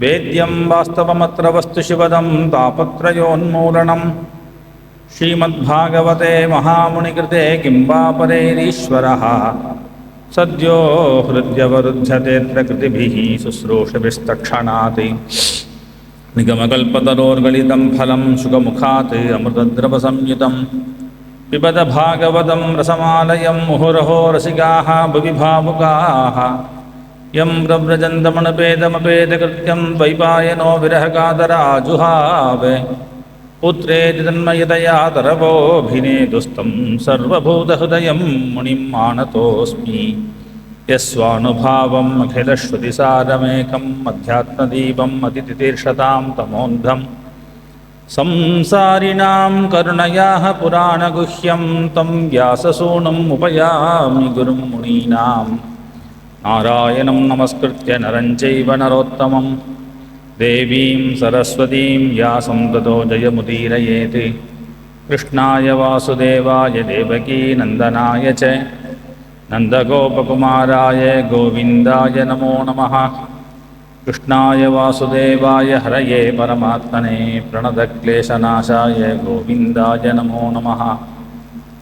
वेद्यं वास्तवमत्र वस्तु शिवदं तापत्रयोन्मूलनं श्रीमद्भागवते महामुनिकृते किं वा परेरीश्वरः सद्यो हृद्यवरुध्यतेऽत्र कृतिभिः शुश्रूषभिस्तक्षणात् निगमकल्पतरोर्गलितं फलं शुकमुखात् अमृतद्रवसंयुतं पिबत भागवतं रसमालयं मुहुरहो रसिकाः भुवि भावुकाः यं प्रव्रजन्तमनुपेदमपेदकृत्यं द्वैपायनो विरहकातराजुहावे पुत्रेति तन्मयतया तरवोऽभिनेदुस्तं सर्वभूतहृदयं मुनिं मानतोऽस्मि यस्वानुभावम् अखिलश्रुतिसारमेकम् अध्यात्मदीपम् अतितितीर्षतां तमोन्धं संसारिणां करुणयाः पुराणगुह्यं तं व्याससूनुम् उपयामि गुरुं मुनीनां नारायणं नमस्कृत्य नरं चैव नरोत्तमं देवीं सरस्वतीं व्यासं ततो जयमुदीरयेत् कृष्णाय वासुदेवाय देवकीनन्दनाय च नन्दगोपकुमाराय गोविन्दाय नमो नमः। कृष्णाय वासुदेवाय हरये परमात्मने प्रणतक्लेशनाशाय गोविन्दाय नमो नमः।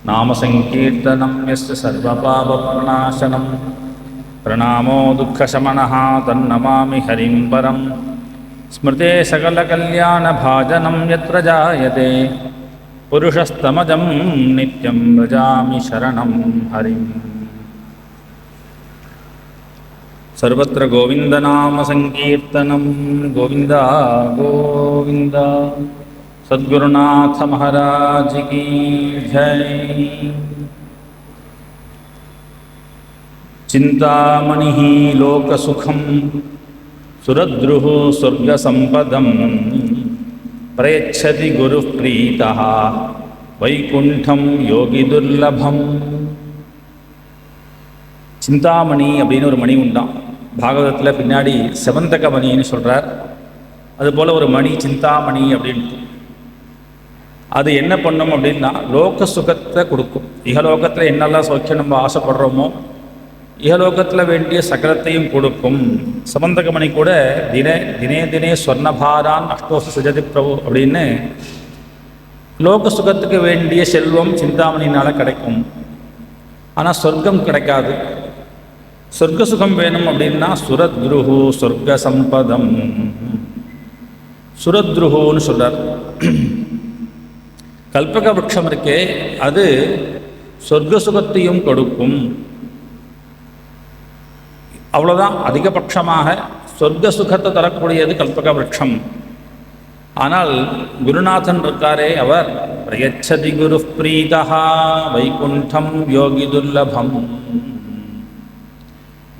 नामसङ्कीर्तनं यस्य सर्वपापप्रणाशनं प्रणामो दुःखशमनः तन्नमामि हरिं परं स्मृते सकलकल्याणभाजनं यत्र जायते पुरुषस्तमजं नित्यं व्रजामि शरणं हरिम्। सर्वत्र गोविन्दनामसङ्कीर्तनं गोविन्द गोविन्द। सद्गुरुनाथ महाराज की जय। चिन्तामणिः लोकसुखं सुरद्रुः स्वर्गसम्पदं प्रयच्छति गुरुः प्रीतः वैकुण्ठं योगिदुर्लभम्। சிந்தாமணி அப்படின்னு ஒரு மணி உண்டாம். பாகவதத்தில் பின்னாடி செவந்தக மணின்னு சொல்கிறார். அதுபோல் ஒரு மணி சிந்தாமணி அப்படின்ட்டு அது என்ன பண்ணும் அப்படின்னா லோக சுகத்தை கொடுக்கும். இகலோகத்தில் என்னெல்லாம் சௌக்கியம் நம்ம ஆசைப்படுறோமோ இகலோகத்தில் வேண்டிய சகலத்தையும் கொடுக்கும். சமந்தகமணி கூட தினே தினே ஸ்வர்ணபாரான் அஷ்டோச சுஜதி பிரபு அப்படின்னு லோக சுகத்துக்கு வேண்டிய செல்வம் சிந்தாமணினால் கிடைக்கும். ஆனால் சொர்க்கம் கிடைக்காது. சொர்க்க சுகம் வேணும் அப்படின்னா சுரத்ருஹு சொர்க்க சம்பதம். சுரத்ருஹுன்னு சொல்கிறார். கல்பக விருட்சம் இருக்கே அது சொர்க்க சுகத்தையும் கொடுக்கும். அவ்வளோதான். அதிகபட்சமாக சொர்க்க சுகத்தை தரக்கூடியது கல்பக விருட்சம். ஆனால் குருநாதன் இருக்காரே அவர் பிரயச்சதி குரு பிரீதா வைகுண்டம் யோகி துர்லபம்.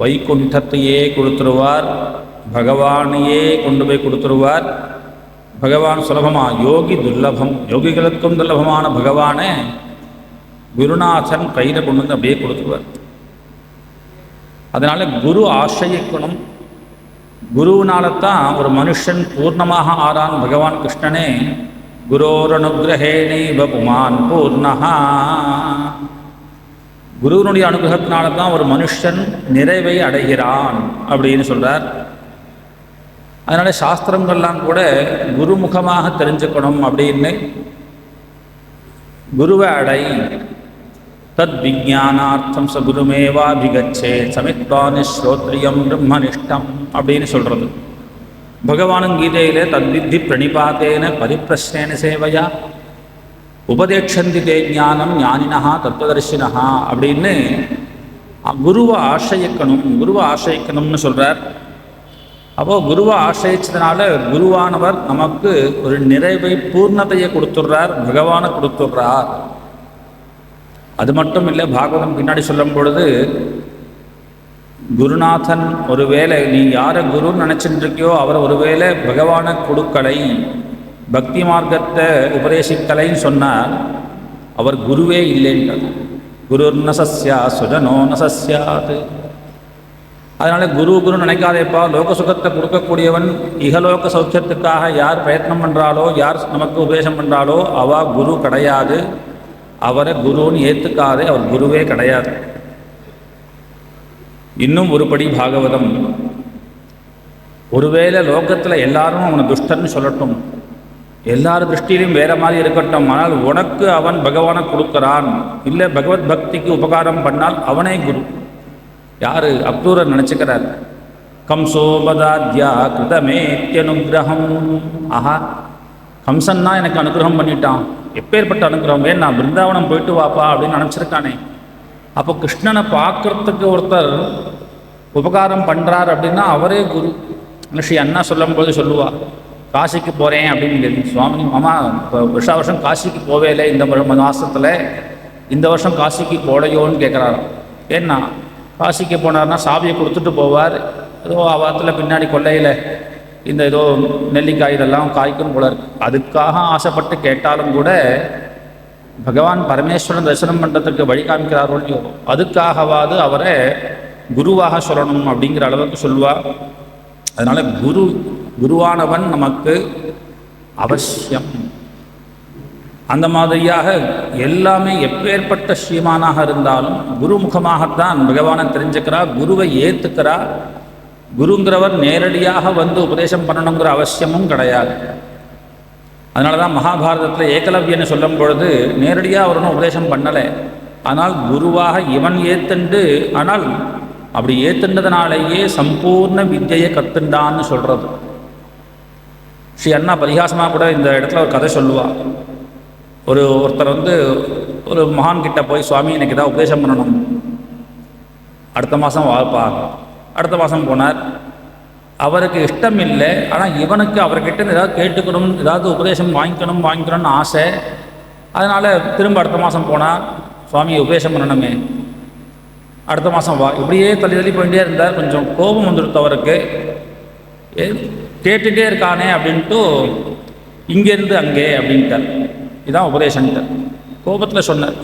வைகுண்டத்தையே கொடுத்துருவார், பகவானையே கொண்டு போய் கொடுத்துருவார். பகவான் சுலபமாக யோகி துர்லபம், யோகிகளுக்கும் துர்லபமான பகவானே குருநாதன் கையில் கொண்டு வந்து அப்படியே கொடுத்துருவார். அதனால் குரு ஆசிரியக்கணும். குருவினால தான் ஒரு மனுஷன் பூர்ணமாக ஆறான். பகவான் கிருஷ்ணனே குரோரனுகிரகேணைவ புமான் பூர்ணஹா. குருவினுடைய அனுகிரகத்தினால தான் ஒரு மனுஷன் நிறைவை அடைகிறான் அப்படின்னு சொல்கிறார். அதனால் சாஸ்திரங்கள்லாம் கூட குருமுகமாக தெரிஞ்சுக்கணும் அப்படின்னு குருவை அடை தத் விஜானார்த்தம் ச குருமேவாபிகச்சே சமித்வானி ஸ்ரோத்ரியம் பிரம்மனிஷ்டம் அப்படின்னு சொல்கிறது. பகவானும் கீதையிலே தத்வித்தி பிரணிபாத்தேன பரிப்பிரஷ்னேன சேவையா உபதேட்சந்தி தே ஞானம் ஞானினஹா தத்துவதர்ஷினஹா அப்படின்னு குருவை ஆசிரியக்கணும்னு சொல்கிறார். அப்போது குருவை ஆசிரியச்சதுனால குருவானவர் நமக்கு ஒரு நிறைவை பூர்ணத்தையை கொடுத்துட்றார், பகவானை கொடுத்துட்றார். அது மட்டும் இல்லை, பாகவதம் பின்னாடி சொல்லும் பொழுது குருநாதன் ஒருவேளை நீ யாரை குருன்னு நினச்சிட்டு இருக்கியோ அவர் ஒருவேளை பகவானை கொடுக்கலை, பக்தி மார்க்கத்தை உபதேசிக்கலைன்னு சொன்னார். அவர் குருவே இல்லைன்றது. குருர் நசஸ்யா சுஜனோ நசஸ்யாது. அதனால் குரு நினைக்காதேப்பா. லோக சுகத்தை கொடுக்கக்கூடியவன் இகலோக சௌக்கியத்துக்காக யார் பிரயத்னம் பண்ணுறாளோ, யார் நமக்கு உபதேசம் பண்ணுறாளோ அவள் குரு கிடையாது. அவரை குருன்னு ஏற்றுக்காதே, அவர் குருவே கிடையாது. இன்னும் ஒருபடி பாகவதம் ஒருவேளை லோகத்தில் எல்லாரும் அவனை துஷ்டன்னு சொல்லட்டும், எல்லார் திருஷ்டியிலும் வேற மாதிரி இருக்கட்டும், ஆனால் உனக்கு அவன் பகவானை கொடுக்குறான், இல்லை பகவத் பக்திக்கு உபகாரம் பண்ணால் அவனே குரு. யார்? அக்ரூரர் நினச்சிக்கிறார். கம்சோபதாத்யா கிருதமேத்யனுகிரகம். ஆஹா, கம்சன்னா எனக்கு அனுகிரகம் பண்ணிட்டான், எப்பேற்பட்ட அனுகிரகம், ஏன் நான் பிருந்தாவனம் போயிட்டு வாப்பா அப்படின்னு நினச்சிருக்கானே. அப்போ கிருஷ்ணனை பார்க்கறதுக்கு ஒருத்தர் உபகாரம் பண்ணுறார் அப்படின்னா அவரே குரு. ஸ்ரீ அண்ணா சொல்லும்போது சொல்லுவா, காசிக்கு போகிறேன் அப்படின்னு. சுவாமி மாமா இப்போ வருஷம் காசிக்கு போவே இல்லை, இந்த மாதத்தில் இந்த வருஷம் காசிக்கு போடையோன்னு கேட்குறாராம். ஏன்னா காசிக்கு போனார்னா சாவியை கொடுத்துட்டு போவார், ஏதோ அவத்தில் பின்னாடி கொள்ளையில் இந்த ஏதோ நெல்லிக்காய் இதெல்லாம் காய்க்கும் போல இருக்கு. அதுக்காக ஆசைப்பட்டு கேட்டாலும் கூட பகவான் பரமேஸ்வரன் தரிசனம் பண்ணுறதுக்கு வழி காமிக்கிறாரோ இல்லையோ, அதுக்காகவாது அவரை குருவாக சொல்லணும் அப்படிங்கிற அளவுக்கு சொல்லுவார். அதனால் குருவானவன் நமக்கு அவசியம். அந்த மாதிரியாக எல்லாமே எப்பேற்பட்ட ஸ்ரீமானாக இருந்தாலும் குருமுகமாகத்தான் பகவானை தெரிஞ்சுக்கிறா, குருவை ஏற்றுக்கிறா. குருங்கிறவர் நேரடியாக வந்து உபதேசம் பண்ணணுங்கிற அவசியமும் கிடையாது. அதனால தான் மகாபாரதத்தில் ஏகலவ்யன்னு சொல்லும் பொழுது நேரடியாக அவர் ஒன்றும் உபதேசம் பண்ணலை, ஆனால் குருவாக இவன் ஏத்துண்டு, ஆனால் அப்படி ஏத்துண்டதுனாலேயே சம்பூர்ண வித்தியை கத்துண்டான்னு சொல்கிறது. ஸ்ரீ அண்ணா பரிகாசமாக கூட இந்த இடத்துல ஒரு கதை சொல்லுவாள். ஒருத்தர் ஒரு மகான்கிட்ட போய், சுவாமி எனக்கு ஏதாவது உபதேசம் பண்ணணும், அடுத்த மாதம் வாப்பா. அடுத்த மாதம் போனார். அவருக்கு இஷ்டம் இல்லை, ஆனால் இவனுக்கு அவர்கிட்ட ஏதாவது கேட்டுக்கணும், ஏதாவது உபதேசம் வாங்கிக்கணும்னு ஆசை. அதனால் திரும்ப அடுத்த மாதம் போனால், சுவாமி உபதேசம் பண்ணணுமே, அடுத்த மாதம் வா. இப்படியே தள்ளி போயிட்டே இருந்தார். கொஞ்சம் கோபம் வந்துடுத்து அவருக்கு, கேட்டுகிட்டே இருக்கானே அப்படின்ட்டு இங்கேருந்து அங்கே அப்படின்ட்டார். இதுதான் உபதேசன்ட்டு கோபத்தில் சொன்னார்.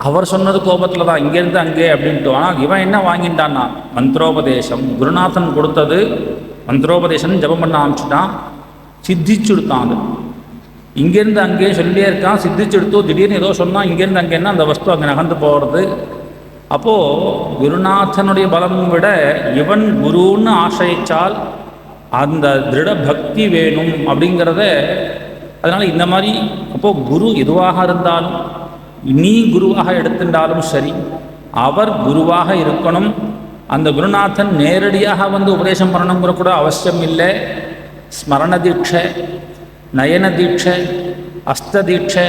அவர் சொன்னது கோபத்தில் தான், இங்கேருந்து அங்கே அப்படின்ட்டு. ஆனால் இவன் என்ன வாங்கிட்டான்னா மந்திரோபதேசம். குருநாதன் கொடுத்தது மந்திரோபதேசம், ஜபம் பண்ண ஆரம்பிச்சுட்டான், சித்திச்சுடுத்தான். அது இங்கேருந்து அங்கே சொல்லியே இருக்கான், சித்திச்சுடுத்தோ திடீர்னு ஏதோ சொன்னால் இங்கேருந்து அங்கேன்னா அந்த வஸ்து அங்கே நகர்ந்து போகிறது. அப்போது குருநாதனுடைய பலம் விட இவன் குருன்னு ஆசிரிச்சால் அந்த திருட பக்தி வேணும் அப்படிங்கிறத. அதனால் இந்த மாதிரி அப்போது குரு எதுவாக இருந்தாலும், நீ குருவாக எடுத்துட்டாலும் சரி, அவர் குருவாக இருக்கணும். அந்த குருநாதன் நேரடியாக வந்து உபதேசம் பண்ணணுங்கிற கூட அவசியம் இல்லை. ஸ்மரண தீட்சை, நயன தீட்சை, அஸ்த தீட்சை,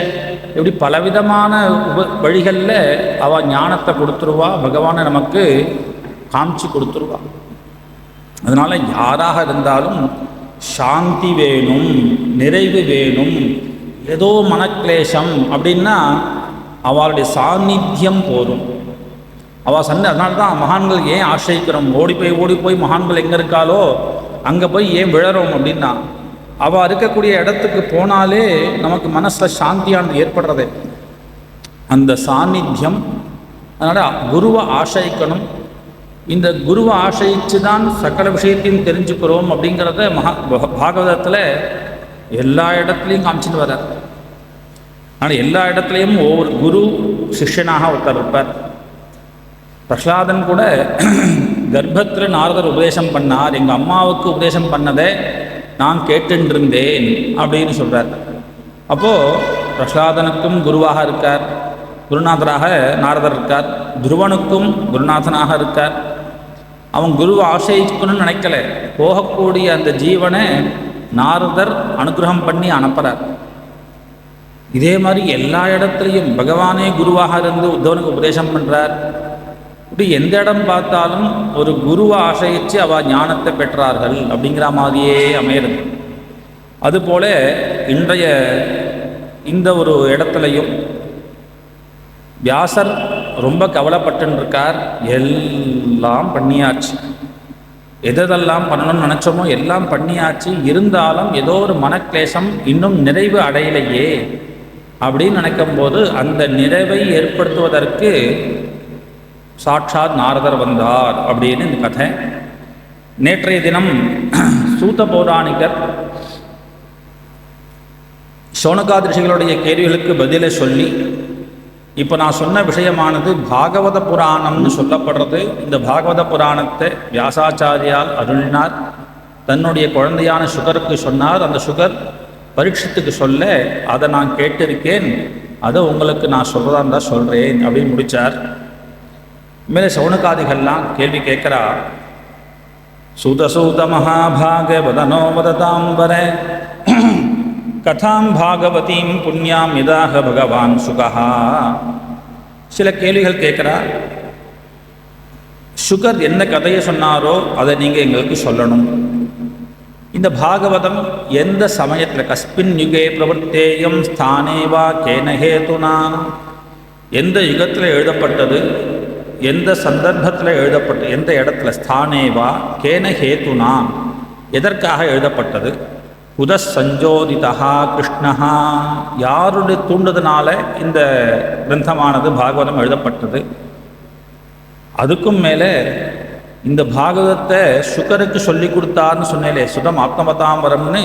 இப்படி பலவிதமான வழிகளில் அவள் ஞானத்தை கொடுத்துருவா, பகவானை நமக்கு காமிச்சு கொடுத்துருவா. அதனால் யாராக இருந்தாலும் சாந்தி வேணும், நிறைவு வேணும். ஏதோ மனக்லேஷம் அப்படின்னா அவளுடைய சாநித்தியம் போதும். அவள் அதனால தான் மகான்கள் ஏன் ஆசிரிக்கிறோம், ஓடி போய் மகான்கள் எங்கே இருக்காளோ அங்கே போய் ஏன் விழறோம் அப்படின்னா, அவள் இருக்கக்கூடிய இடத்துக்கு போனாலே நமக்கு மனசில் சாந்தியானது ஏற்படுறது, அந்த சாநித்தியம். அதனால் குருவை ஆசிரிக்கணும். இந்த குருவை ஆசிரித்து தான் சகல விஷயத்தையும் தெரிஞ்சுக்கிறோம் அப்படிங்கிறத பாகவதத்தில் எல்லா இடத்துலையும் காமிச்சிட்டு வர்றார். ஆனால் எல்லா இடத்துலையும் ஒவ்வொரு குரு சிஷ்யனாக ஒருத்தர் இருப்பார். பிரஹ்லாதன் கூட கர்ப்பத்தில் நாரதர் உபதேசம் பண்ணார், எங்கள் அம்மாவுக்கு உபதேசம் பண்ணதை நான் கேட்டுருந்தேன் அப்படின்னு சொல்கிறார். அப்போது பிரஹ்லாதனுக்கும் குருவாக இருக்கார், குருநாதராக நாரதர் இருக்கார். துருவனுக்கும் குருநாதனாக இருக்கார். அவன் குருவை ஆசிரியக்கணும்னு நினைக்கல, போகக்கூடிய அந்த ஜீவனை நாரதர் அனுகிரகம் பண்ணி அனுப்புகிறார். இதே மாதிரி எல்லா இடத்துலையும் பகவானே குருவாக இருந்து உத்தவனுக்கு உபதேசம் பண்ணுறார். இப்படி எந்த இடம் பார்த்தாலும் ஒரு குருவை ஆசிரியித்து அவள் ஞானத்தை பெற்றார்கள் அப்படிங்கிற மாதிரியே அமையிறது. அதுபோல இன்றைய இந்த ஒரு இடத்துலையும் வியாசர் ரொம்ப கவலைப்பட்டுருக்கார். எல்லாம் பண்ணியாச்சு, எதெல்லாம் பண்ணணும்னு நினச்சோமோ எல்லாம் பண்ணியாச்சு, இருந்தாலும் ஏதோ ஒரு மனக்லேசம் இன்னும் நிறைவு அடையலையே அப்படின்னு நினைக்கும்போது அந்த நிறைவை ஏற்படுத்துவதற்கு சாட்சாத் நாரதர் வந்தார் அப்படின்னு இந்த கதை. நேற்றைய தினம் சூத பௌராணிகர் சௌனகாதிரிஷிகளுடைய கேள்விகளுக்கு பதிலை சொல்லி, இப்போ நான் சொன்ன விஷயமானது பாகவத புராணம்னு சொல்லப்படுறது. இந்த பாகவத புராணத்தை வியாசாச்சாரியால் அருளினார். தன்னுடைய குழந்தையான சுகருக்கு சொன்னார். அந்த சுகர் பரீட்சித்துக்கு சொல்ல, அதை நான் கேட்டிருக்கேன், அதை உங்களுக்கு நான் சொல்கிறதா இருந்தால் சொல்கிறேன் அப்படின்னு முடித்தார். மேலே சௌனகாதிகள்லாம் கேள்வி கேட்குறா. சூதசூத மகாபாக வதனோ வததாம்பர கதாம் பாகவதீம் புண்ணியாம் இதாக பகவான் சுகா. சில கேள்விகள் கேட்குறா. சுகர் என்ன கதையை சொன்னாரோ அதை நீங்கள் எங்களுக்கு சொல்லணும். இந்த பாகவதம் எந்த சமயத்தில், கஸ்மின் யுகே பிரவர்த்தேயம் ஸ்தானேவா கேனஹேதுனா, எந்த யுகத்தில் எழுதப்பட்டது, எந்த சந்தர்ப்பத்தில் எழுதப்பட்டது, எந்த இடத்துல, ஸ்தானேவா கேனஹேதுனா எதற்காக எழுதப்பட்டது, புத சஞ்சோதிதா கிருஷ்ணஹா யாருடைய தூண்டுதனால இந்த கிரந்தமானது பாகவதம் எழுதப்பட்டது. அதுக்கும் மேலே இந்த பாகவதத்தை சுகருக்கு சொல்லி கொடுத்தார்னு சொன்னேலே, சுதம் ஆத்மவதாம்பரம்னு,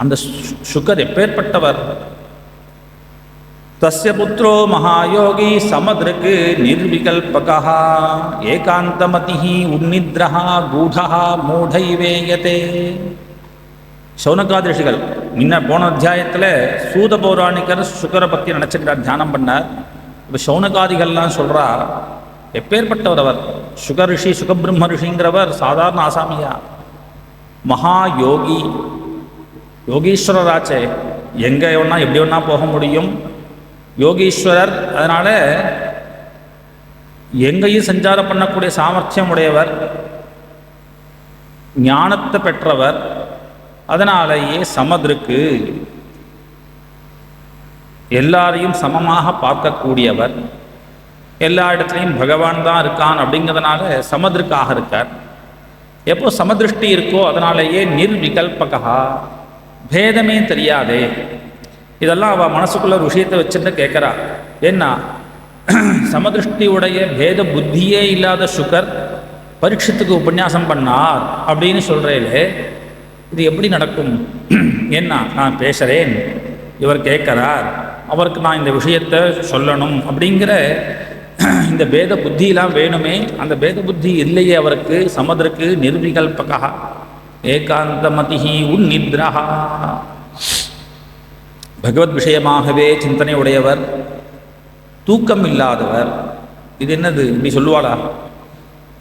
அந்த சுகர் எப்பேற்பட்டவர். தஸ்ய புத்ரோ மகாயோகி சமத்ருக்கு நிர்விகல்பகா ஏகாந்தமதிஹி உன்னித்ரஹா கூடஹா மூடைவேயதே. சௌனகாதி ரிஷிகள் முன்ன போன அத்தியாயத்தில் சூத பௌராணிகர் சுகரை பற்றி நினச்சிக்கிறார், தியானம் பண்ணார். இப்போ சௌனகாதிகள்லாம் சொல்கிறா, எப்பேற்பட்டவர் அவர். சுக ரிஷி, சுகபிரம்ம ரிஷிங்கிறவர் சாதாரண ஆசாமியா, மகா யோகி, யோகீஸ்வரராச்சே. எங்கே ஒன்றா எப்படி ஒன்றா போக முடியும், யோகீஸ்வரர். அதனால் எங்கேயும் சஞ்சாரம் பண்ணக்கூடிய சாமர்த்தியம் உடையவர், ஞானத்தை பெற்றவர். அதனாலேயே சமத்ருக்கு, எல்லாரையும் சமமாக பார்க்கக்கூடியவர், எல்லா இடத்துலையும் பகவான் தான் இருக்கான் அப்படிங்கிறதுனால சமத்ருக்காக இருக்கார். எப்போ சமதிருஷ்டி இருக்கோ அதனாலேயே நிர்விகல்பகா, பேதமே தெரியாதே. இதெல்லாம் அவள் மனசுக்குள்ள ஒரு விஷயத்தை வச்சுட்டு கேட்குறா. ஏன்னா சமதிருஷ்டியுடைய பேத புத்தியே இல்லாத சுகர் பரீட்சத்துக்கு உபன்யாசம் பண்ணார் அப்படின்னு சொல்கிறேலே, இது எப்படி நடக்கும்? ஏன்னா நான் பேசுகிறேன், இவர் கேட்குறார், அவருக்கு நான் இந்த விஷயத்தை சொல்லணும் அப்படிங்கிற இந்த பேத புத்தியெலாம் வேணுமே. அந்த பேத புத்தி இல்லையே அவருக்கு. சமதருக்கு நிர்விகல்பகா ஏகாந்தமதிஹி உன்னித்ரஹா, பகவத் விஷயமாகவே சிந்தனை உடையவர், தூக்கம் இல்லாதவர். இது என்னது இப்படி சொல்லுவாளா?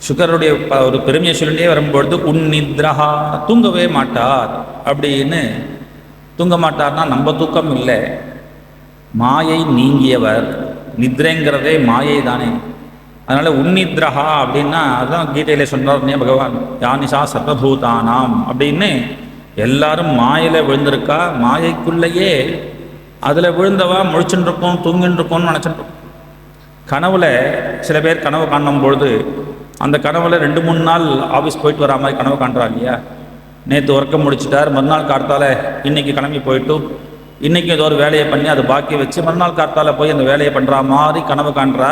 சுகருடைய ஒரு பெருமையை சொல்லிட்டே வரும்பொழுது உன்னித்ரஹா, தூங்கவே மாட்டார் அப்படின்னு. தூங்க மாட்டார்னா நம்ம தூக்கம் இல்லை, மாயை நீங்கியவர். நித்ரைங்கிறதே மாயை தானே. அதனால் உன்னித்ரஹா அப்படின்னா அதுதான் கீதையில் சொன்னார்னே பகவான், யானிஷா சர்வபூதானாம் அப்படின்னு. எல்லாரும் மாயில் விழுந்திருக்கா, மாயைக்குள்ளேயே அதில் விழுந்தவா முழிச்சுட்டு இருக்கோம், தூங்கின்னு இருக்கோம்னு நினச்சிட்டு இருக்கோம். கனவுல சில பேர் கனவு காணும் பொழுது அந்த கனவுல 2-3 நாள் ஆஃபீஸ் போயிட்டு வரா மாதிரி கனவு காண்றாங்க இல்லையா? நேற்று ஒர்க்கை முடிச்சுட்டார், மறுநாள் கார்த்தால இன்றைக்கி கிளம்பி போயிட்டு இன்றைக்கி ஏதோ ஒரு வேலையை பண்ணி அதை பாக்கி வச்சு மறுநாள் கார்த்தால போய் அந்த வேலையை பண்ணுற மாதிரி கனவு காண்றா.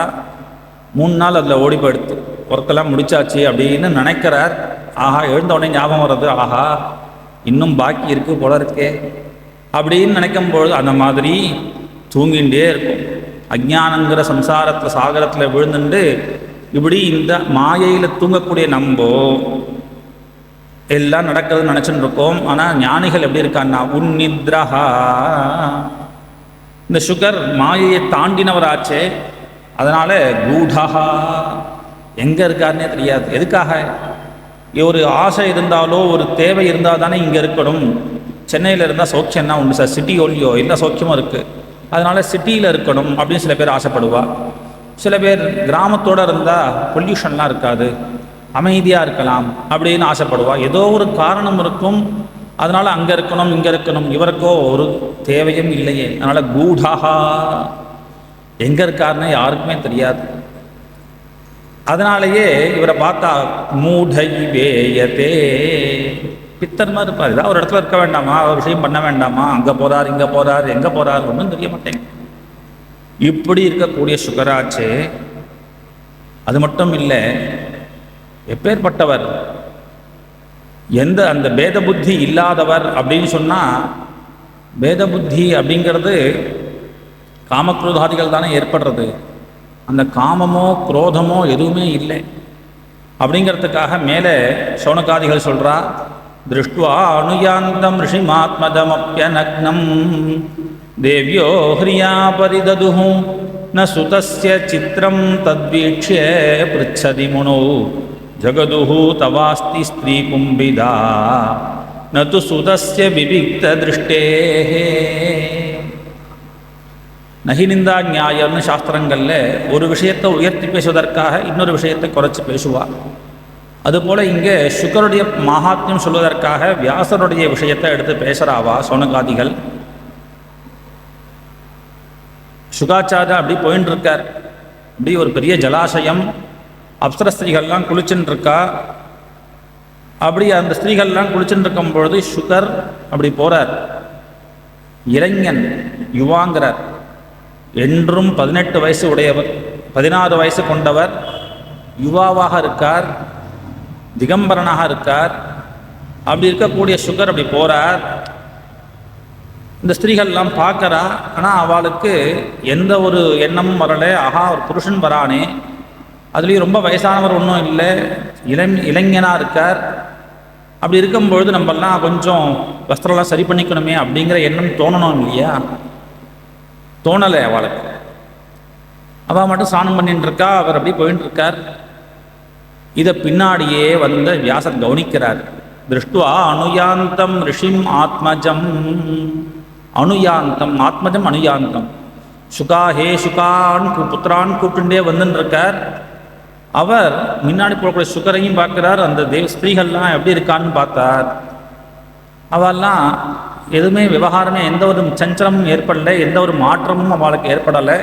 3 நாள் அதில் ஓடி போயிடுத்து, ஒர்க்கெல்லாம் முடிச்சாச்சு அப்படின்னு நினைக்கிறார். ஆஹா, எழுந்த உடனே ஞாபகம் வர்றது, ஆஹா இன்னும் பாக்கி இருக்கு போல இருக்கே அப்படின்னு நினைக்கும்பொழுது அந்த மாதிரி தூங்கிகிட்டே இருக்கும். அஜ்ஞானங்கிற சம்சாரத்தில் சாகரத்தில் விழுந்துட்டு இப்படி இந்த மாயையில் தூங்கக்கூடிய நம்போ எல்லாம் நடக்கிறதுன்னு நினச்சிட்டு இருக்கோம். ஆனால் ஞானிகள் எப்படி இருக்கான்னா உன்னித்ரஹா, இந்த சுகர் மாயையை தாண்டினவராச்சே. அதனால் கூடஹா, எங்கே இருக்காருன்னே தெரியாது. எதுக்காக? ஒரு ஆசை இருந்தாலோ ஒரு தேவை இருந்தால் தானே இங்கே இருக்கணும். சென்னையில் இருந்தால் சௌக்கியம்னா உண்டு சார், சிட்டி ஒல்லியோ இல்லை சௌக்கியமும் இருக்குது, அதனால் சிட்டியில் இருக்கணும் அப்படின்னு சில பேர் ஆசைப்படுவா. சில பேர் கிராமத்தோடு இருந்தால் பொல்யூஷன்லாம் இருக்காது, அமைதியாக இருக்கலாம் அப்படின்னு ஆசைப்படுவா. ஏதோ ஒரு காரணம் இருக்கும், அதனால் அங்கே இருக்கணும் இங்கே இருக்கணும். இவருக்கோ ஒரு தேவையும் இல்லையே. அதனால் கூடாஹா, எங்கே இருக்காருன்னு யாருக்குமே தெரியாது. அதனாலேயே இவரை பார்த்தா மூடை வேயத்தே, பித்தர் மாதிரி இருப்பார். ஏதாவது ஒரு இடத்துல இருக்க வேண்டாமா, ஒரு விஷயம் பண்ண வேண்டாமா, அங்கே போகிறார் இங்கே போகிறார் எங்கே போகிறார் ஒன்றும் தெரிய மாட்டேங்க. இப்படி இருக்கக்கூடிய சுகராச்சே. அது மட்டும் இல்லை, எப்பேற்பட்டவர், எந்த அந்த பேத புத்தி இல்லாதவர் அப்படின்னு சொன்னால், பேத புத்தி அப்படிங்கிறது காமக்ரோதாதிகள் தானே ஏற்படுறது. அந்த காமமோ குரோதமோ எதுவுமே இல்லை அப்படிங்கிறதுக்காக மேலே சௌனகாதிகள் சொல்கிறா, திருஷ்ட்வா அனுயாந்தம் ரிஷிமாத்மதமப்யநக்னம் தேவ்யோ ஹ்ரியா பரிததுஹு ந சுதஸ்ய சித்திரம் தத்வீக்ஷ்ய ப்ருச்சதி முனோ ஜகதுஹு தவாஸ்தி ஸ்திரீ கும்பிதா ந து சுதஸ்ய விவிக்த திருஷ்டேஹே. நகிநிந்தா நியாயம்னு சாஸ்திரங்களில் ஒரு விஷயத்தை உயர்த்தி பேசுவதற்காக இன்னொரு விஷயத்தை குறைச்சி பேசுவார். அதுபோல் இங்கே சுகருடைய மகாத்மியம் சொல்வதற்காக வியாசருடைய விஷயத்தை எடுத்து பேசுகிறாவா சோனகாதிகள். சுகாச்சாரா அப்படி போயின்னு இருக்கார். அப்படி ஒரு பெரிய ஜலாசயம், அப்சர ஸ்திரீகள்லாம் குளிச்சுன்னு இருக்கா. அப்படி அந்த ஸ்திரீகள்லாம் குளிச்சுன்னு இருக்கும் பொழுது சுகர் அப்படி போகிறார். இளைஞன், யுவாங்கிறார். என்றும் 18 வயசு உடையவர், 16 வயசு கொண்டவர், யுவாவாக இருக்கார், திகம்பரனாக இருக்கார். அப்படி இருக்கக்கூடிய சுகர் அப்படி போகிறார். இந்த ஸ்திரீகள்லாம் பார்க்குறா. ஆனால் அவளுக்கு எந்த ஒரு எண்ணமும் வரலை. ஆஹா, ஒரு புருஷன் வரானே, அதுலேயும் ரொம்ப வயசானவர் ஒன்றும் இல்லை, இளைஞனாக இருக்கார். அப்படி இருக்கும்பொழுது நம்மெல்லாம் கொஞ்சம் வஸ்திரம்லாம் சரி பண்ணிக்கணுமே அப்படிங்கிற எண்ணம் தோணணும் இல்லையா? தோணலை அவளுக்கு. அவள் மட்டும் ஸ்நானம் பண்ணிட்டு இருக்கா, அவர் அப்படி போயின்னு இருக்கார். இதை பின்னாடியே வந்த வியாசர் கவனிக்கிறார். திருஷ்டுவா அனுயாந்தம் ரிஷிம் ஆத்மஜம். அனுயாந்தம், ஆத்மஜம் அனுயாந்தம். சுகா ஹே சுகான் புத்திரான் கூப்பிட்டுட்டே வந்துன்னு இருக்கார். அவர் முன்னாடி போகக்கூடிய சுகரையும் பார்க்குறார். அந்த ஸ்திரீகள்லாம் எப்படி இருக்கான்னு பார்த்தார். அவெல்லாம் எதுவுமே விவகாரமே எந்த ஒரு சஞ்சலமும் ஏற்படலை, எந்த ஒரு மாற்றமும் அவளுக்கு ஏற்படலை.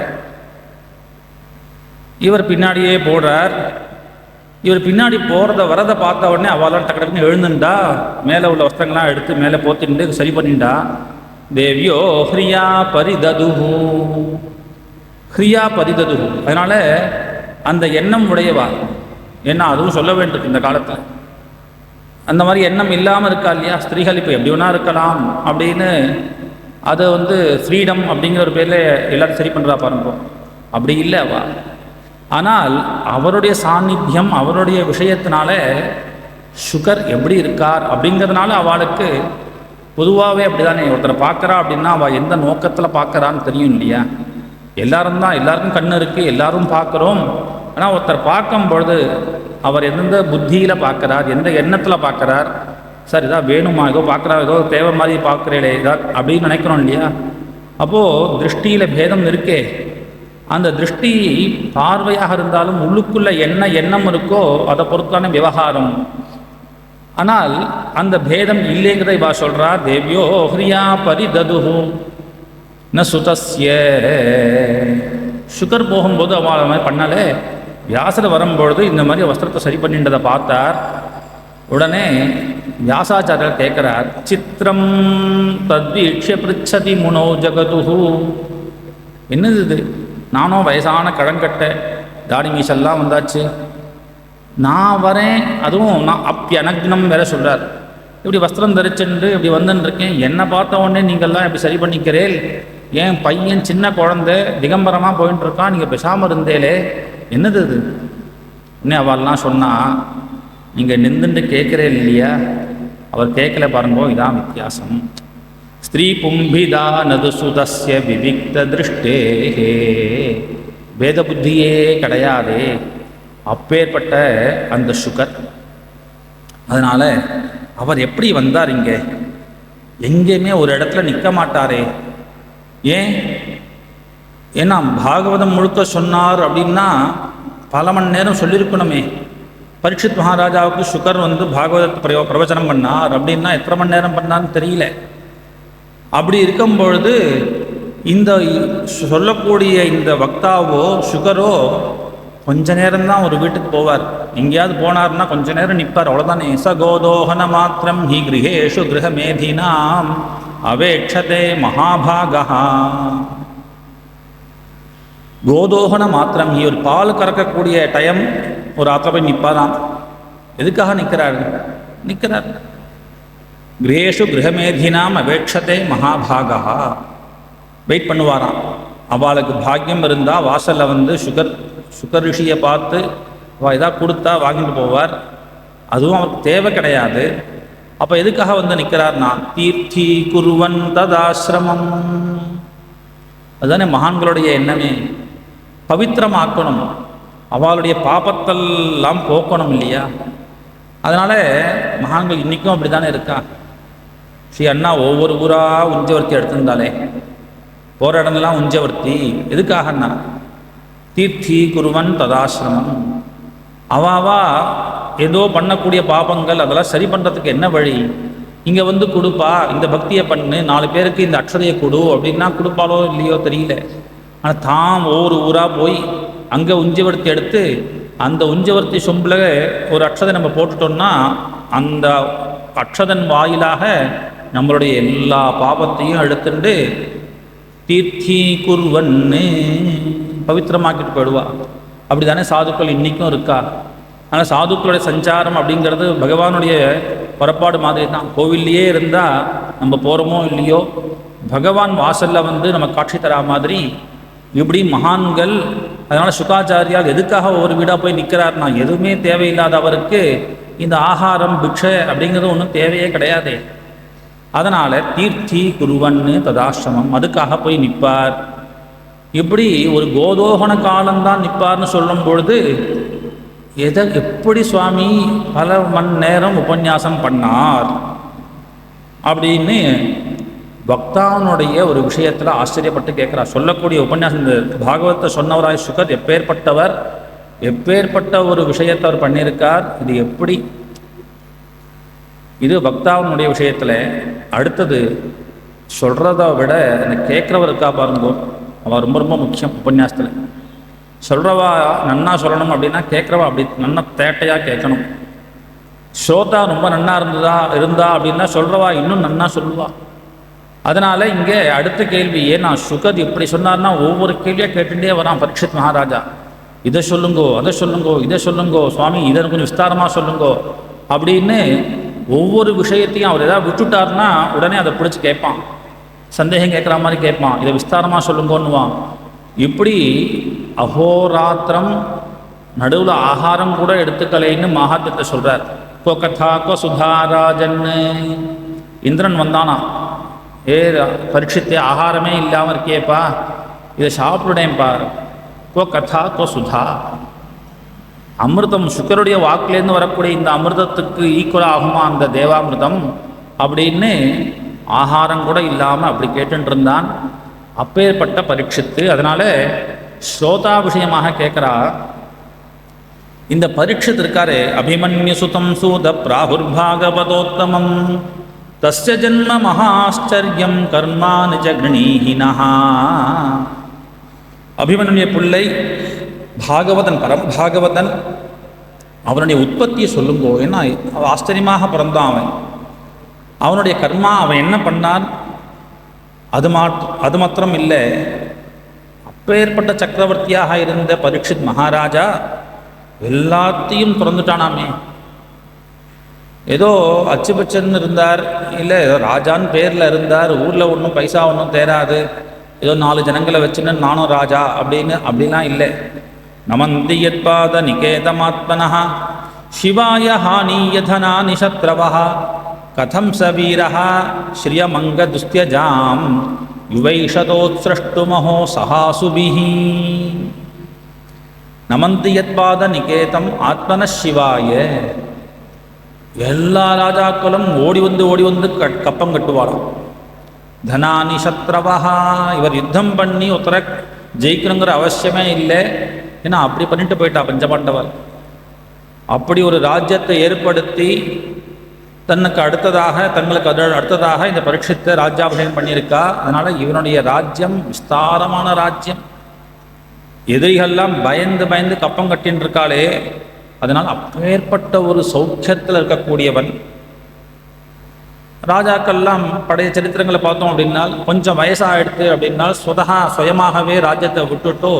இவர் பின்னாடியே போடுறார். இவர் பின்னாடி போகிறத வரதை பார்த்த உடனே அவளால் டக்கு டக்குன்னு எழுந்துண்டா. மேலே உள்ள வஸ்திரங்கள்லாம் எடுத்து மேலே போத்திட்டு சரி பண்ணிண்டா. தேவியோ ஹ்ரியா பரிததுஹு. ஹ்ரியா பரிததுஹு. அதனால் அந்த எண்ணம் உடையவா. ஏன்னா அதுவும் சொல்ல வேண்டியிருக்கு இந்த காலத்தில். அந்த மாதிரி எண்ணம் இல்லாமல் இருக்கா இல்லையா ஸ்திரீகள். இப்போ எப்படி வேணா இருக்கலாம் அப்படின்னு அதை ஃப்ரீடம் அப்படிங்கிற ஒரு பேரில் எல்லாரும் சரி பண்ணுறா பாருங்க. அப்படி இல்லை அவா. ஆனால் அவருடைய சாநித்தியம், அவருடைய விஷயத்தினால சுகர் எப்படி இருக்கார் அப்படிங்கிறதுனால அவளுக்கு பொதுவாகவே அப்படி தானே. ஒருத்தரை பார்க்குறா அப்படின்னா அவள் எந்த நோக்கத்தில் பார்க்குறான்னு தெரியும் இல்லையா? எல்லாருக்கும் கண் இருக்குது, எல்லாரும் பார்க்குறோம். ஆனால் ஒருத்தர் பார்க்கும் பொழுது அவர் எந்த புத்தியில் பார்க்குறார், எந்த எண்ணத்தில் பார்க்குறார். சார் இதாக வேணுமா, ஏதோ பார்க்குறா, ஏதோ தேவை மாதிரி பார்க்குறீங்களே இதா அப்படின்னு நினைக்கிறோம் இல்லையா? அப்போது திருஷ்டியில் பேதம் இருக்கே. அந்த திருஷ்டி பார்வையாக இருந்தாலும் உள்ளுக்குள்ள என்ன எண்ணம் இருக்கோ அதை பொறுத்தான விவகாரம். ஆனால் அந்த பேதம் இல்லைங்கிறத இவா சொல்கிறா. தேவ்யோ ஹ்ரியா பரிததுஹு ந சுதஸ்ய. சுகர் போகும்போது அவள் மாதிரி பண்ணாலே. வியாசர் வரும்பொழுது இந்த மாதிரி வஸ்திரத்தை சரி பண்ணின்றதை பார்த்தார். உடனே வியாசாச்சாரியர் கேட்குறார். சித்திரம் தத்வீக்ஷ்ய ப்ருச்சதி முனோ ஜகதுஹு. என்னது இது? நானும் வயசான கழங்கட்டை, தாடி மீசெல்லாம் வந்தாச்சு, நான் வரேன், அதுவும் நான் அப்யநக்னம் வேற சொல்கிறார். இப்படி வஸ்திரம் தரிச்சுண்டு இப்படி வந்துட்டுருக்கேன், என்னை பார்த்த உடனே நீங்கள்லாம் இப்படி சரி பண்ணிக்கிறேன். என் பையன் சின்ன குழந்தை திகம்பரமாக போயின்னு இருக்கான், நீங்கள் பேசாமல் இருந்தேலே, என்னது இது? இன்னும் அவள்லாம் சொன்னால், நீங்கள் நின்றுட்டு கேட்குறே இல்லையா, அவர் கேட்கல பாருங்கோ, இதான் வித்தியாசம். ஸ்திரீ பும்பிதா நது சுதஸ்ய விவிக்த திருஷ்டே. வேத புத்தியே கிடையாதே அப்பேற்பட்ட அந்த சுகர். அதனால் அவர் எப்படி வந்தார் இங்கே? எங்கேயுமே ஒரு இடத்துல நிற்க மாட்டாரே. ஏன்? ஏன்னா பாகவதம் முழுக்க சொன்னார் அப்படின்னா பல மணி நேரம் சொல்லியிருக்கணுமே. பரீட்சித் மகாராஜாவுக்கு சுகர் பாகவதத்தை பிரவச்சனம் பண்ணார் அப்படின்னா எத்தனை மணி நேரம் பண்ணார்னு தெரியல. அப்படி இருக்கும் பொழுது இந்த சொல்லக்கூடிய இந்த வக்தாவோ சுகரோ கொஞ்ச நேரம்தான் ஒரு வீட்டுக்கு போவார். எங்கேயாவது போனார்னா கொஞ்ச நேரம் நிற்பார், அவ்வளோதானே. சகோதோஹன மாத்திரம் ஹி கிரகேஷு கிரகமேதினாம் அவேட்சதே மகாபாகா. கோதோகன மாத்திரம் ஹி, ஒரு பால் கறக்கக்கூடிய டைம் ஒரு ஆத்திர போய் நிற்பாராம். எதுக்காக நிற்கிறார்? கிரகேஷு கிரகமேதினாம் அவேட்சதே மகாபாகா. வெயிட் பண்ணுவாராம். அவளுக்கு பாக்கியம் இருந்தால் வாசலில் சுகர் ரிஷியை பார்த்து அவள் எதாவது கொடுத்தா வாங்கிட்டு போவார். அதுவும் அவருக்கு தேவை கிடையாது. அப்போ எதுக்காக வந்து நிற்கிறார்னா தீர்த்தி குருவன் ததாசிரமம். அதுதானே மகான்களுடைய எண்ணமே, பவித்திரமாக்கணும், அவளுடைய பாபத்தெல்லாம் போக்கணும் இல்லையா. அதனால் மகான்கள் இன்றைக்கும் அப்படி தானே இருக்கா. ஸ்ரீ அண்ணா ஒவ்வொரு ஊராக உஞ்சவர்த்தி எடுத்திருந்தாலே, போகிற இடம்லாம் உஞ்சவர்த்தி. எதுக்காகன்னா தீர்த்தி குருவன் ததாசிரமம். அவாவா ஏதோ பண்ணக்கூடிய பாபங்கள் அதெல்லாம் சரி பண்ணுறதுக்கு என்ன வழி, இங்கே வந்து கொடுப்பா, இந்த பக்தியை பண்ணு, 4 பேருக்கு இந்த அக்ஷதையை கொடு அப்படின்னா கொடுப்பாலோ இல்லையோ தெரியல. ஆனால் தாம் ஒவ்வொரு ஊராக போய் அங்கே உஞ்சவர்த்தி எடுத்து அந்த உஞ்சவர்த்தி சொம்பில் ஒரு அக்ஷதை நம்ம போட்டுட்டோம்னா அந்த அக்ஷதன் வாயிலாக நம்மளுடைய எல்லா பாபத்தையும் எடுத்துட்டு தீர்த்தி குருவன்னு பவித்திரமாக்கிட்டு போயிடுவா. அப்படி தானே சாதுக்கள் இன்றைக்கும் இருக்கா. ஆனால் சாதுக்களுடைய சஞ்சாரம் அப்படிங்கிறது பகவானுடைய புறப்பாடு மாதிரி தான். கோவில்லையே இருந்தால் நம்ம போகிறோமோ இல்லையோ, பகவான் வாசலில் வந்து நம்ம காட்சி தரா மாதிரி இப்படி மகான்கள். அதனால் சுகாச்சாரியால் எதுக்காக ஒவ்வொரு வீடாக போய் நிற்கிறார்னா, எதுவுமே தேவையில்லாத அவருக்கு இந்த ஆகாரம் பிக்ஷை அப்படிங்கிறது ஒன்றும் தேவையே கிடையாது. அதனால் தீர்த்தி குருவன்னு ததாசிரமம், அதுக்காக போய் நிற்பார். இப்படி ஒரு கோதோகன காலம்தான் நிற்பார்னு சொல்லும் பொழுது எப்படி சுவாமி பல மணி நேரம் உபன்யாசம் பண்ணார் அப்படின்னு பக்தாவனுடைய ஒரு விஷயத்தில் ஆச்சரியப்பட்டு கேட்குறார். சொல்லக்கூடிய உபன்யாசம், இந்த பாகவத்தை சொன்னவராய் சுகர் எப்பேற்பட்டவர், எப்பேற்பட்ட ஒரு விஷயத்தை அவர் பண்ணியிருக்கார், இது எப்படி. இது பக்தாவனுடைய விஷயத்தில். அடுத்தது சொல்கிறத விட அந்த கேட்குறவர் இருக்கா பாருங்கோ, அவள் ரொம்ப ரொம்ப முக்கியம். உபன்யாசத்தில் சொல்கிறவா நன்னா சொல்லணும் அப்படின்னா கேட்குறவா அப்படி நன்னா தேட்டையாக கேட்கணும். ஸ்ரோதா ரொம்ப நன்னா இருந்தா அப்படின்னா சொல்கிறவா இன்னும் நன்னா சொல்லுவா. அதனால் இங்கே அடுத்த கேள்வி, ஏன்னா சுகத் இப்படி சொன்னார்னா ஒவ்வொரு கேள்வியாக கேட்டுட்டே வரான் பரீட்சித் மகாராஜா. இதை சொல்லுங்கோ, அதை சொல்லுங்கோ, இதை சொல்லுங்கோ சுவாமி, இதை கொஞ்சம் விஸ்தாரமாக சொல்லுங்கோ அப்படின்னு ஒவ்வொரு விஷயத்தையும் அவர் ஏதாவது விட்டுட்டார்னா உடனே அதை பிடிச்சி கேட்பான், சந்தேகம் கேட்குற மாதிரி கேட்பான், இதை விஸ்தாரமாக சொல்லுங்கோன்னுவான். இப்படி அஹோராத்திரம் நடுவில் ஆகாரம் கூட எடுத்துக்கலைன்னு மகாத்யத்தை சொல்கிறார். கோ கதா கோ சுதாராஜன்னு. இந்திரன் வந்தானா, பரீட்சித்தே ஆகாரமே இல்லாமல் இருக்கேப்பா, இதை சாப்பிடுடேன்ப்பா. கோ கதா கோ சுதா. அமிர்தம் சுக்கருடைய வாக்குலேருந்து வரக்கூடிய இந்த அமிர்தத்துக்கு ஈக்குவல் ஆகுமா அந்த தேவாமிர்தம் அப்படின்னு ஆகாரம் கூட இல்லாமல் அப்படி கேட்டுட்டு இருந்தான். அப்பேற்பட்ட பரீட்சித்து. அதனால ஸ்ரோதா விஷயமாக கேட்குறா. இந்த பரீட்சித் இருக்காரே, அபிமன்யு சுதம் சூத பிராகுர்பாகவதோத்தமம் தஸ்ய ஜன்ம மகாச்சரியம் கர்மா நிஜ கணீஹினஹா. அபிமன்யுடைய பிள்ளை பாகவதன், பரமபாகவதன், அவனுடைய உற்பத்தியை சொல்லுங்கோ. ஏன்னா அவன் ஆச்சரியமாக பிறந்தான். அவனுடைய கர்மா, அவன் என்ன பண்ணான், அது மாத்திரம் இல்லை, அப்பேற்பட்ட சக்கரவர்த்தியாக இருந்த பரீட்சித் மகாராஜா எல்லாத்தையும் பிறந்துட்டானாமே. ஏதோ அச்சுபச்சன் இருந்தார், இல்லை ஏதோ ராஜான்னு பேரில் இருந்தார், ஊரில் ஒன்றும் பைசா ஒன்றும் தேராது, ஏதோ 4 ஜனங்களை வச்சுன்னு நானும் ராஜா அப்படிலாம் இல்லை. நமந்தி யத்பாத நிகேதமாத்மனः சிவாய ஹானீயதனா நிஷத்ரவः கதம் ச வீரः ஸ்ரியமங்க துஸ்த்யஜாம் யுவைஷதோத்ஸ்ரஷ்டுமஹோ சஹாசுபிஹ. நமந்தி யத்பாத நிகேதம் ஆத்மன சிவாய. எல்லா ராஜாக்களும் ஓடி வந்து கப்பம் கட்டுவாராம். தனானி சத்ரவஹா. இவர் யுத்தம் பண்ணி ஒருத்தரை ஜெயிக்கணுங்கிற அவசியமே இல்லை, ஏன்னா அப்படி பண்ணிட்டு போயிட்டா பஞ்சபாண்டவர். அப்படி ஒரு ராஜ்யத்தை ஏற்படுத்தி தங்களுக்கு அடுத்ததாக இந்த பரீட்சித்தை ராஜ்யாபிஷேகம் பண்ணியிருக்கா. அதனால இவனுடைய ராஜ்யம் விஸ்தாரமான ராஜ்யம். எதிரிகள்லாம் பயந்து கப்பம் கட்டின்னு இருக்காளே, அதனால் அப்பேற்பட்ட ஒரு சௌக்கியத்தில் இருக்கக்கூடியவன். ராஜாக்கள்லாம் பழைய சரித்திரங்களை பார்த்தோம் அப்படின்னா, கொஞ்சம் வயசாகிடுது அப்படின்னா சுயமாகவே ராஜ்யத்தை விட்டுட்டு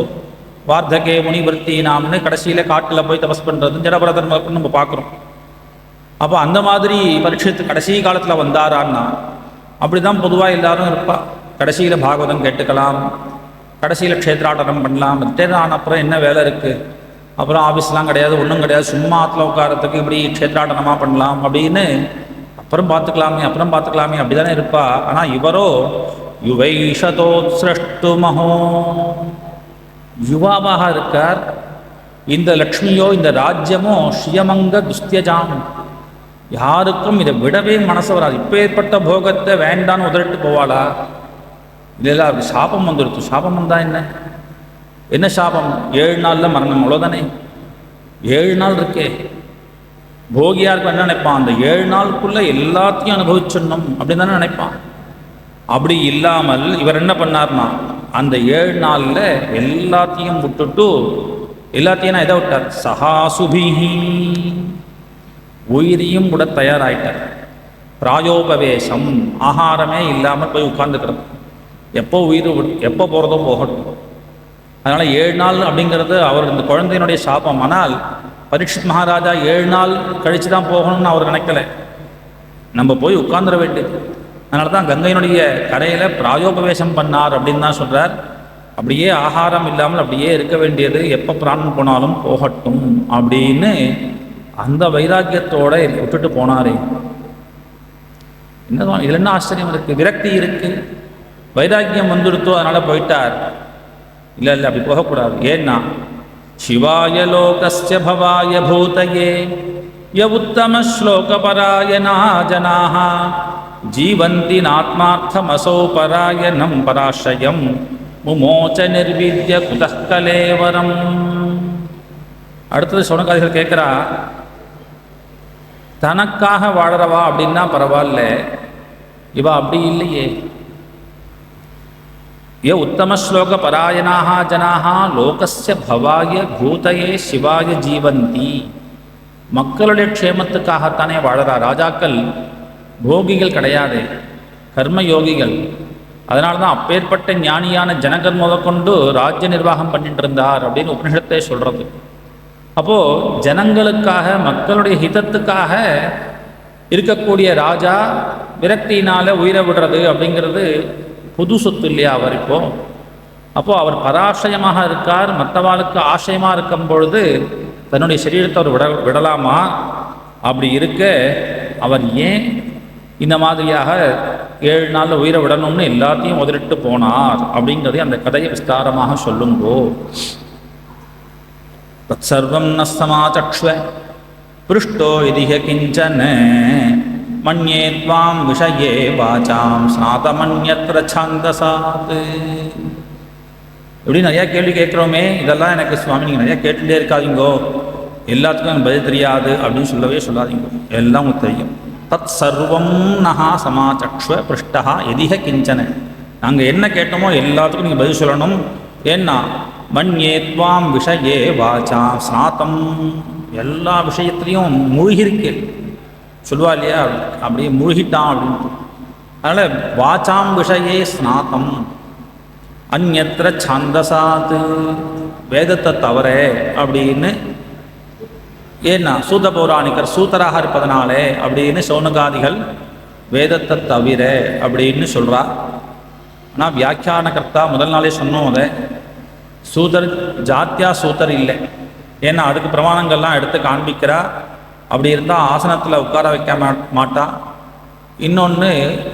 வார்த்தகே முனிவர்த்தி நாம்னு கடைசியில் காட்டில் போய் தபஸ் பண்ணுறது ஜடபரதன் நம்ம பார்க்குறோம். அப்போ அந்த மாதிரி பரீட்சித்து கடைசி காலத்தில் வந்தாரான்னா அப்படி தான் பொதுவாக எல்லாரும் இருப்பா. கடைசியில் பாகவதம் கேட்டுக்கலாம், கடைசியில் க்ஷேத்ராடனம் பண்ணலாம், ரிட்டையர் அப்புறம் என்ன வேலை இருக்குது, அப்புறம் ஆஃபீஸ்லாம் கிடையாது, ஒன்றும் கிடையாது, சும்மா ஆற்றுல உட்காரத்துக்கு இப்படி க்ஷேத்ராடனமாக பண்ணலாம் அப்படின்னு அப்புறம் பார்த்துக்கலாமே அப்படி தானே இருப்பா. ஆனால் இவரோ யுவைஷதோத்ஸ்ரஷ்டு மகோ, யுவாவாக இருக்கார். இந்த லக்ஷ்மியோ இந்த ராஜ்யமோ ஸ்ரீயமங்க துஸ்தியஜாம், யாருக்கும் இதை விடவே மனசு வராது. இப்போ ஏற்பட்ட போகத்தை வேண்டான்னு உதறிட்டு போவாளா? இல்லை, அவருக்கு சாபம் வந்துடுத்து. சாபம் வந்தா என்ன சாபம்? 7 நாளில் மரணம், அவ்வளோதானே. 7 நாள் இருக்கே. போகியாருக்கு என்ன நினைப்பான்? அந்த 7 நாளுக்குள்ளே எல்லாத்தையும் அனுபவிச்சிடணும் அப்படின்னு தானே நினைப்பான். அப்படி இல்லாமல் இவர் என்ன பண்ணார்னா, அந்த 7 நாளில் எல்லாத்தையும் விட்டுட்டு, எல்லாத்தையும் எதை விட்டார்? சஹாசுபிஹி, உயிரையும் கூட தயாராயிட்டார். பிராயோபவேசம், ஆகாரமே இல்லாமல் போய் உட்கார்ந்துக்கிறது. எப்போ உயிர் எப்போ போகிறதோ போகட்டும். அதனால் 7 நாள் அப்படிங்கிறது அவர் இந்த குழந்தையினுடைய சாபம். ஆனால் பரீட்சித் மகாராஜா 7 நாள் கழித்து தான் போகணும்னு அவர் நினைக்கல, நம்ம போய் உட்கார்ந்துட வேண்டியது. அதனால தான் கங்கையினுடைய கரையில் பிராயோபவேசம் பண்ணார் அப்படின்னு தான் சொல்கிறார். அப்படியே ஆகாரம் இல்லாமல் அப்படியே இருக்க வேண்டியது, எப்போ பிராணம் போனாலும் போகட்டும் அப்படின்னு அந்த வைராக்கியத்தோட விட்டுட்டு போனாரே. என்ன இதில் என்ன ஆச்சரியம் இருக்குது? விரக்தி இருக்குது, வைராக்கியம் வந்துடுத்தோ, அதனால் போயிட்டார். இல்லை அப்படி போகக்கூடாது. ஏன்னா சிவாய லோகஸ்ய பவாய பூதயே ய உத்தம ஸ்லோகபராயணா ஜனாஹ ஜீவந்தி நாத்மார்த்தமசோ பராயணம் பராசயம் முமோச்ச நிர்வித்ய குதः கலேவரம். அடுத்தது சௌனகாதிகள் கேட்குறா, தனக்காக வாழறவா அப்படின்னா பரவாயில்ல, இவா அப்படி இல்லையே. ய உத்தம ஸ்லோக பராயணாக ஜனாக லோகஸ்ய பவாய பூதயே சிவாய ஜீவந்தி, மக்களுடைய க்ஷேமத்துக்காகத்தானே வாழறா. ராஜாக்கள் போகிகள் கிடையாது, கர்மயோகிகள். அதனால தான் அப்பேற்பட்ட ஞானியான ஜனகர் முதற்கொண்டு ராஜ்ய நிர்வாகம் பண்ணிட்டு இருந்தார் அப்படின்னு உபனிஷத்தை சொல்கிறது. அப்போது ஜனங்களுக்காக மக்களுடைய ஹிதத்துக்காக இருக்கக்கூடிய ராஜா விரக்தியினால் உயிரை விடுறது அப்படிங்கிறது புது சொத்து இல்லையா அவர் அப்போது அவர் பராசயமாக இருக்கார். மற்றவாளுக்கு ஆசயமாக இருக்கும் பொழுது தன்னுடைய சரீரத்தை அவர் விடலாமா? அப்படி இருக்க அவர் ஏன் இந்த மாதிரியாக 7 நாளில் உயிரை விடணும்னு எல்லாத்தையும் உதறிட்டு போனார் அப்படிங்கிறதை அந்த கதையை விஸ்தாரமாக சொல்லுங்கோ. தத் சர்வம் ந சமாச்சக்ஷ்வ பிருஷ்டோ இதிஹ கிஞ்சன மன்யே த்வாம் விஷயே வாசாம் ஸ்நாதமன்யத்ர சாந்தசாத். இப்படி நிறையா கேள்வி கேட்குறோமே, இதெல்லாம் எனக்கு சுவாமி நீங்கள் நிறையா கேட்டுகிட்டே இருக்காதீங்கோ, எல்லாத்துக்கும் எனக்கு பதில் தெரியாது அப்படின்னு சொல்லவே சொல்லாதீங்க, எல்லாம் உங்களுக்கு தெரியும். தத் சர்வம் நஹா சமாச்சக்ஷ்வ பிருஷ்டா எதிஹ கிஞ்சன, நாங்கள் என்ன கேட்டோமோ எல்லாத்துக்கும் நீங்கள் பதில் சொல்லணும். ஏன்னா மன்யே த்வாம் விஷயே வாசாம் ஸ்நாதம், எல்லா விஷயத்துலேயும் மூழ்கிருக்கு சொல்லுவா இல்லையா, அப்படியே மூழ்கிட்டான் அப்படின்ட்டு. அதனால் வாசாம் விஷயே ஸ்நாதம் அந்யத்ர சாந்தசாத், வேதத்தை தவிர அப்படின்னு. ஏன்னா சூத பௌராணிகர் சூத்தராக இருப்பதனாலே அப்படின்னு சௌனகாதிகள் வேதத்தை தவிர அப்படின்னு சொல்கிறா. ஆனால் வியாக்கியானகர்த்தா முதல் நாளே சொன்னோம், அதை சூதர் ஜாத்தியா சூத்தர் இல்லை. ஏன்னா அதுக்கு பிரமாணங்கள்லாம் எடுத்து காண்பிக்கிறா. அப்படி இருந்தால் ஆசனத்தில் உட்கார வைக்க மாட்டா. இன்னொன்று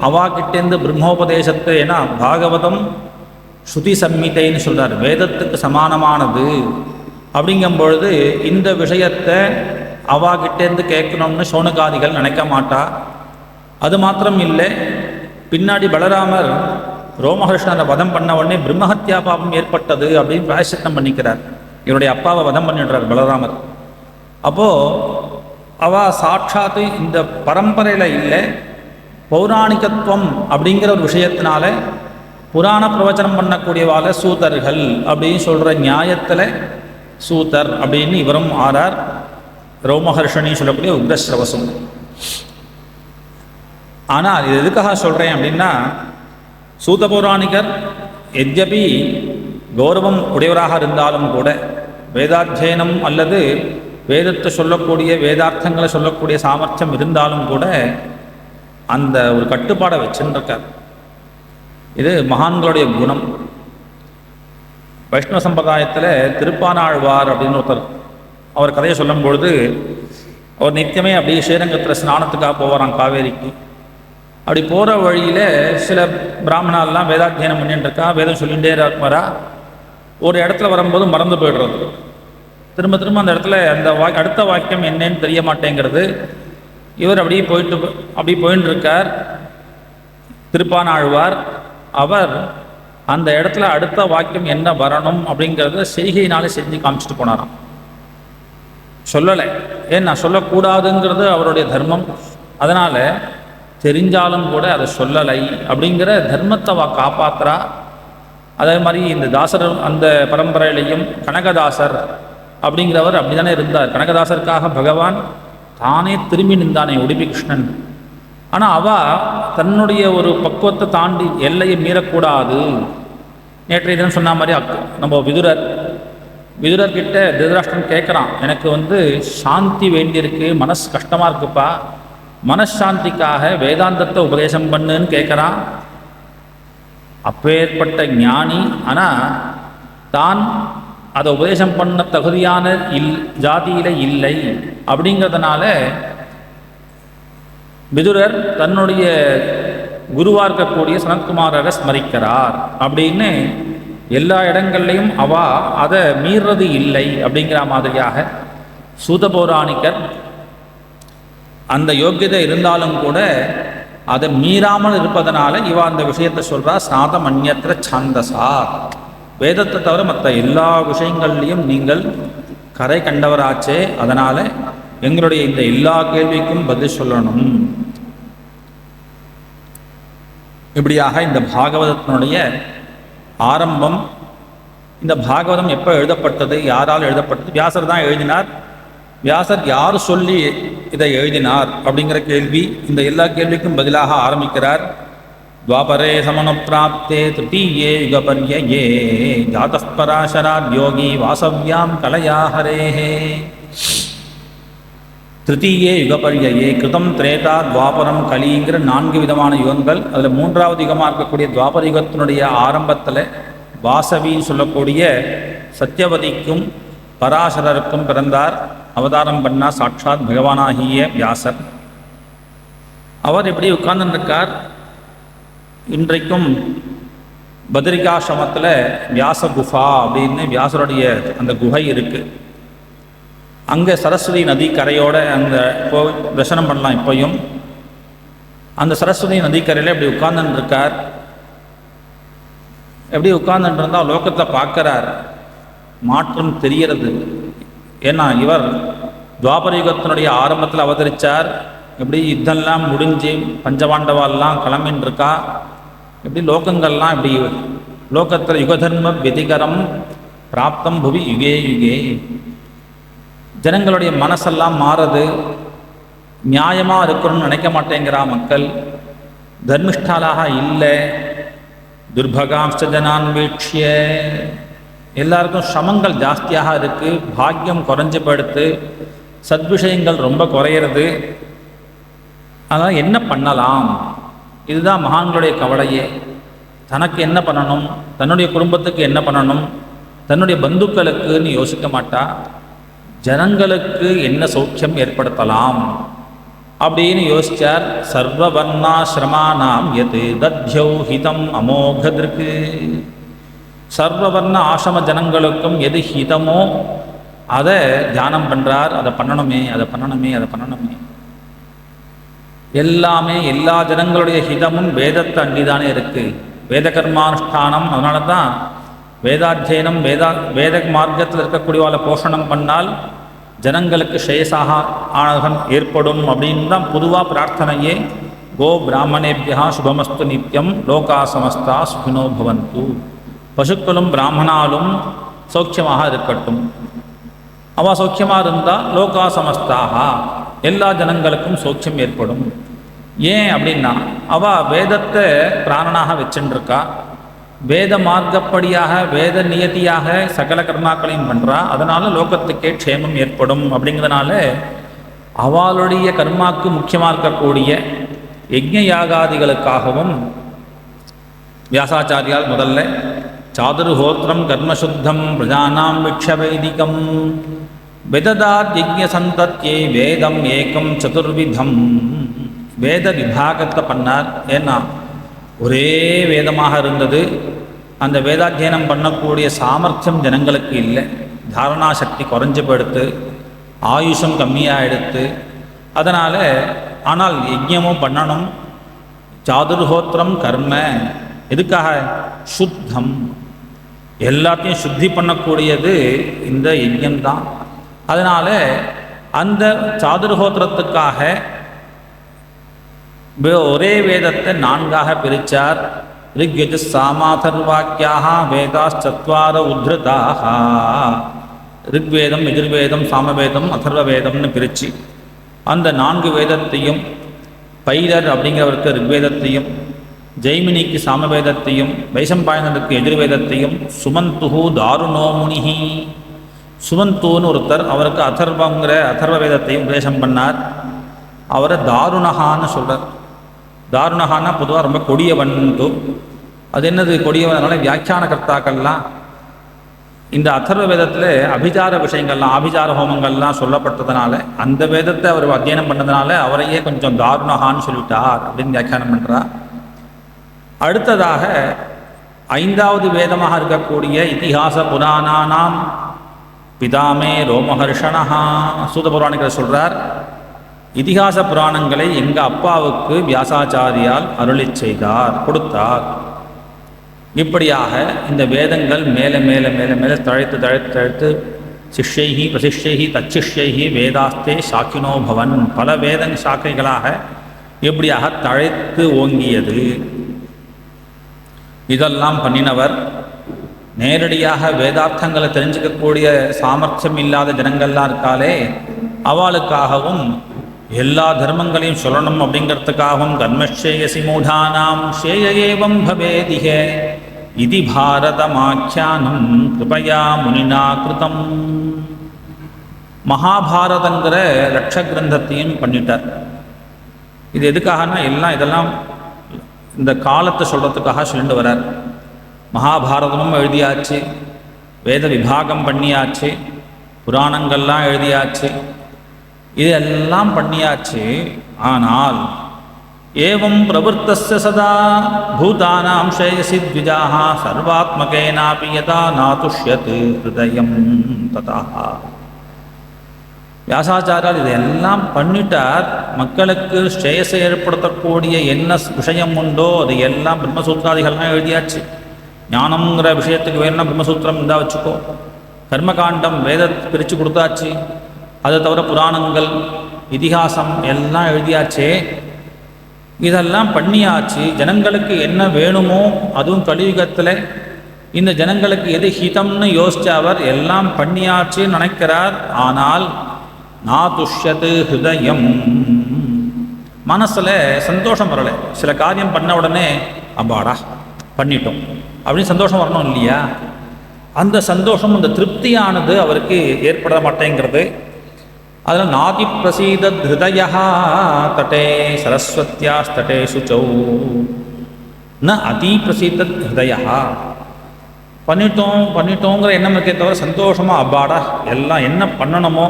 அவாக்கிட்டேருந்து பிரம்மோபதேசத்தை, ஏன்னா பாகவதம் ஸ்ருதி சம்மிதைன்னு சொல்கிறார், வேதத்துக்கு சமானமானது. அப்படிங்கும்பொழுது இந்த விஷயத்தை அவாக்கிட்டேருந்து கேட்கணும்னு சௌனகாதிகள் நினைக்க மாட்டா. அது மாத்திரம் இல்லை, பின்னாடி பலராமர் ரோமஹர்ஷ்ணரை வதம் பண்ண உடனே பிரம்மஹத்யா பாபம் ஏற்பட்டது அப்படின்னு பிராயசித்தம் பண்ணிக்கிறார். இவருடைய அப்பாவை வதம் பண்ணிடுறார் பலராமர். அப்போது அவள் சாட்சாத்து இந்த பரம்பரையில் இல்லை, பௌராணிகத்துவம் அப்படிங்கிற ஒரு விஷயத்தினால புராண பிரவச்சனம் பண்ணக்கூடியவால சூதர்கள் அப்படின்னு சொல்கிற நியாயத்தில் சூதர் அப்படின்னு இவரும் ஆறார். ரோமஹர்ஷனி சொல்லக்கூடிய உக்ரஸ்ரவசம். ஆனால் இது எதுக்காக சொல்கிறேன் அப்படின்னா, சூத பௌராணிகர் எத்யபி கௌரவம் உடையவராக இருந்தாலும் கூட, வேதாத்தியனம் அல்லது வேதத்தை சொல்லக்கூடிய வேதார்த்தங்களை சொல்லக்கூடிய சாமர்த்தியம் இருந்தாலும் கூட அந்த ஒரு கட்டுப்பாடை வச்சுருக்கார். இது மகான்களுடைய குணம். வைஷ்ணவ சம்பிரதாயத்தில் திருப்பானாழ்வார் அப்படின்னு ஒருத்தர், அவர் கதையை சொல்லும் பொழுது அவர் நித்தியமே அப்படியே ஸ்ரீரங்கத்தில் ஸ்நானத்துக்காக போவாராம் காவேரிக்கு. அப்படி போகிற வழியில் சில பிராமணாலாம் வேதாத்தியனம் பண்ணிட்டு இருக்கா, வேதம் சொல்லிகிட்டே வரா. ஒரு இடத்துல வரும்போது மறந்து போய்டுறது. திரும்ப திரும்ப அந்த இடத்துல அந்த அடுத்த வாக்கியம் என்னன்னு தெரிய மாட்டேங்கிறது. இவர் அப்படியே போயின்னு இருக்கார். திருப்பானாழ்வார் அவர் அந்த இடத்துல அடுத்த வாக்கியம் என்ன வரணும் அப்படிங்கிறத செய்கையினாலே செஞ்சு காமிச்சிட்டு போனாராம். சொல்லலை, ஏன் நான் சொல்லக்கூடாதுங்கிறது அவருடைய தர்மம். அதனால் தெரிஞ்சாலும் கூட அதை சொல்லலை அப்படிங்கிற தர்மத்தை காப்பாற்றுறா. அதே மாதிரி இந்த தாசர் அந்த பரம்பரையிலையும் கனகதாசர் அப்படிங்கிறவர் அப்படி தானே இருந்தார். கனகதாசருக்காக பகவான் தானே திரும்பி நின்றானே உடுப்பி கிருஷ்ணன். ஆனால் அவள் தன்னுடைய ஒரு பக்குவத்தை தாண்டி எல்லையை மீறக்கூடாது. நேற்றைய தினம் சொன்ன மாதிரி நம்ம விதுரர்கிட்ட திருதராஷ்டிரன் கேட்குறான், எனக்கு சாந்தி வேண்டியிருக்கு, மனசு கஷ்டமாக இருக்குப்பா, மனசாந்திக்காக வேதாந்தத்தை உபதேசம் பண்ணுன்னு கேட்குறான். அப்பேற்பட்ட ஞானி, ஆனால் தான் அதை உபதேசம் பண்ண தகுதியான ஜாதியில் இல்லை. அப்படிங்கிறதுனால விதுரர் தன்னுடைய குருவாக இருக்கக்கூடிய சனத்குமாரரை ஸ்மரிக்கிறார் அப்படின்னு எல்லா இடங்கள்லையும் அதை மீறது இல்லை அப்படிங்கிற மாதிரியாக சூத பௌராணிகர் அந்த யோக்கியதை இருந்தாலும் கூட அதை மீறாமல் இருப்பதனால அந்த விஷயத்தை சொல்கிறா. சாதம் அந்நியத்திர சாந்தசா, வேதத்தை தவிர மற்ற எல்லா விஷயங்கள்லையும் நீங்கள் கரை கண்டவராச்சே, அதனால் எங்களுடைய இந்த எல்லா கேள்விக்கும் பதில் சொல்லணும். இப்படியாக இந்த பாகவதத்தினுடைய ஆரம்பம். இந்த பாகவதம் எப்போ எழுதப்பட்டது, யாரால் எழுதப்பட்டது? வியாசர் தான் எழுதினார். வியாசர் யார் சொல்லி இதை எழுதினார் அப்படிங்கிற கேள்வி, இந்த எல்லா கேள்விக்கும் பதிலாக ஆரம்பிக்கிறார். துவாபரே சமனுப்பிராப்தே திருத்தீயே யுகபர்யே ஜாதஸ்பராசராத் யோகி வாசவ்யாம் கலயாஹரேஹே. திருத்தீயே யுகபர்யே கிருதம் திரேதா துவாபரம் கலிங்கிற 4 விதமான யுகங்கள். அதில் 3வது யுகமாக இருக்கக்கூடிய துவாபர யுகத்தினுடைய ஆரம்பத்தில் வாசவின்னு சொல்லக்கூடிய சத்தியவதிக்கும் பராசரருக்கும் பிறந்தார். அவதாரம் பண்ணார் சாட்சாத் பகவானாகிய வியாசர். அவர் எப்படி உட்கார்ந்துருக்கார். இன்றைக்கும் பத்ரிகாசிரமத்தில் வியாச குஃபா அப்படின்னு வியாசருடைய அந்த குகை இருக்குது. அங்கே சரஸ்வதி நதி கரையோட அந்த தரிசனம் பண்ணலாம். இப்போயும் அந்த சரஸ்வதி நதிக்கரையில் எப்படி உட்கார்ந்துருக்கார். எப்படி உட்கார்ந்துட்டு இருந்தால் லோகத்தை பார்க்குறார். மாற்றம் தெரிகிறது. ஏன்னா இவர் துவாபரயுகத்தினுடைய ஆரம்பத்தில் அவதரித்தார். எப்படி யுத்தம்லாம் முடிஞ்சு பஞ்சபாண்டவாலாம் கிளம்பின்னு இருக்கா. எப்படி லோகங்கள்லாம் இப்படி லோகத்தில் யுகதர்ம வெதிகரம் பிராப்தம் புவி யுகே யுகே. ஜனங்களுடைய மனசெல்லாம் மாறுது. நியாயமாக இருக்கணும்னு நினைக்க மாட்டேங்கிறா மக்கள். தர்மிஷ்டாலாக இல்லை. துர்பகாம்ச ஜனான் வீட்சிய, எல்லாருக்கும் சிரமங்கள் ஜாஸ்தியாக இருக்குது. பாக்கியம் குறைஞ்சு படுத்து, சத்விஷயங்கள் ரொம்ப குறையிறது. அதனால் என்ன பண்ணலாம், இதுதான் மகான்களுடைய கவலையே. தனக்கு என்ன பண்ணணும், தன்னுடைய குடும்பத்துக்கு என்ன பண்ணணும், தன்னுடைய பந்துக்களுக்குன்னு யோசிக்க மாட்டா. ஜனங்களுக்கு என்ன சௌக்கியம் ஏற்படுத்தலாம் அப்படின்னு யோசிச்சார். சர்வவர்ணாசிரமானாம் எது தத்யௌ ஹிதம் அமோகதிருக்கு. சர்வவர்ண ஆசிரம ஜனங்களுக்கும் எது ஹிதமோ அதை தியானம் பண்ணுறார். அதை பண்ணணுமே, அதை பண்ணணுமே, அதை பண்ணணுமே. எல்லாமே எல்லா ஜனங்களுடைய ஹிதமும் வேதத்தை அண்டிதானே இருக்குது. வேத கர்மானுஷ்டானம். அதனால தான் வேதாத்தியனம் வேத மார்க்கத்தில் இருக்கக்கூடியவாளை போஷணம் பண்ணால் ஜனங்களுக்கு ஷேயசாக ஆனகம் ஏற்படும் அப்படின்னு தான் பொதுவாக பிரார்த்தனையே. கோ பிராமணேபியா சுபமஸ்து நித்யம் லோகா சமஸ்தா சுகினோ பவந்து. பசுக்களும் பிராமணாலும் சௌக்கியமாக இருக்கட்டும். அவள் சௌக்கியமாக இருந்தால் லோகா சமஸ்தாக எல்லா ஜனங்களுக்கும் சௌக்கியம் ஏற்படும். ஏன் அப்படின்னா அவள் வேதத்தை பிராணனாக வச்சுருக்கா. வேத மார்க்கப்படியாக வேத நியதியாக சகல கர்மாக்களையும் பண்ணுறா. அதனால் லோகத்துக்கே க்ஷேமம் ஏற்படும். அப்படிங்கிறதுனால அவளுடைய கர்மாக்கு முக்கியமாக இருக்கக்கூடிய யஜ்ஞ யாகாதிகளுக்காகவும் வியாசாச்சாரியால் முதல்ல சாதுர்ஹோத்திரம் கர்மசுத்தம் பிரஜானாம் விக்ஷ வைதிகம் வெததாத் யஜ்ஞ சந்தத்யே வேதம் ஏகம் சதுர்விதம். வேத விபாகத்தை பண்ணார். ஏன்னா ஒரே வேதமாக இருந்தது. அந்த வேதாத்தியனம் பண்ணக்கூடிய சாமர்த்தியம் ஜனங்களுக்கு இல்லை. தாரணா சக்தி குறைஞ்சு போயிடுத்து, ஆயுஷம் கம்மியாக எடுத்து. அதனால் ஆனால் யஜ்ஞமும் பண்ணணும். சாதுர்ஹோத்திரம் கர்ம எதுக்காக? சுத்தம், எல்லாத்தையும் சுத்தி பண்ணக்கூடியது இந்த யஜ்ஞம்தான். அதனால் அந்த சாதுர்ஹோத்திரத்துக்காக ஒரே வேதத்தை 4ஆக பிரித்தார். ரிக்யஜு சாமாதர்வாக்கியாக வேதாச்சத்வார உத்ருதாக. ரிக்வேதம், எதிர்வேதம், சாமவேதம், அதர்வவேதம்னு பிரித்து அந்த 4 வேதத்தையும், பைரர் அப்படிங்கிறவருக்கு ரிக்வேதத்தையும், ஜெய்மினிக்கு சாமவேதத்தையும், வைசம்பாயனருக்கு எதிர்வேதத்தையும், சுமந்துஹு தாருணோ முனிஹி, சுமந்தூன்னு ஒருத்தர், அவருக்கு அதர்வ வேதத்தையும் உபதேசம் பண்ணார். அவரை தாருணகான்னு சொல்கிறார். தாருணகான்னா பொதுவாக ரொம்ப கொடியவன்ட்டு. அது என்னது கொடியவனால? வியாக்கியான கர்த்தாக்கள்லாம் இந்த அதர்வ வேதத்தில் அபிச்சார விஷயங்கள்லாம், ஆபிச்சார ஹோமங்கள்லாம் சொல்லப்பட்டதுனால, அந்த வேதத்தை அவர் அத்தியனம் பண்ணதுனால அவரையே கொஞ்சம் தாருணகான்னு சொல்லிட்டார் அப்படின்னு வியாக்கியானம் பண்ணுறார். அடுத்ததாக 5வது வேதமாக இருக்கக்கூடிய இதிகாச புராணானாம் பிதாமே ரோமஹர்ஷணஹா. சூத புராணிகர் சொல்கிறார், இதிகாச புராணங்களை எங்கள் அப்பாவுக்கு வியாசாச்சாரியால் அருளி செய்தார், கொடுத்தார். இப்படியாக இந்த வேதங்கள் மேலே மேலே மேலே மேலே தழைத்து தழைத்து தழைத்து சிஷ்யைஹி பிரசிஷ்யைஹி தச்சிஷ்யைஹி வேதாஸ்தே சாக்கினோ பவன், பல வேத சாக்கைகளாக இப்படியாக தழைத்து ஓங்கியது. இதெல்லாம் பண்ணினவர். நேரடியாக வேதார்த்தங்களை தெரிஞ்சுக்கக்கூடிய சாமர்த்தியம் இல்லாத ஜனங்கள்லாம் இருக்காலே, அவளுக்காகவும் எல்லா தர்மங்களையும் சொல்லணும் அப்படிங்கிறதுக்காகவும் கர்மஸ்ரேயசி மூடானாம் ஸ்ரேயேவம் பவேதிஹ இதி பாரதமாக்கியானம் கிருபயா முனினா கிருதம். மகாபாரதங்கிற லட்ச கிரந்தத்தையும் பண்ணிட்டார். இது எதுக்காகனா இதெல்லாம் இந்த காலத்தை சொல்கிறதுக்காக சொல்லிட்டு வரார். மகாபாரதமும் எழுதியாச்சு, வேத விபாகம் பண்ணியாச்சு, புராணங்கள்லாம் எழுதியாச்சு, இதெல்லாம் பண்ணியாச்சு. ஆனால் ஏவம் பிரவருத்தஸ்ய சதா பூதானாம் ஸ்ரேயசி த்விஜாஹ சர்வாத்மகேனாபி யதா நாதுஷ்யத் ஹிருதயம் ததா. வியாசாச்சாரியார் இதெல்லாம் பண்ணிட்டார். மக்களுக்கு ஸ்ரேயஸை ஏற்படுத்தக்கூடிய என்ன விஷயம் உண்டோ அது எல்லாம் பிரம்மசூத்திராதிகள்லாம் எழுதியாச்சு. ஞானம்ங்கிற விஷயத்துக்கு வேணும்னா பிரம்மசூத்திரம் இருந்தால் வச்சுக்கோ. கர்மகாண்டம் வேதத்தை பிரித்து கொடுத்தாச்சு. அதை தவிர புராணங்கள், இதிகாசம் எல்லாம் எழுதியாச்சே. இதெல்லாம் பண்ணியாச்சு. ஜனங்களுக்கு என்ன வேணுமோ, அதுவும் கலியுகத்தில் இந்த ஜனங்களுக்கு எது ஹிதம்னு யோசிச்ச அவர் எல்லாம் பண்ணியாச்சுன்னு நினைக்கிறார். ஆனால் நாதுஷ்யத் ஹிருதயம், மனசில் சந்தோஷம் வரலை. சில காரியம் பண்ண உடனே அப்பாடா பண்ணிட்டோம் அப்படின்னு சந்தோஷம் வரணும் இல்லையா? அந்த சந்தோஷம், அந்த திருப்தியானது அவருக்கு ஏற்பட மாட்டேங்கிறது. அதில் நாதி பிரசீத ஹிருதயா தட்டே சரஸ்வத்யாஸ்தட்டே சுச்சௌ ந அதி பிரசீத ஹிருதயா. பண்ணிட்டோங்கிற எண்ணம் இருக்கே தவிர சந்தோஷமாக அப்பாடா எல்லாம் என்ன பண்ணணுமோ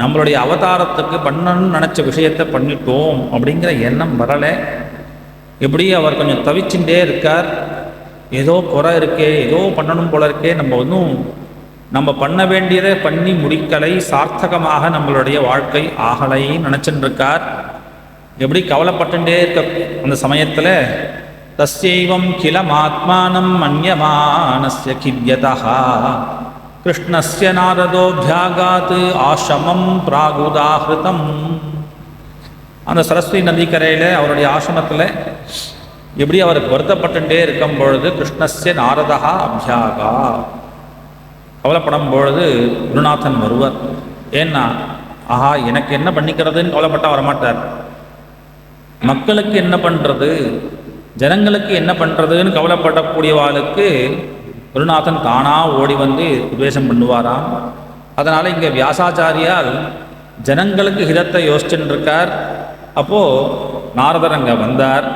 நம்மளுடைய அவதாரத்துக்கு பண்ணணும்னு நினச்ச விஷயத்தை பண்ணிட்டோம் அப்படிங்கிற எண்ணம் வரலை. எப்படி அவர் கொஞ்சம் தவிச்சுட்டே இருக்கார். ஏதோ குறை இருக்கே, ஏதோ பண்ணணும் போல இருக்கே, நம்ம பண்ண வேண்டியதை பண்ணி முடிக்கலை, சார்த்தகமாக நம்மளுடைய வாழ்க்கை ஆகலைன்னு நினச்சின்னு இருக்கார். எப்படி கவலைப்பட்டுட்டே இருக்க அந்த சமயத்தில் தஸ்யைவம் கிலமாத்மானம் மன்யமானஸ்ய கித்யதா கிருஷ்ணஸ்ய நாரதோபியாகாத் ஆசிரமம் பிராகுதாஹிருதம். அந்த சரஸ்வதி நதிக்கரையில் அவருடைய ஆசிரமத்தில் எப்படி அவருக்கு வருத்தப்பட்டுட்டே இருக்கும் பொழுது கிருஷ்ணஸ்ய நாரதா அபியாகா, கவலைப்படும் பொழுது குருநாதன் வருவார். ஏன்னா ஆஹா எனக்கு என்ன பண்ணிக்கிறதுன்னு கவலைப்பட்டால் வரமாட்டார். மக்களுக்கு என்ன பண்ணுறது, ஜனங்களுக்கு என்ன பண்ணுறதுன்னு கவலைப்படக்கூடியவாளுக்கு குருநாதன் தானாக ஓடி வந்து உபதேசம் பண்ணுவாராம். அதனால் இங்கே வியாசாச்சாரியால் ஜனங்களுக்கு ஹிதத்தை யோசிச்சுன்னு இருக்கார். அப்போது நாரதர் அங்கே வந்தார்.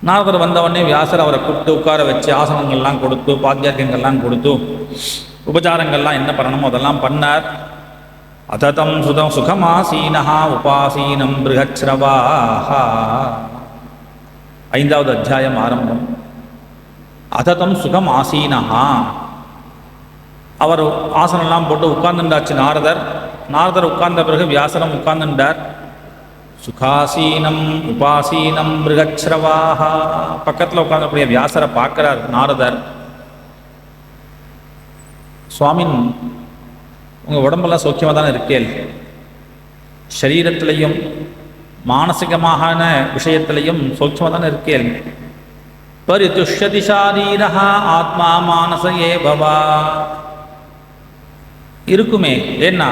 நாரதர் வந்தவொடனே வியாசர் அவரை கூப்பிட்டு உட்கார வச்சு ஆசனங்கள்லாம் கொடுத்து பாத்தியார்க்கங்கள்லாம் கொடுத்து உபச்சாரங்கள்லாம் என்ன பண்ணணுமோ அதெல்லாம் பண்ணார். அததம் சுதம் சுகமாசீனஹா உபாசீனம் பிருகச்ரவாஹா. 5வது அத்தியாயம் ஆரம்பம். அததம் சுகம் ஆசீனஹா. அவர் ஆசனம்லாம் போட்டு உட்கார்ந்துண்டாச்சு நாரதர் உட்கார்ந்த பிறகு வியாசரம் உட்கார்ந்துண்டார். சுகாசீனம் உபாசீனம் பிருகச்ரவாஹா. பக்கத்தில் உட்கார்ந்தக்கூடிய வியாசரை பார்க்கிறார் நாரதர். சுவாமின், உங்கள் உடம்பெல்லாம் சௌக்கியமாக தானே இருக்கேன், சரீரத்திலையும் மானசிகமான விஷயத்திலையும் சௌக்கியமாக தானே இருக்கேன். பரிதுஷ்யதி ஷாரீரஹா ஆத்மா மானச ஏவவா. இருக்குமே, ஏன்னா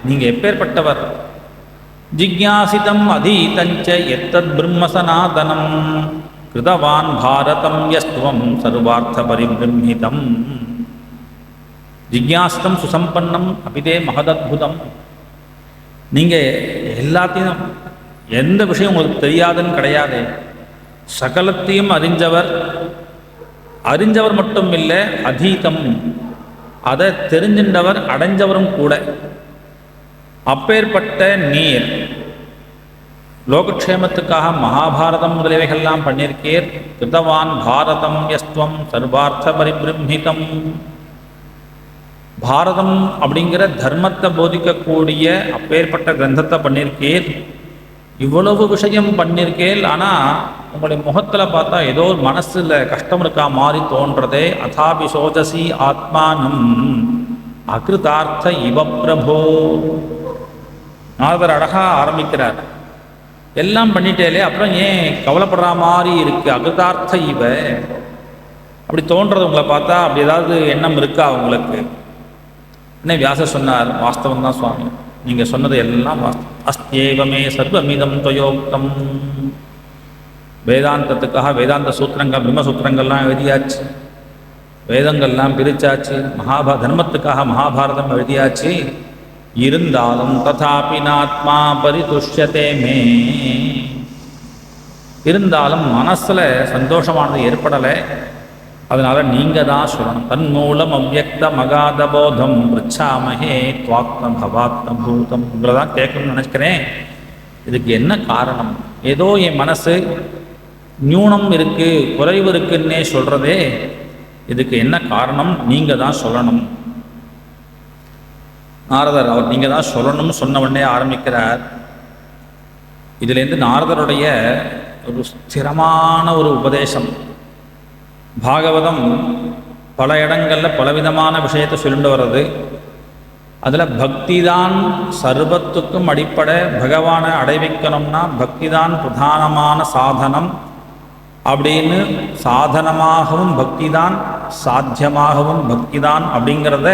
நீங்கள் எப்பேற்பட்டவர். ஜிக்ஞாசிதம் அதீதஞ்ச எத்தத் பிரம்மசனாதனம் கிருதவான் பாரதம் யஸ்துவம் சர்வார்த்த பரிபிரம்மிதம். ஜிக்ஞாசிதம் சுசம்பன்னம் அபிதே மகதத்புதம். நீங்கள் எல்லாத்தையும், எந்த விஷயம் உங்களுக்கு தெரியாதுன்னு கிடையாது, சகலத்தையும் அறிஞ்சவர் மட்டும் இல்லை, அதீதம், அதை தெரிஞ்சின்றவர், அடைஞ்சவரும் கூட. அப்பேற்பட்ட நீர் லோகக்ஷேமத்துக்காக மகாபாரதம் முதலியவைகள்லாம் பண்ணியிருக்கீர். கிருதவான் பாரதம் யஸ்துவம் சர்வார்த்த பரிபிரம்மிதம். பாரதம் அப்படிங்கிற தர்மத்தை போதிக்கக்கூடிய அப்பேற்பட்ட கிரந்தத்தை பண்ணியிருக்கீர். இவ்வளவு விஷயம் பண்ணியிருக்கேன், ஆனால் உங்களுடைய முகத்தில் பார்த்தா ஏதோ ஒரு மனசில் கஷ்டம் இருக்கா மாதிரி தோன்றதே. அதாபி சோஜசி ஆத்மானம் அகிருதார்த்த இவ பிரபோ. நாரதர் அழகாக ஆரம்பிக்கிறார். எல்லாம் பண்ணிட்டேலே, அப்புறம் ஏன் கவலைப்படுற மாதிரி இருக்கு, அகிருதார்த்த இவ அப்படி தோன்றது உங்களை பார்த்தா அப்படி ஏதாவது எண்ணம் இருக்கா உங்களுக்கு? என்ன வியாசர் சொன்னார், வாஸ்தவம் தான் சுவாமி, நீங்கள் சொன்னது எல்லாம் வாஸ்தவம். அஸ்தேவமே சர்வமிதம் துவயோக்தம். வேதாந்தத்துக்காக வேதாந்த சூத்திரங்கள் பிரம்மசூத்திரங்கள்லாம் எழுதியாச்சு, வேதங்கள்லாம் பிரிச்சாச்சு, தர்மத்துக்காக மகாபாரதம் எழுதியாச்சு. இருந்தாலும் ததாபி நாத்மா பரிதுஷ்யதே மே. இருந்தாலும் மனசில் சந்தோஷமானது ஏற்படலை. அதனால் நீங்கள் தான் சொல்லணும். தன் மூலம் அவ்யக்த மகாத போதம் பிரிச்சாமஹே துவாக்தம் பவாத்ம பூதம். உங்களை தான் கேட்கணும்னு நினைக்கிறேன். இதுக்கு என்ன காரணம்? ஏதோ என் மனசு நியூனம் இருக்குது, குறைவு இருக்குன்னே சொல்கிறதே, இதுக்கு என்ன காரணம்? நீங்கள் தான் சொல்லணும். நாரதர் அவர் நீங்கள் தான் சொல்லணும்னு சொன்ன உடனே ஆரம்பிக்கிறார். இதுலேருந்து நாரதருடைய ஒரு ஸ்திரமான ஒரு உபதேசம். பாகவதம் பல இடங்களில் பலவிதமான விஷயத்தை சொல்லிட்டு வர்றது. அதில் பக்தி தான் சர்வத்துக்கும் அடிப்படை. பகவானை அடைவிக்கணும்னா பக்தி தான் பிரதானமான சாதனம் அப்படின்னு, சாதனமாகவும் பக்தி தான், சாத்தியமாகவும் பக்தி தான் அப்படிங்கிறத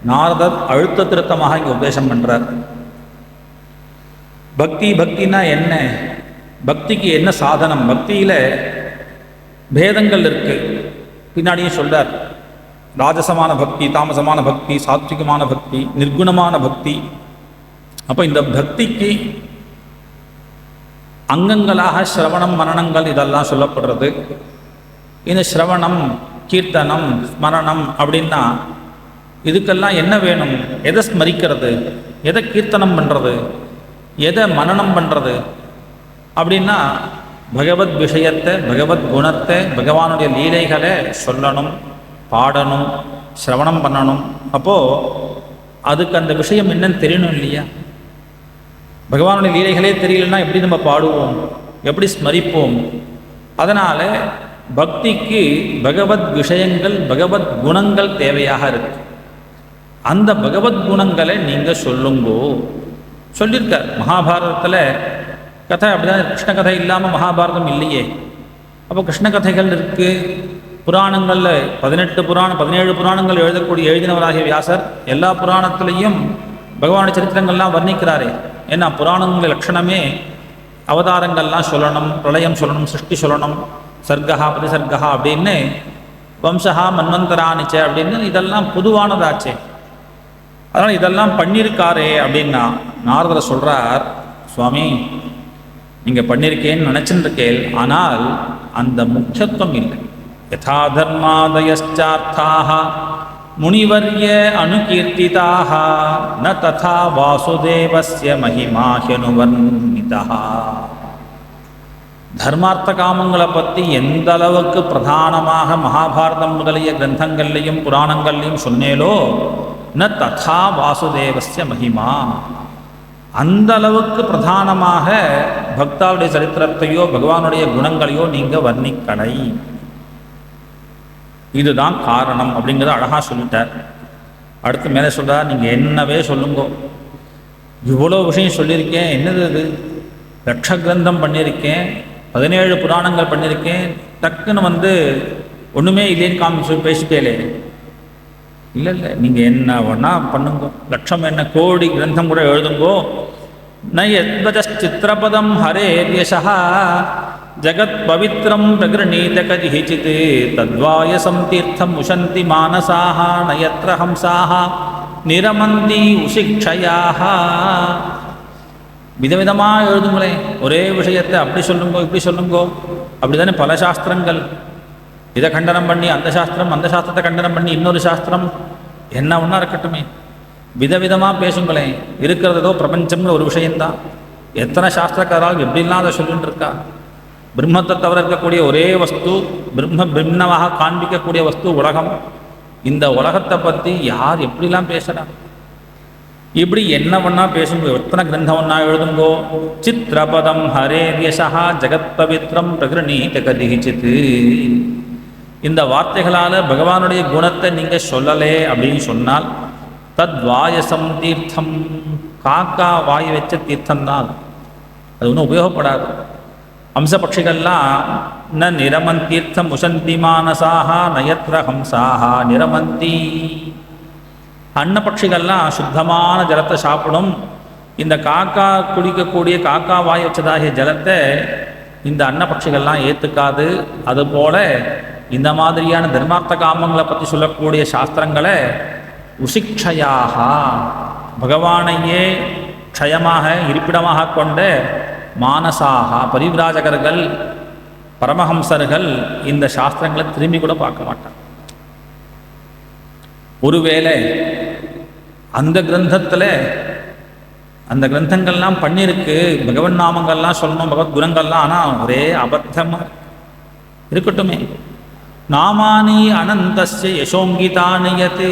நாரதர் அழுத்த திருத்தமாக இங்கே உபதேசம் பண்ணுறார். பக்தினா என்ன? பக்திக்கு என்ன சாதனம்? பக்தியில் பேதங்கள் இருக்கு, பின்னாடியும் சொல்றார். ராஜசமான பக்தி, தாமசமான பக்தி, சாத்விகமான பக்தி, நிர்குணமான பக்தி. அப்போ இந்த பக்திக்கு அங்கங்களாக ஸ்ரவணம் மனனங்கள் இதெல்லாம் சொல்லப்படுறது. இந்த ஸ்ரவணம் கீர்த்தனம் ஸ்மரணம் அப்படின்னா இதுக்கெல்லாம் என்ன வேணும்? எதை ஸ்மரிக்கிறது, எதை கீர்த்தனம் பண்ணுறது, எதை மனனம் பண்ணுறது அப்படின்னா பகவத் விஷயத்தை, பகவத் குணத்தை, பகவானுடைய லீலைகளை சொல்லணும், பாடணும், ஸ்ரவணம் பண்ணணும். அப்போது அதுக்கு அந்த விஷயம் என்னன்னு தெரியணும் இல்லையா? பகவானுடைய லீலைகளே தெரியலன்னா எப்படி நம்ம பாடுவோம், எப்படி ஸ்மரிப்போம்? அதனால் பக்திக்கு பகவத் விஷயங்கள், பகவத் குணங்கள் தேவையாக இருக்கு. அந்த பகவத் குணங்களை நீங்கள் சொல்லுங்கோ சொல்லியிருக்கார். மகாபாரதத்தில் கதை அப்படிதான். கிருஷ்ண கதை இல்லாமல் மகாபாரதம் இல்லையே. அப்போ கிருஷ்ண கதைகள் இருக்குது. புராணங்களில் 17 புராணங்கள் எழுதினவராகிய வியாசர் எல்லா புராணத்திலையும் பகவானுடைய சரித்திரங்கள்லாம் வர்ணிக்கிறாரே. ஏன்னா புராணங்கள் லட்சணமே அவதாரங்கள்லாம் சொல்லணும், பிரளயம் சொல்லணும், சிருஷ்டி சொல்லணும், சர்க்கா பிரதிசர்க்கா அப்படின்னு, வம்சா மன்வந்தராணிச்சே அப்படின்னு இதெல்லாம் பொதுவானதாச்சே. அதனால் இதெல்லாம் பண்ணியிருக்காரே அப்படின்னா நாரதர் சொல்கிறார், சுவாமி நீங்கள் பண்ணியிருக்கேன்னு நினச்சிருக்கேன், ஆனால் அந்த முக்கியத்துவம் இல்லை. யதா தர்மாதயச்சார்த்தாக முனிவர்ய அனுகீர்த்திதாக ந ததா வாசுதேவஸ்ய மகிமா ஹ்யனுவர்ணிதः. தர்மார்த்த காமங்களை பற்றி எந்த அளவுக்கு பிரதானமாக மகாபாரதம் முதலிய கிரந்தங்கள்லையும் புராணங்கள்லையும் சொன்னேலோ ந ததா வாசுதேவஸ்ய மகிமா, அந்த அளவுக்கு பிரதானமாக பக்தாவுடைய சரித்திரத்தையோ பகவானுடைய குணங்களையோ நீங்கள் வர்ணிக்கலை. இதுதான் காரணம் அப்படிங்கிறத அழகாக சொல்லிட்டார். அடுத்து மேலே சொல்கிறார், நீங்கள் என்னவே சொல்லுங்கோ, இவ்வளோ விஷயம் சொல்லியிருக்கேன், என்னது இது, லட்ச கிரந்தம் பண்ணியிருக்கேன், 17 புராணங்கள் பண்ணியிருக்கேன், டக்குன்னு ஒன்றுமே இல்லைன்னு காமி பேசிட்டேலே. இல்லை இல்லை, நீங்கள் என்ன வேணா பண்ணுங்கோ, லட்சம் என்ன கோடி கிரந்தம் கூட எழுதுங்கோ. நயத்வஜச்சித்திரபதம் ஹரே யசஹா ஜகத் பவித்ரம் பிரகிருணீத கதிஹிசித் தத்வாயசம் தீர்த்தம் உஷந்தி மானசாஹ நயத்ர ஹம்சாஹ நிரமந்தி உசிக்ஷயாஹ. விதவிதமாக எழுதுங்களே, ஒரே விஷயத்தை அப்படி சொல்லுங்கோ இப்படி சொல்லுங்கோ, அப்படி தானே பல சாஸ்திரங்கள். இதை கண்டனம் பண்ணி அந்த சாஸ்திரத்தை கண்டனம் பண்ணி இன்னொரு சாஸ்திரம், என்ன ஒன்றா இருக்கட்டுமே, விதவிதமாக பேசுங்களேன். இருக்கிறதோ பிரபஞ்சம்னு ஒரு விஷயந்தான். எத்தனை சாஸ்திரக்காரால் எப்படிலாம் அதை சொல்லிட்டு இருக்கா. பிரம்மத்தை தவிர இருக்கக்கூடிய ஒரே வஸ்து, பிரம்மமாக காண்பிக்கக்கூடிய வஸ்து உலகம். இந்த உலகத்தை பற்றி யார் எப்படிலாம் பேசுகிறா, இப்படி என்ன பண்ணா பேசுங்க, எத்தனை கிரந்தம் ஒன்றா எழுதுங்கோ. சித்திரபதம் ஹரே யசஹா ஜகத் பவித்ரம் பிரகிருணீத கதிஹிசித். இந்த வார்த்தைகளால் பகவானுடைய குணத்தை நீங்கள் சொல்லலே அப்படின்னு சொன்னால், தத்வாயசம் தீர்த்தம், காக்கா வாய் வச்ச தீர்த்தம்தான், அது ஒன்றும் உபயோகப்படாது. ஹம்சபக்ஷிகள்லாம் ந நிரமன் தீர்த்தம் உசந்தி மானசாக நயத்ர ஹம்சாக நிரமந்தி. அன்னபக்ஷிகள்லாம் சுத்தமான ஜலத்தை சாப்பிடும். இந்த காக்கா குடிக்கக்கூடிய காக்கா வாய் வச்சதாகிய ஜலத்தை இந்த அன்னபக்ஷிகள்லாம் ஏற்றுக்காது. அதுபோல இந்த மாதிரியான தர்மார்த்த காமங்களை பற்றி சொல்லக்கூடிய சாஸ்திரங்களை உசிக்ஷயாக, பகவானையே க்ஷயமாக இருப்பிடமாக கொண்ட மானசாக பரிவிராஜகர்கள் பரமஹம்சர்கள் இந்த சாஸ்திரங்களை திரும்பி கூட பார்க்க மாட்டாங்க. ஒருவேளை அந்த கிரந்தத்தில் அந்த கிரந்தங்கள்லாம் பண்ணியிருக்கு, பகவன் நாமங்கள்லாம் சொல்லணும், பகவத் குணங்கள்லாம், ஆனால் ஒரே அபத்தமாக இருக்கட்டுமே. நாமானி அனந்தஸ்ய யசோங்கிதானியத்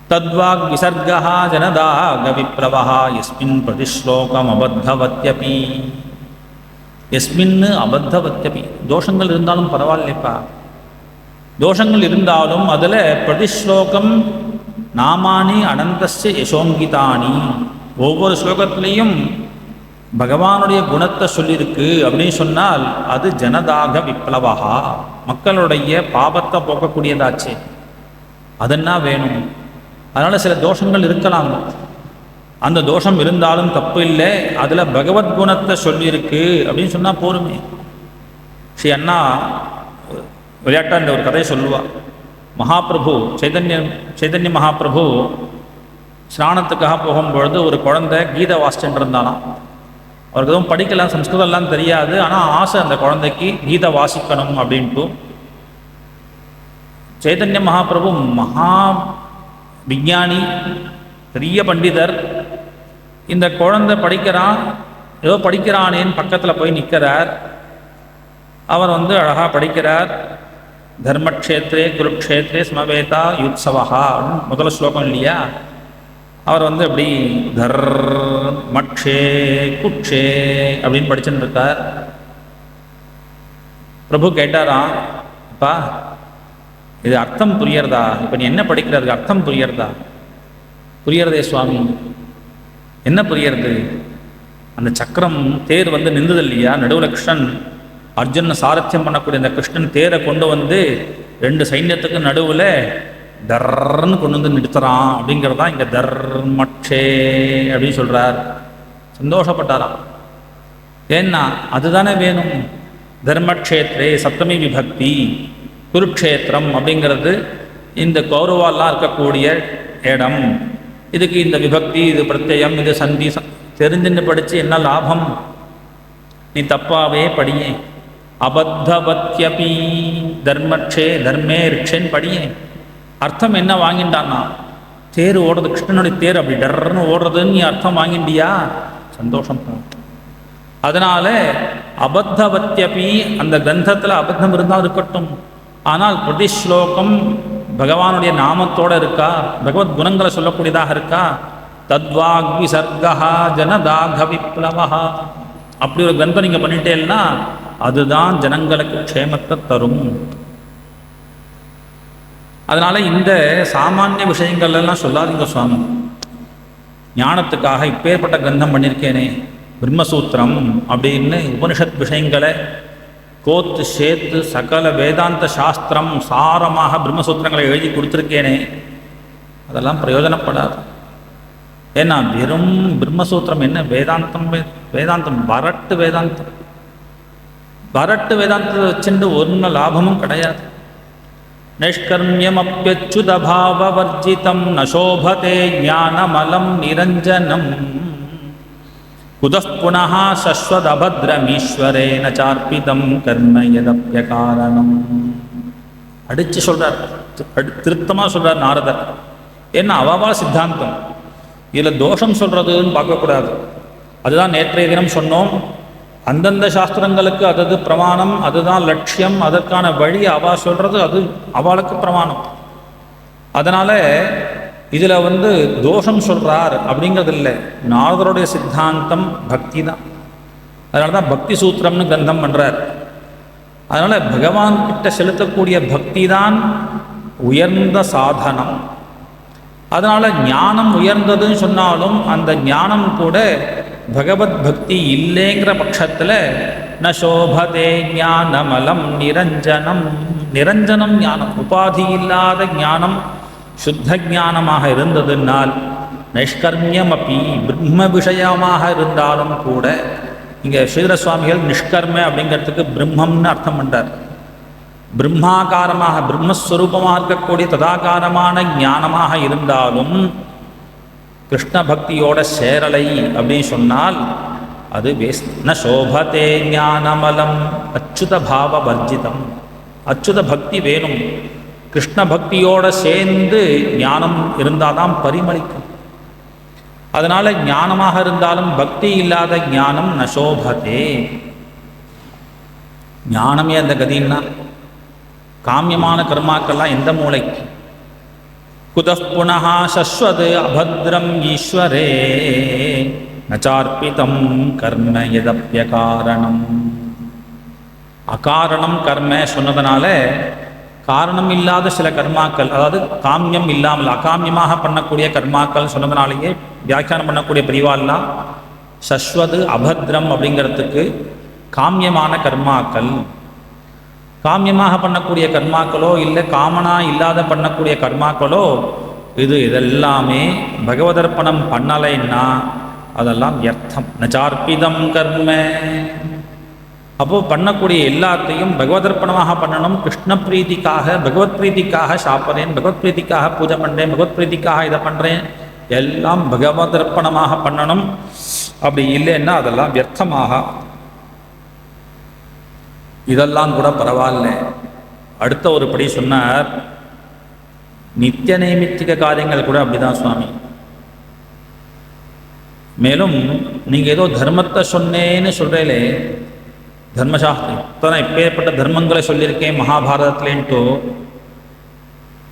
தத்வாக் விசர்கः ஜனதாக விப்ளவः யஸ்மின் பிரதிஸ்லோகம் அபத்தவத்யபி. யஸ்மின் அபத்தவத்யபி, தோஷங்கள் இருந்தாலும் பரவாயில்லைப்பா, தோஷங்கள் இருந்தாலும் அதில் பிரதிஸ்லோகம் நாமானி அனந்தஸ்ய யசோங்கிதானி, ஒவ்வொரு ஸ்லோகத்திலையும் பகவானுடைய குணத்தை சொல்லியிருக்கு அப்படின்னு சொன்னால் அது ஜனதாக விப்ளவா, மக்களுடைய பாபத்தை போக்கக்கூடியதாச்சு. அதென்னா வேணும். அதனால் சில தோஷங்கள் இருக்கலாம், அந்த தோஷம் இருந்தாலும் தப்பு இல்லை, அதில் பகவத்குணத்தை சொல்லியிருக்கு அப்படின்னு சொன்னால் போருமே. ஸ்ரீ அண்ணா விளையாட்டா இந்த ஒரு கதையை சொல்லுவாள். மகாபிரபு சைதன்ய மகாபிரபு ஸ்நானத்துக்காக போகும்பொழுது ஒரு குழந்தை கீதை வாசிச்சுட்டு இருந்தாலாம். அவருக்கு எதுவும் படிக்கலாம், சம்ஸ்கிருதம்லாம் தெரியாது, ஆனால் ஆசை அந்த குழந்தைக்கு கீதை வாசிக்கணும் அப்படின்ட்டு. சைதன்ய மகாபிரபு மகா விஞ்ஞானி, பெரிய பண்டிதர். இந்த குழந்தை படிக்கிறான், ஏதோ படிக்கிறானேன்னு பக்கத்தில் போய் நிற்கிறார். அவர் அழகாக படிக்கிறார். தர்மக்ஷேத்ரே குருக்ஷேத்ரே ஸ்மவேதா யுத்சவஹா முதல் ஸ்லோகம் இல்லையா. அவர் அப்படி தர்மக்ஷே குக்ஷே அப்படின்னு படிச்சுட்டு இருக்கார். பிரபு கேட்டாராம், அப்பா இது அர்த்தம் புரியறதா, இப்போ நீ என்ன படிக்கிறதுக்கு அர்த்தம் புரியறதா? புரியறதே சுவாமி. என்ன புரியறது? அந்த சக்கரம் தேர் நின்றுது இல்லையா, நடுவில் கிருஷ்ணன் அர்ஜுன சாரத்தியம் பண்ணக்கூடிய அந்த கிருஷ்ணன் தேரை கொண்டு ரெண்டு சைன்யத்துக்கு நடுவில் தர்ன்னு கொண்டு நிறுத்துறான் அப்படிங்கிறதான் இங்கே தர்மக்ஷே அப்படின்னு சொல்கிறார். சந்தோஷப்பட்டாராம். ஏன்னா அதுதானே வேணும். தர்மக்ஷேத்ரே சப்தமி விபக்தி, குருக்ஷேத்திரம் அப்படிங்கிறது இந்த கௌரவாலாம் இருக்கக்கூடிய இடம். இதுக்கு இந்த விபக்தி, இது பிரத்யம், இது சந்தி. தெரிஞ்சுன்னு படித்து என்ன லாபம்? நீ தப்பாவே படியே. அபத்தவத்யபி தர்மக்ஷே தர்மே ரிக்ஷன் படியே. அர்த்தம் என்ன வாங்கிட்டான்னா, தேர் ஓடுறது, கிருஷ்ணனுடைய தேர் அப்படி டர்ன்னு ஓடுறதுன்னு நீ அர்த்தம் வாங்கிண்டியா, சந்தோஷம். அதனால அபத்தவத்தியபி, அந்த கிரந்தத்தில் அபத்தம் இருந்தால் இருக்கட்டும், ஆனால் பிரதிஸ்லோகம் பகவானுடைய நாமத்தோடு இருக்கா, பகவத் குணங்களை சொல்லக்கூடியதாக இருக்கா. தத்வாக் விசர்கா ஜனதாக விப்ளவா, அப்படி ஒரு கிரந்தம் நீங்கள் பண்ணிட்டேன்னா அதுதான் ஜனங்களுக்கு க்ஷேமத்தை தரும். அதனால இந்த சாமானிய விஷயங்கள் எல்லாம் சொல்லாதீங்க சுவாமி, ஞானத்துக்காக இப்பேற்பட்ட கிரந்தம் பண்ணியிருக்கேனே பிரம்மசூத்திரம் அப்படின்னு உபனிஷத் விஷயங்களை கோத்து சேர்த்து சகல வேதாந்த சாஸ்திரம் சாரமாக பிரம்மசூத்திரங்களை எழுதி கொடுத்துருக்கேனே, அதெல்லாம் பிரயோஜனப்படாது. ஏன்னா வெறும் பிரம்மசூத்திரம் என்ன, வேதாந்தம் வேதாந்தம் வரட்டு வேதாந்தம், வரட்டு வேதாந்தத்தை வச்சுட்டு ஒன்றும் லாபமும் கிடையாது. நிஷ்கர்மியம் அப்பியச்சுதபாவவர்ஜிதம் நசோபதே ஞானமலம் நிரஞ்சனம் குதః புனः சஸ்வதபத்ரமீஸ்வரேன சார்பிதம் கர்ம யதப்யகாரணம். அடித்து சொல்கிறார், திருத்தமாக சொல்கிறார் நாரதர். ஏன்னா அவாவா சித்தாந்தம், இதில் தோஷம் சொல்கிறதுன்னு பார்க்கக்கூடாது. அதுதான் நேற்றைய தினம் சொன்னோம், அந்தந்த சாஸ்திரங்களுக்கு அதது பிரமாணம், அதுதான் லட்சியம், அதற்கான வழி அவள் சொல்கிறது, அது அவளுக்கு பிரமாணம். அதனால் இதில் தோஷம் சொல்கிறார் அப்படிங்கிறது இல்லை. நாரதருடைய சித்தாந்தம் பக்தி தான். அதனால தான் பக்தி சூத்திரம்னு கிரந்தம் பண்ணுறார். அதனால் பகவான் கிட்ட செலுத்தக்கூடிய பக்தி தான் உயர்ந்த சாதனம். அதனால் ஞானம் உயர்ந்ததுன்னு சொன்னாலும் அந்த ஞானம் கூட பகவத் பக்தி இல்லைங்கிற பட்சத்தில் ந சோபதே ஞானமலம் நிரஞ்சனம். நிரஞ்சனம் ஞானம், உபாதி இல்லாத ஞானம் சுத்த ஞானமாக இருந்ததுனால் நைஷ்கர்மியம் அப்படி பிரம்ம விஷயமாக இருந்தாலும் கூட, இங்கே ஸ்ரீதர சுவாமிகள் நிஷ்கர்ம அப்படிங்கிறதுக்கு பிரம்மம்னு அர்த்தம் பண்ணுறார். பிரம்மாகாரமாக பிரம்மஸ்வரூபமாக இருக்கக்கூடிய ததாகாரமான ஞானமாக இருந்தாலும் கிருஷ்ண பக்தியோட சேரலை அப்படின்னு சொன்னால் அது வேஸ்ட். ந சோபதே ஞானமலம் அச்சுத பாவ வர்ஜிதம். அச்சுத பக்தி வேணும், கிருஷ்ண பக்தியோட சேர்ந்து ஞானம் இருந்தால் தான் பரிமளிக்கும். அதனால் ஞானமாக இருந்தாலும் பக்தி இல்லாத ஞானம் ந சோபதே. ஞானமே அந்த கதின்னா காமியமான கர்மாக்கள்லாம் எந்த மூளைக்கு? குதః புனः சஸ்வத் அபத்ரம் ஈஸ்வரே நச்சார்பிதம் கர்ம யதப்யகாரணம். அகாரணம் கர்ம சொன்னதுனால காரணம் இல்லாத சில கர்மாக்கள், அதாவது காமியம் இல்லாமல் அகாமியமாக பண்ணக்கூடிய கர்மாக்கள் சொன்னதுனாலேயே வியாக்கியானம் பண்ணக்கூடிய பிரிவாலாம் சஸ்வது அபத்ரம் அப்படிங்கிறதுக்கு காமியமான கர்மாக்கள். காமியமாக பண்ணக்கூடிய கர்மாக்களோ இல்லை காமனா இல்லாத பண்ணக்கூடிய கர்மாக்களோ இதெல்லாமே பகவதர்ப்பணம் பண்ணலைன்னா அதெல்லாம் வியர்த்தம். நச்சார்பிதம் கர்ம. அப்போது பண்ணக்கூடிய எல்லாத்தையும் பகவதர்ப்பணமாக பண்ணணும். கிருஷ்ண பிரீதிக்காக, பகவத் பிரீதிக்காக சாப்பிட்றேன், பகவத் பிரீதிக்காக பூஜை பண்ணுறேன், பகவத் பிரீதிக்காக இதை பண்ணுறேன், எல்லாம் பகவதர்ப்பணமாக பண்ணணும். அப்படி இல்லைன்னா அதெல்லாம் வியர்த்தமாக. இதெல்லாம் கூட பரவாயில்ல. அடுத்த ஒரு படி சொன்னார், நித்திய நைமித்திக காரியங்கள் கூட அப்படிதான் சுவாமி. மேலும் நீங்கள் ஏதோ தர்மத்தை சொன்னேன்னு சொல்கிறீங்களே, தர்மசாஸ்திரம் இத்தனை இப்பேற்பட்ட தர்மங்களை சொல்லியிருக்கேன் மகாபாரதத்துலேன்ட்டு,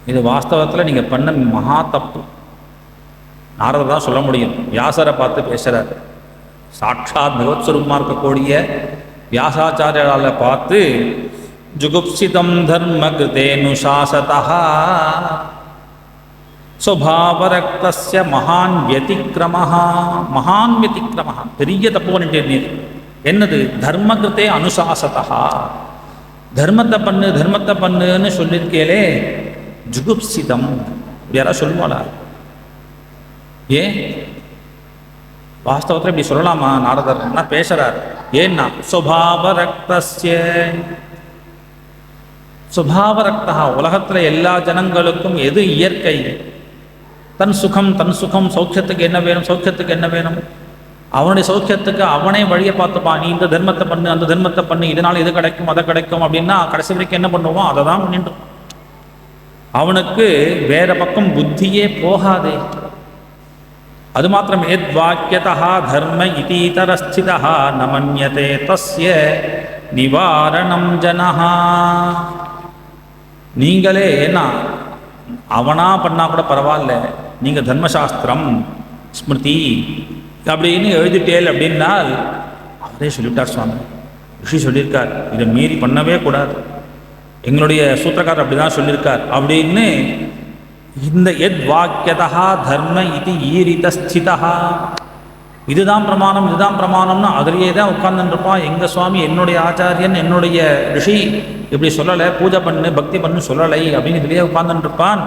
இது வாஸ்தவத்தில் நீங்கள் பண்ண மகா தப்பு. நாரதர் தான் சொல்ல முடியும். வியாசரை பார்த்து பேசுகிறார். சாட்சாத் பகவத் ஸ்வரூபமாக இருக்கக்கூடிய வியாசாச்சாரியால பார்த்து ஜுகுப்சிதம் தர்ம கிருதேனுசாசதா ஸ்வபாவரக்தஸ்ய மகான் வியதிக்ரமஹ. மகான் வியதிக்ரமஹ, பெரிய தப்பு பண்ணிட்டே. என்னது? தர்ம கிருத்தே அனுசாசதா. தர்மத்தை பண்ணு தர்மத்தை பண்ணுன்னு சொல்லியிருக்கேலே, ஜுகுப்சிதம். யாராவது சொல்லுவாளா? ஏன் வாஸ்தவத்தில் இப்படி சொல்லலாமா? நாரதர் என்ன பேசுறார்? ஏன்னா சுபாவரக்தஸ்ய, சுபாவரக்தா, உலகத்தில் எல்லா ஜனங்களுக்கும் எது இயற்கை? தன் சுகம் சௌக்கியத்துக்கு என்ன வேணும், சௌக்கியத்துக்கு என்ன வேணும், அவனுடைய சௌக்கியத்துக்கு அவனே வழியை பார்த்துப்பான். நீ இந்த தர்மத்தை பண்ணு, அந்த தர்மத்தை பண்ணு, இதனால் இது கிடைக்கும் அதை கிடைக்கும் அப்படின்னா கடைசி வரைக்கும் என்ன பண்ணுவோம்? அதை தான் பண்ணிட்டு. அவனுக்கு வேற பக்கம் புத்தியே போகாதே. அது மாத்திரம் எத் வாக்கியதா தர்ம இதீதரஸ்திதா நமன்யதே தஸ்ய நிவாரணம் ஜனஹா. நீங்களே என்ன அவனா பண்ணா கூட பரவாயில்ல, நீங்கள் தர்மசாஸ்திரம் ஸ்மிருதி அப்படின்னு எழுதிட்டேல் அப்படின்னால் அவரே சொல்லிவிட்டார் சுவாமி, ரிஷி சொல்லியிருக்கார், இதை மீறி பண்ணவே கூடாது, எங்களுடைய சூத்திரக்காரர் அப்படி தான் சொல்லியிருக்கார் அப்படின்னு இந்த எத் வாக்கியதா தர்ம இது ஈரிதஸ்திதா, இதுதான் பிரமாணம் இதுதான் பிரமாணம்னு அதிலேயே தான் உட்கார்ந்துருப்பான். எங்கள் சுவாமி என்னுடைய ஆச்சாரியன் என்னுடைய ரிஷி இப்படி சொல்லலை, பூஜை பண்ணு பக்தி பண்ணு சொல்லலை அப்படின்னு இதுலேயே உட்கார்ந்துருப்பான்.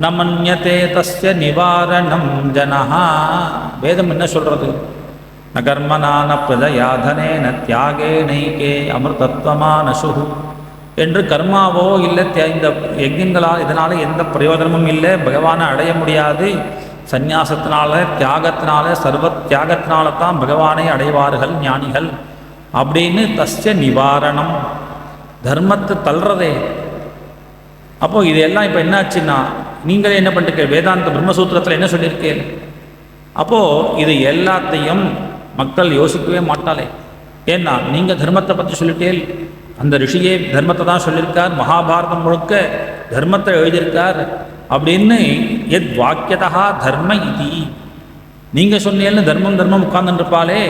நமன்யதே தஸ்ய நிவாரணம் ஜனஹா. வேதம் என்ன சொல்றது? ந கர்மனான பிரஜயாதனே ந தியாகே நைகே அமிர்தத்வமானசு என்று கர்மாவோ இல்லை இந்த யஜ்யங்களால் இதனால் எந்த பிரயோஜனமும் இல்லை, பகவானை அடைய முடியாது, சந்நியாசத்தினால தியாகத்தினால சர்வ தியாகத்தினால தான் பகவானை அடைவார்கள் ஞானிகள் அப்படின்னு தஸ்ய நிவாரணம், தர்மத்தை தள்ளுறதே. அப்போ இதெல்லாம் இப்போ என்னாச்சுன்னா நீங்களே என்ன பண்ணிருக்க, வேதாந்த பிரம்மசூத்திரத்தில் என்ன சொல்லியிருக்கேன்? அப்போது இது எல்லாத்தையும் மக்கள் யோசிக்கவே மாட்டாளே. ஏன்னா நீங்கள் தர்மத்தை பற்றி சொல்லிட்டேன், அந்த ரிஷியே தர்மத்தை தான் சொல்லியிருக்கார், மகாபாரதம் முழுக்க தர்மத்தை எழுதியிருக்கார் அப்படின்னு எத் வாக்கியதா தர்ம இதி நீங்கள் சொன்னேன்னு தர்மம் தர்மம் உட்கார்ந்துருப்பாளே.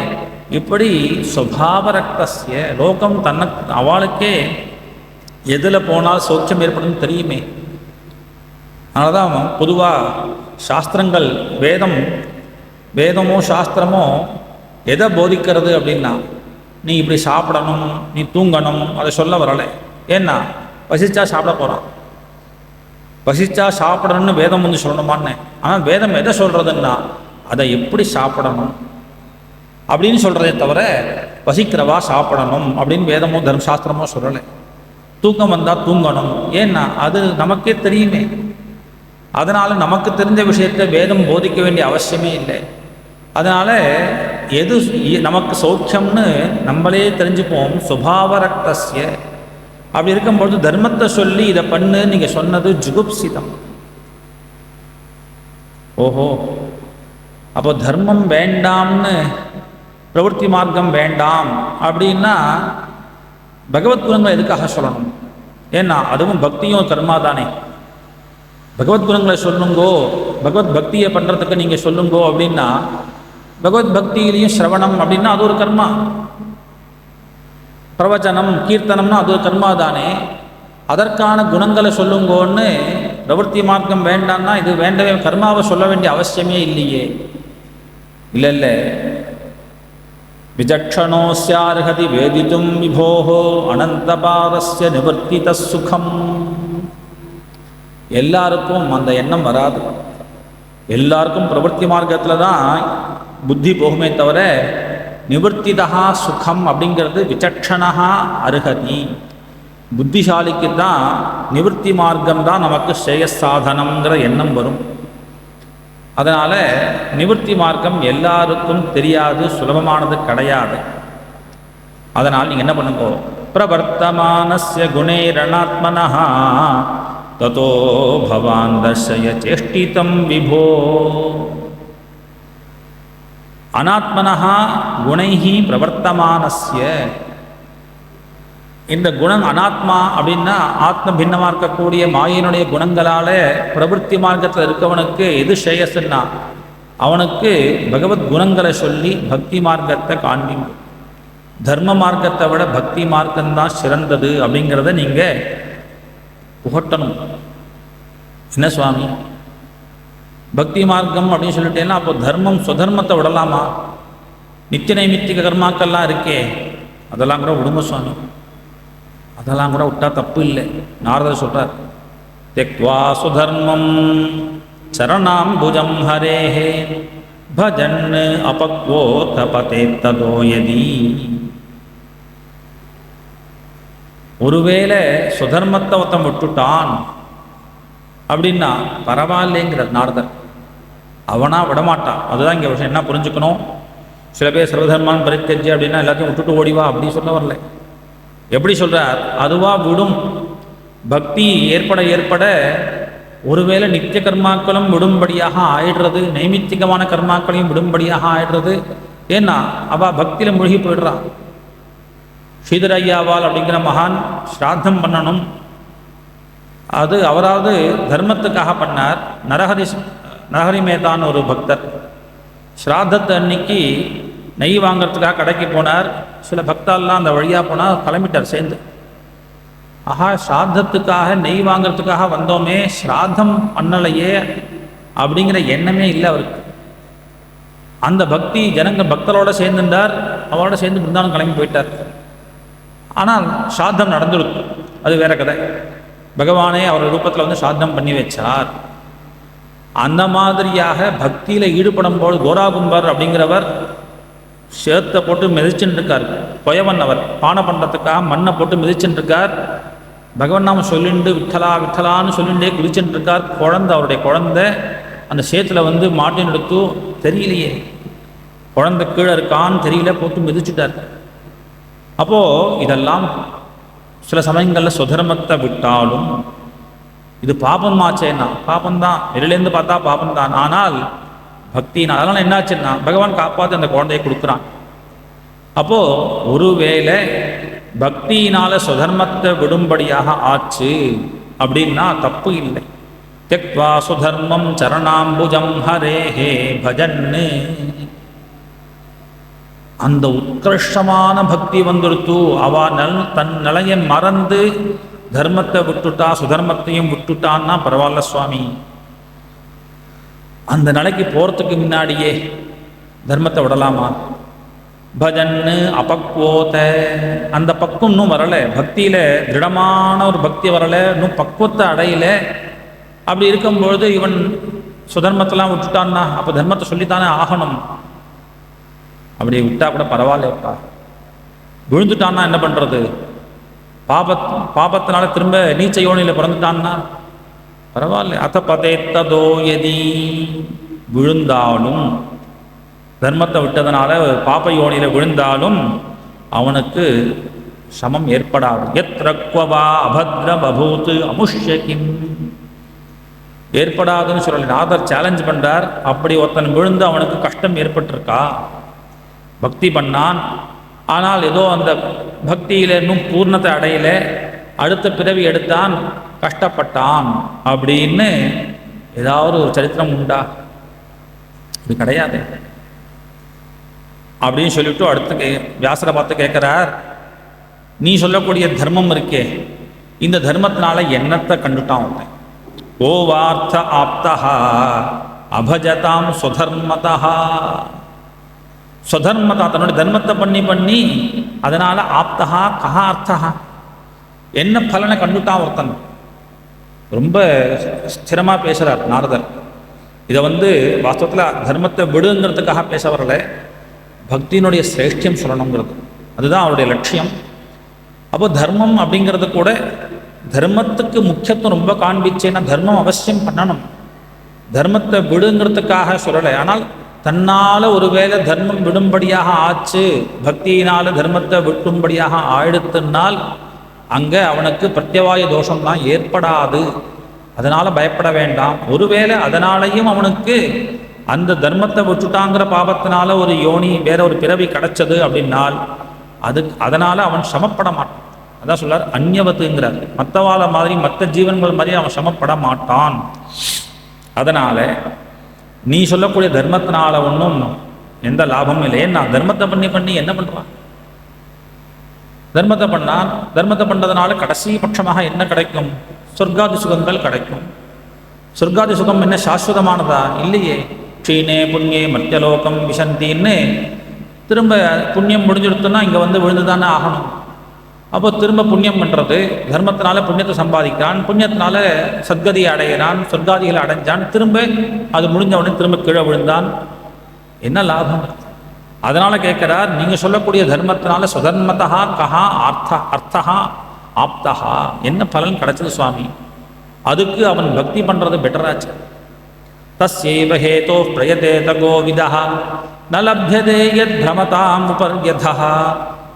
இப்படி சுபாவரக்தஸ்ய லோகம் தன்னை அவளுக்கே எதில் போனால் சௌக்கியம் ஏற்படும் தெரியுமே. அதனால தான் பொதுவாக சாஸ்திரங்கள் வேதமோ சாஸ்திரமோ எதை போதிக்கிறது அப்படின்னா, நீ இப்படி சாப்பிடணும் நீ தூங்கணும் அதை சொல்ல வரலை. ஏன்னா பசிச்சா சாப்பிட போகிறான், பசிச்சா சாப்பிடணும்னு வேதம் வந்து சொல்லணுமான்னு. ஆனால் வேதம் எதை சொல்கிறதுன்னா அதை எப்படி சாப்பிடணும் அப்படின்னு சொல்கிறதே தவிர பசிக்கிறவா சாப்பிடணும் அப்படின்னு வேதமோ தர்மசாஸ்திரமோ சொல்லலை. தூக்கம் வந்தால் தூங்கணும், ஏன்னா அது நமக்கே தெரியுமே. அதனால் நமக்கு தெரிஞ்ச விஷயத்தை வேதம் போதிக்க வேண்டிய அவசியமே இல்லை. அதனால் எது நமக்கு சௌக்கியம்னு நம்மளே தெரிஞ்சுப்போம். சுபாவரக்தஸ்ய அப்படி இருக்கும்பொழுது தர்மத்தை சொல்லி இதை பண்ணு நீங்கள் சொன்னது ஜுகுப்சிதம். ஓஹோ, அப்போ தர்மம் வேண்டாம்னு பிரவൃத்தி மார்க்கம் வேண்டாம் அப்படின்னா பகவத்குணங்களை எதுக்காக சொல்லணும்? ஏன்னா அதுவும் பக்தியும் கர்மா தானே. பகவத்குணங்களை சொல்லுங்கோ, பகவத் பக்தியை பண்ணுறதுக்கு நீங்கள் சொல்லுங்கோ அப்படின்னா பகவத் பக்தியிலையும் சிரவணம் அப்படின்னா அது ஒரு கர்மா, பிரவச்சனம் கீர்த்தனம்னா அது ஒரு கர்மா தானே. அதற்கான குணங்களை சொல்லுங்கோன்னு பிரவೃத்தி மார்க்கம் வேண்டாம்னா இது வேண்டவே, கர்மாவை சொல்ல வேண்டிய அவசியமே இல்லையே. இல்லை விஜக்ஷணோஸ்யார்ஹதி வேதிதும் விபோஹோ அனந்தபாரஸ்ய நிவர்த்தித சுகம். எல்லாருக்கும் அந்த எண்ணம் வராது. எல்லாருக்கும் பிரவೃத்தி மார்க்கத்தில் தான் புத்தி போகுமே தவிர நிவர்த்திதா சுகம் அப்படிங்கிறது விசக்ஷணா அருகதி. புத்திசாலிக்கு தான் நிவர்த்தி மார்க்கம் தான் நமக்கு ஸ்ரேயசாதனம்ங்கிற எண்ணம் வரும். அதனால் நிவர்த்தி மார்க்கம் எல்லாருக்கும் தெரியாது, சுலபமானது கிடையாது. அதனால் நீங்கள் என்ன பண்ணுங்க, பிரவர்த்தமானஸ்ய குணேரணாத்மனஹ ததோ பவான் தர்ஷய சேஷ்டிதம் விபோ. அனாத்மனஹா குணைஹி பிரவர்த்தமானஸ்ய. இந்த குணம் அனாத்மா அப்படின்னா ஆத்ம பின்னமாக இருக்கக்கூடிய மாயினுடைய குணங்களால் பிரவೃத்தி மார்க்கத்தில் இருக்கவனுக்கு எது ஸ்ரேயஸ்ன்னா அவனுக்கு பகவத் குணங்களை சொல்லி பக்தி மார்க்கத்தை காண்பிங்க. தர்ம மார்க்கத்தை விட பக்தி மார்க்கம்தான் சிறந்தது அப்படிங்கிறத நீங்கள் புகட்டணும். என்ன சுவாமி பக்தி மார்க்கம் அப்படின்னு சொல்லிட்டேன்னா அப்போ தர்மம் சுதர்மத்தை விடலாமா? நித்திய நைமித்திக கர்மாக்கள்லாம் இருக்கே அதெல்லாம் கூட விடுங்க சுவாமி, அதெல்லாம் கூட விட்டா தப்பு இல்லை. நாரதர் சொல்கிறார், தெக்வா சுதர்மம் சரணாம் புஜம் ஹரேஹே பஜன் அபக்வோ தபதே ததோயதி. ஒருவேளை சுதர்மத்தை ஒருத்தன் விட்டுட்டான் அப்படின்னா பரவாயில்லைங்கிறார் நாரதர். அவனா விடமாட்டான். அதுதான் இங்கே விஷயம். என்ன புரிஞ்சுக்கணும், சில பேர் சர்வதர்மான் பரித்தெஜ்ஜி அப்படின்னா எல்லாத்தையும் விட்டுட்டு ஓடிவா அப்படி சொல்ல வரல. எப்படி சொல்கிறார், அதுவாக விடும். பக்தி ஏற்பட ஏற்பட ஒருவேளை நித்திய கர்மாக்களும் விடும்படியாக ஆயிடுறது, நைமித்திகமான கர்மாக்களையும் விடும்படியாக ஆயிடுறது. ஏன்னா அவள் பக்தியில் மூழ்கி போயிடுறான். ஸ்ரீதர ஐயாவால் அப்படிங்கிற மகான் ஸ்ராத்தம் பண்ணணும். அது அவராவது தர்மத்துக்காக பண்ணார். நரஹரி மேதான் ஒரு பக்தர் ஸ்ராத்தத்தை அன்னைக்கு நெய் வாங்கிறதுக்காக கடைக்கு போனார். சில பக்தாலாம் அந்த வழியாக போனால் கிளம்பிட்டார் சேர்ந்து. ஆஹா, ஸ்ராத்தத்துக்காக நெய் வாங்கிறதுக்காக வந்தோமே, ஸ்ராத்தம் பண்ணலையே அப்படிங்கிற எண்ணமே இல்லை அவருக்கு. அந்த பக்தி பக்தரோட சேர்ந்துட்டார். அவரோட சேர்ந்து பிருந்தாவனம் கிளம்பி போயிட்டார். ஆனால் ஸ்ராத்தம் நடந்துருக்கு, அது வேற கதை. பகவானே அவர் ரூபத்தில் வந்து ஸ்ராத்தம் பண்ணி வச்சார். அந்த மாதிரியாக பக்தியில் ஈடுபடும் போது கோராகும்பர் அப்படிங்கிறவர் சேத்தை போட்டு மிதிச்சுட்டு இருக்கார். கொயவன் அவர் பானை பண்ணுறதுக்காக மண்ணை போட்டு மிதிச்சுட்டு இருக்கார். பகவான் நாம சொல்லிண்டு விட்டலா விட்டலான்னு சொல்லிண்டே குதிச்சுட்டு இருக்கார். அவருடைய குழந்தை அந்த சேத்துல வந்து மாட்டின் எடுத்து தெரியலையே, குழந்தை கீழே இருக்கான்னு தெரியல, போட்டு மிதிச்சுட்டார். அப்போது இதெல்லாம் சில சமயங்களில் சுதர்மத்தை விட்டாலும் இது பாபமாச்சேன்னா பாபந்தான், வெளியிலேருந்து பார்த்தா பாபந்தான். ஆனால் பக்தினால் அதனால் என்னாச்சுன்னா பகவான் காப்பாற்றி அந்த குழந்தையை கொடுக்குறான். அப்போது ஒருவேளை பக்தியினால் சுதர்மத்தை விடும்படியாக ஆச்சு அப்படின்னா தப்பு இல்லை. தெக்வா சுதர்மம் சரணாம்புஜம் ஹரேஹே பஜன்னு, அந்த உத்கிருஷ்டமான பக்தி வந்துடுத்து. தன் நிலையை மறந்து தர்மத்தை விட்டுட்டா, சுதர்மத்தையும் விட்டுட்டான்னா பரவாயில்ல சுவாமி. அந்த நிலைக்கு போகிறதுக்கு முன்னாடியே தர்மத்தை விடலாமா? பஜன்னு அபக்வோத, அந்த பக்குவம் இன்னும் வரலை. பக்தியில் திருடமான ஒரு பக்தி வரலை, இன்னும் பக்குவத்தை அடையலை. அப்படி இருக்கும்பொழுது இவன் சுதர்மத்தெல்லாம் விட்டுட்டான்னா அப்போ தர்மத்தை சொல்லித்தானே ஆகணும். அப்படி விட்டால் கூட பரவாயில்லப்பா. விழுந்துட்டான்னா என்ன பண்ணுறது? பாபத்தினால திரும்ப நீச்ச யோனியில் பிறந்துட்டான்னா பரவாயில்ல. அத பதேத்ததோ எதி, விழுந்தாலும் தர்மத்தை விட்டதனால பாப யோனியில் விழுந்தாலும் அவனுக்கு சமம் ஏற்படாது. எத்ரக்வவா அபத்ர பபூத் அமுஷ்யகிம், ஏற்படாதுன்னு சொல்லலை. நாதர் சேலஞ்ச் பண்ணுறார். அப்படி ஒருத்தன் விழுந்து அவனுக்கு கஷ்டம் ஏற்பட்டிருக்கா? பக்தி பண்ணான், ஆனால் ஏதோ அந்த பக்தியில் இன்னும் பூர்ணத்தை அடையலை, அடுத்த பிறவி எடுத்தான், கஷ்டப்பட்டான் அப்படின்னு ஏதாவது ஒரு சரித்திரம் உண்டா? இது கிடையாது. அப்படின்னு சொல்லிவிட்டு அடுத்து வியாசரை பார்த்து கேட்குறார், நீ சொல்லக்கூடிய தர்மம் இருக்கே, இந்த தர்மத்தினால என்னத்தை கண்டுட்டான் வந்தேன்? ஓ வார்த்த ஆப்தா அபஜதாம் சுதர்மதா, சுதர்மதா தன்னுடைய தர்மத்தை பண்ணி அதனால் ஆப்தா கஹா அர்த்தா, என்ன பலனை கண்டுட்டான் ஒருத்தன். ரொம்ப ஸ்திரமாக பேசுகிறார் நாரதர். இதை வாஸ்தவத்தில் தர்மத்தை விடுங்கிறதுக்காக பேச வரல, பக்தியினுடைய சிரேஷ்டியம் சொல்லணுங்கிறது, அதுதான் அவருடைய லட்சியம். அப்போ தர்மம் அப்படிங்கிறது கூட தர்மத்துக்கு முக்கியத்துவம் ரொம்ப காண்பிச்சேன்னா தர்மம் அவசியம் பண்ணணும். தர்மத்தை விடுங்கிறதுக்காக சொல்லலை. ஆனால் தன்னால் ஒருவேளை தர்மம் விடும்படியாக ஆச்சு, பக்தியினால் தர்மத்தை விட்டும்படியாக ஆயிடுத்துனால் அங்கே அவனுக்கு பிரத்யவாய தோஷம்லாம் ஏற்படாது. அதனால் பயப்பட வேண்டாம். ஒருவேளை அதனாலையும் அவனுக்கு அந்த தர்மத்தை விட்டுட்டாங்கிற பாபத்தினால ஒரு யோனி வேற ஒரு பிறவி கிடைச்சது அப்படின்னால் அதனால் அவன் சமப்பட மாட்டான். அதான் சொல்றார் அந்நியவத்துங்கிறார். மற்றவாள மாதிரி மற்ற ஜீவன்கள் மாதிரி அவன் சமப்பட மாட்டான். அதனால் நீ சொல்லக்கூடிய தர்மத்தினால ஒன்றும் எந்த லாபமும் இல்லை. ஏன்னா தர்மத்தை பண்ணி என்ன பண்ணுறான்? தர்மத்தை பண்ணால் தர்மத்தை பண்ணுறதுனால கடைசி பட்சமாக என்ன கிடைக்கும்? சொர்க்காதி சுகங்கள் கிடைக்கும். சொர்க்காதி சுகம் என்ன சாஸ்வதமானதா? இல்லையே. க்ஷீணே புண்ணியே மத்தியலோகம் விசந்தின்னு திரும்ப புண்ணியம் முடிஞ்சிடுத்துன்னா இங்கே விழுந்து தானே ஆகணும். அப்போ திரும்ப புண்ணியம் பண்ணுறது, தர்மத்தினால புண்ணியத்தை சம்பாதிக்கிறான், புண்ணியத்தினால சத்கதியை அடைகிறான், சொர்க்காதிகளை அடைஞ்சான், திரும்ப அது முடிஞ்ச உடனே திரும்ப கீழே விழுந்தான், என்ன லாபம்? அதனால் கேட்குறார், நீங்கள் சொல்லக்கூடிய தர்மத்தினால சுதர்மதா கஹா அர்த்தா ஆப்தா, என்ன பலன் கிடைச்சது சுவாமி? அதுக்கு அவன் பக்தி பண்ணுறது பெட்டராச்சு. தஸ்யைவ ஹேதோ பிரயதேத கோவிதா ந லப்யதே யத் பிரமதாம் உபர்யதா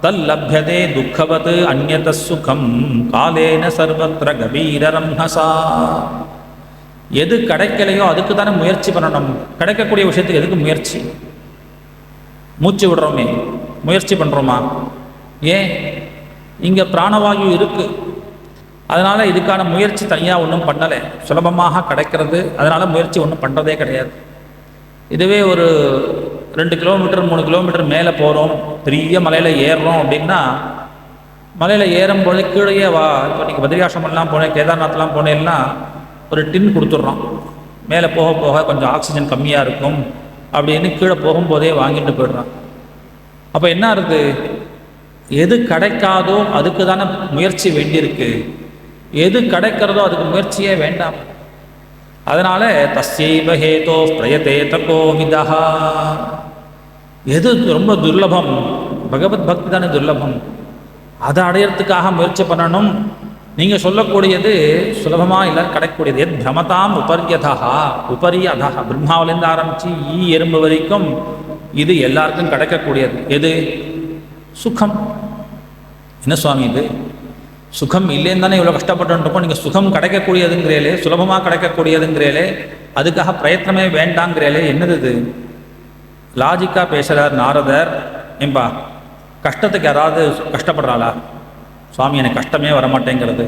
தல்லப்யதே துக்கவத் அந்யத சுகம் காலேன சர்வத்ர கபீரரம்ஹசா. எது கிடைக்கலையோ அதுக்கு தானே முயற்சி பண்ணணும். கிடைக்கக்கூடிய விஷயத்துக்கு எதுக்கு முயற்சி? மூச்சு விடுறோமே, முயற்சி பண்ணுறோமா? ஏன்? இங்கே பிராணவாயு இருக்குது, அதனால் இதுக்கான முயற்சி தனியாக ஒன்றும் பண்ணலை. சுலபமாக கிடைக்கிறது, அதனால் முயற்சி ஒன்றும் பண்ணுறதே கிடையாது. இதுவே ஒரு 2 கிலோமீட்டர் 3 கிலோமீட்டர் மேலே போகிறோம், பெரிய மலையில் ஏறுறோம் அப்படின்னா, மலையில் ஏறும்போது கீழேயே வா, இப்போ நீங்கள் பத்ரிகாசிரமெல்லாம் போனேன், கேதார்நாத்லாம் போனேன்னா ஒரு டின் கொடுத்துட்றோம், மேலே போக போக கொஞ்சம் ஆக்சிஜன் கம்மியாக இருக்கும் அப்படின்னு கீழே போகும்போதே வாங்கிட்டு போயிடுறான். அப்போ என்ன இருக்குது? எது கிடைக்காதோ அதுக்கு தானே முயற்சி வேண்டியிருக்கு. எது கிடைக்கிறதோ அதுக்கு முயற்சியே வேண்டாம். அதனால் தஸ்யைவ ஹேதோ பிரயதேத கோவிதா. எது ரொம்ப துர்லபம்? பகவத் பக்தி தானே துர்லபம். அதை அடையிறதுக்காக முயற்சி பண்ணணும். நீங்கள் சொல்லக்கூடியது சுலபமாக இல்லை, கிடைக்கக்கூடியது. எத் பிரமதாம் உபரியதா உபரி அதா, பிரம்மாவிலேருந்து ஆரம்பித்து எறும்பு வரைக்கும் இது எல்லாருக்கும் கிடைக்கக்கூடியது. எது? சுகம். என்ன சுவாமி இது? சுகம் இல்லைன்னு தானே இவ்வளோ கஷ்டப்பட்டுருக்கோம். நீங்கள் சுகம் கிடைக்கக்கூடியதுங்கிறேலே, சுலபமாக கிடைக்கக்கூடியதுங்கிறேலே, அதுக்காக பிரயத்தனமே வேண்டாங்கிறேலே, என்னது இது? லாஜிக்காக பேசுகிறார் நாரதர். ஏன்பா கஷ்டத்துக்கு யாராவது கஷ்டப்படுறாளா? சுவாமி எனக்கு கஷ்டமே வரமாட்டேங்கிறது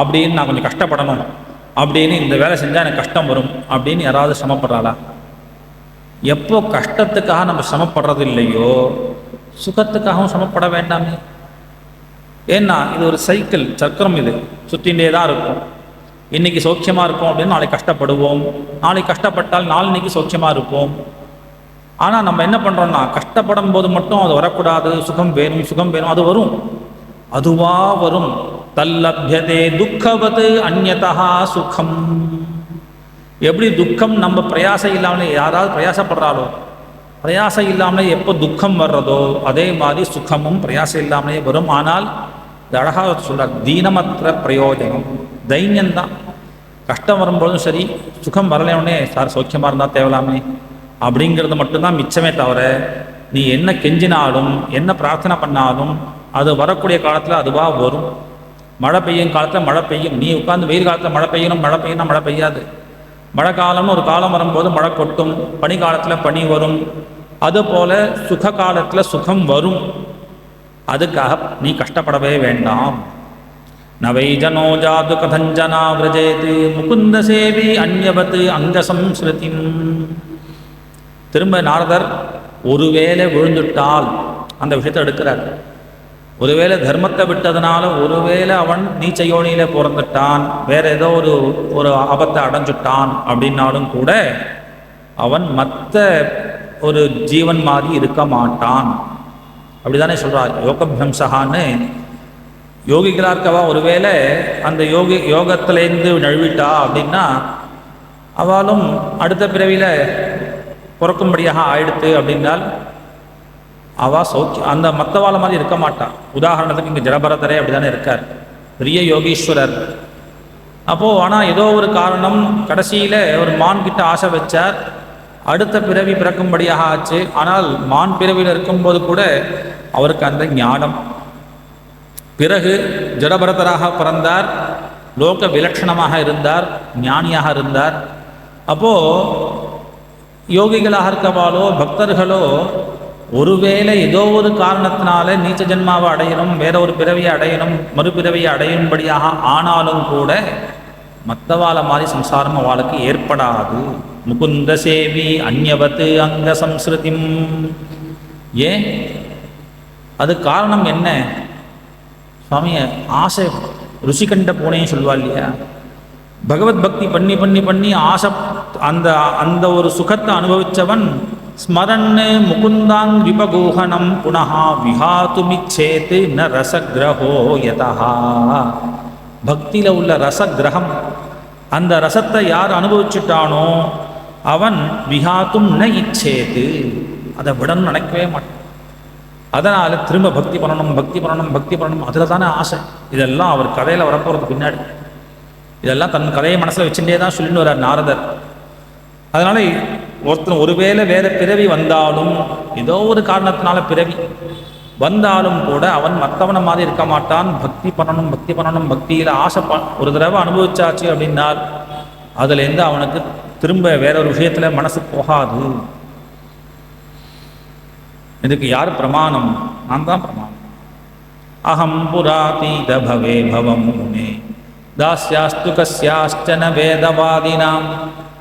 அப்படின்னு, நான் கொஞ்சம் கஷ்டப்படணும் அப்படின்னு, இந்த வேலை செஞ்சால் எனக்கு கஷ்டம் வரும் அப்படின்னு யாராவது சிரமப்படுறாளா? எப்போ கஷ்டத்துக்காக நம்ம சிரமப்படுறது இல்லையோ, சுகத்துக்காகவும் சிரமப்பட வேண்டாமே. ஏன்னா இது ஒரு சைக்கிள், சக்கரம், இது சுற்றிகிட்டே தான் இருக்கும். இன்றைக்கி சௌக்கியமாக இருக்கும் அப்படின்னு நாளைக்கு கஷ்டப்படுவோம், நாளைக்கு கஷ்டப்பட்டால் நாளைக்கு சௌக்கியமாக இருப்போம். ஆனால் நம்ம என்ன பண்ணுறோம்னா, கஷ்டப்படும் போது மட்டும் அது வரக்கூடாது, சுகம் வேணும் சுகம் வேணும், அது வரும், அதுவா வரும். தல்லப்யதே துக்கவது அந்யதா சுகம். எப்படி துக்கம் நம்ம பிரயாசம் இல்லாமலே, யாராவது பிரயாசப்படுறாலோ, பிரயாசம் இல்லாமலே எப்போ துக்கம் வர்றதோ அதே மாதிரி சுகமும் பிரயாசம் இல்லாமலே வரும். ஆனால் இது அழகாக சொல்கிறார், தீனமற்ற பிரயோஜனம், தைரியம்தான். கஷ்டம் வரும்போதும் சரி, சுகம் வரலையோடனே சார் சௌக்கியமாக இருந்தால் தேவலாமே அப்படிங்கிறது மட்டும்தான் மிச்சமே தவிர, நீ என்ன கெஞ்சினாலும் என்ன பிரார்த்தனை பண்ணாலும் அது வரக்கூடிய காலத்தில் அதுவாக வரும். மழை பெய்யும் காலத்தில் மழை பெய்யும். நீ உட்காந்து வெயில் காலத்தில் மழை பெய்யணும், மழை பெய்யணும், மழை பெய்யாது. மழை காலம்னு ஒரு காலம் வரும்போது மழை கொட்டும், பனி காலத்தில் பனி வரும். அதுபோல் சுக காலத்தில் சுகம் வரும். அதுக்காக நீ கஷ்டப்படவே வேண்டாம். நவை ஜனோ ஜாது கதஞ்சனா விரஜேது முகுந்த சேவி அந்யவத் அங்கசம்ஸ்ருதிம். திரும்ப நாரதர் ஒருவேளை விழுந்துட்டால் அந்த விஷயத்தை எடுக்கிறார். ஒருவேளை தர்மத்தை விட்டதுனால ஒருவேளை அவன் நீச்ச யோனியில் பிறந்துட்டான், வேற ஏதோ ஒரு ஆபத்தை அடைஞ்சுட்டான் அப்படின்னாலும் கூட அவன் மற்ற ஒரு ஜீவன் மாதிரி இருக்க மாட்டான். அப்படிதானே சொல்கிறார் யோகபிரம்சகான்னு. யோகிகளாக இருக்கவா ஒருவேளை அந்த யோகத்திலேருந்து நழுவிட்டா அப்படின்னா அவளும் அடுத்த பிறவியில் பிறக்கும்படியாக ஆயிடுத்து அப்படின்னால் அவள் அந்த மற்றவாளை மாதிரி இருக்க மாட்டான். உதாரணத்துக்கு இங்கே ஜடபரதரே அப்படி தானே இருக்கார், பெரிய யோகீஸ்வரர். அப்போது ஆனால் ஏதோ ஒரு காரணம் கடைசியில் ஒரு மான் கிட்ட ஆசை வச்சார், அடுத்த பிறவி பிறக்கும்படியாக ஆச்சு. ஆனால் மான் பிறவியில் இருக்கும்போது கூட அவருக்கு அந்த ஞானம். பிறகு ஜடபரதராக பிறந்தார், லோக விலட்சணமாக இருந்தார், ஞானியாக இருந்தார். அப்போது யோகிகளாக இருக்கவாளோ பக்தர்களோ ஒருவேளை ஏதோ ஒரு காரணத்தினால நீச்ச ஜென்மாவை அடையணும், வேற ஒரு பிறவியை அடையணும், மறுபிறவியை அடையும்படியாக ஆனாலும் கூட மற்றவாளை மாதிரி சம்சாரம் அவளுக்கு ஏற்படாது. முகுந்த சேவி அந்யவத் அங்க சம்ஸ்ருதிம். ஏன்? அது காரணம் என்ன சுவாமிய? ஆசை ருசி கண்ட பூனையும் சொல்லுவா இல்லையா? பகவத் பக்தி பண்ணி பண்ணி பண்ணி ஆசை அந்த அந்த ஒரு சுகத்தை அனுபவித்தவன் ஸ்மரன்னு முகுந்தாங் விபகோஹனம் புனஹா விஹாத்துமிச்சேத்து ந ரசகிரஹோ யதா. பக்தியில் உள்ள ரசகிரகம், அந்த ரசத்தை யார் அனுபவிச்சுட்டானோ அவன் விஹாத்தும் ந இச்சேத்து, அதை விடணும்னு நினைக்கவே மாட்டான். அதனால் திரும்ப பக்தி பண்ணணும் பக்தி பண்ணணும் பக்தி பண்ணணும், அதில் தானே ஆசை. இதெல்லாம் அவர் கதையில் வரப்போகிறது பின்னாடி. இதெல்லாம் தன் கதையை மனசில் வச்சுட்டே தான் சொல்லிட்டு வர்றார் நாரதர். அதனால் ஒருத்தன் ஒருவேளை வேறு பிறவி வந்தாலும், ஏதோ ஒரு காரணத்தினால பிறவி வந்தாலும் கூட அவன் மற்றவனை மாதிரி இருக்க மாட்டான். பக்தி பண்ணணும் பக்தி பண்ணணும், பக்தியில் ஆசை ஒரு தடவை அனுபவிச்சாச்சு அப்படின்னால் அதுலேருந்து அவனுக்கு திரும்ப வேற ஒரு விஷயத்தில் மனசு போகாது. இதுக்கு யார் பிரமாணம்? நான் தான் பிரமாணம். அகம் புராதீத பவே பவம் முனே தாஸ்யாஸ்து கஸ்யாஷ்டன வேதவாதினாம்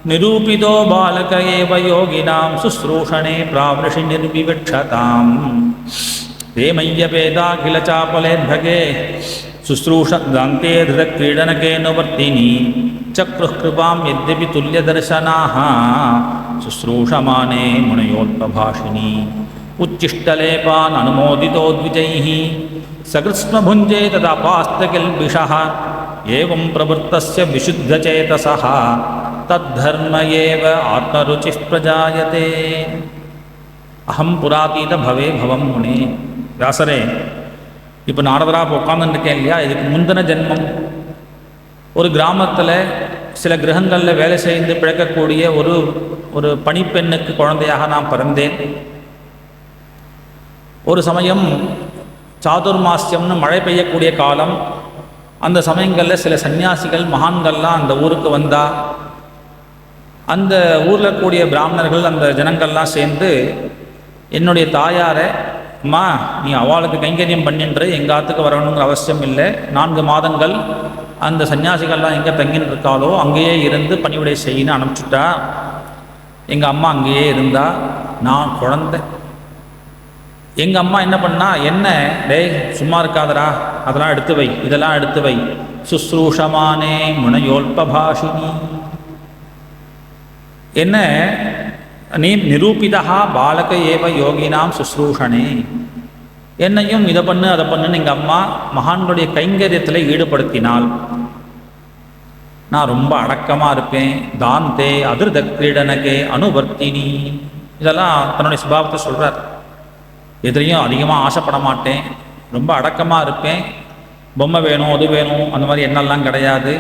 நிரூபிதோ பாலக ஏவ யோகினாம் சுஸ்ரூஷணே பிராவ்ருஷி நிர்விவக்ஷதாம் தேமய்ய வேதாகில சாபலேர்பகே சுஸ்ரூஷாந்தே திருதக்ரீடனகேனுவர்த்தினி சக்ருஹ் கிருபாம் யத்யபி துல்யதர்சனாः சுஸ்ரூஷமானே முனயோத்பபாஷினி உச்சிஷ்டலேபான் அனுமோதிதோத்விஜைः சகிருஷ்மபுஞ்சே ததாபாஸ்தகில்பிஷः ஏவம் பிரவருத்தஸ்ய விசுத்தசேதசः தத்தர்ம ஏவ ஆத்மருச்சிः பிரஜாயதே. அகம் புராதீத பவே பவம் முனே. வியாசரே, இப்போ நாரதராக உட்காந்துருக்கேன் இல்லையா, இதுக்கு முந்தின ஜென்மம் ஒரு கிராமத்தில் சில கிரகங்களில் வேலை செய்து பிழைக்கக்கூடிய ஒரு பணிப்பெண்ணுக்கு குழந்தையாக நான் பிறந்தேன். ஒரு சமயம் சாதுர்மாசியம்னு மழை பெய்யக்கூடிய காலம். அந்த சமயங்களில் சில சன்னியாசிகள் மகான்கள்லாம் அந்த ஊருக்கு வந்தா, அந்த ஊரில் கூடிய பிராமணர்கள் அந்த ஜனங்கள்லாம் சேர்ந்து என்னுடைய தாயாரை, அம்மா நீ அவளுக்கு கைங்கரியம் பண்ணின்று எங்கள் ஆத்துக்கு வரணுங்கிற அவசியம் இல்லை, 4 மாதங்கள் அந்த சன்னியாசிகள்லாம் எங்கே தங்கின்னு இருக்காளோ அங்கேயே இருந்து பணிவிடை செய்யின்னு அனுப்பிச்சுட்டா. எங்கள் அம்மா அங்கேயே இருந்தா. நான் குழந்தை. எங்கள் அம்மா என்ன பண்ணா, என்ன டேய் சும்மா இருக்காதரா, அதெல்லாம் எடுத்து வை, இதெல்லாம் எடுத்து வை. சுஸ்ரூஷமானே முனையோல்பபாஷினி, என்ன நீ நிரூபிதா பாலக ஏவ யோகினாம் சுஸ்ரூஷனே, என்னையும் இதை பண்ணு அதை பண்ணுன்னு எங்கள் அம்மா மகான்களுடைய கைங்கரியத்தில் ஈடுபடுத்தினாள். நான் ரொம்ப அடக்கமாக இருப்பேன். தாந்தே அதிர்த கிரீடனகே அனுவர்த்தினி, இதெல்லாம் தன்னுடைய சுபாவத்தை சொல்கிறார். எதிரையும் அதிகமாக ஆசைப்பட மாட்டேன், ரொம்ப அடக்கமாக இருப்பேன். பொம்மை வேணும் அது வேணும் அந்த மாதிரி எண்ணெல்லாம் கிடையாது.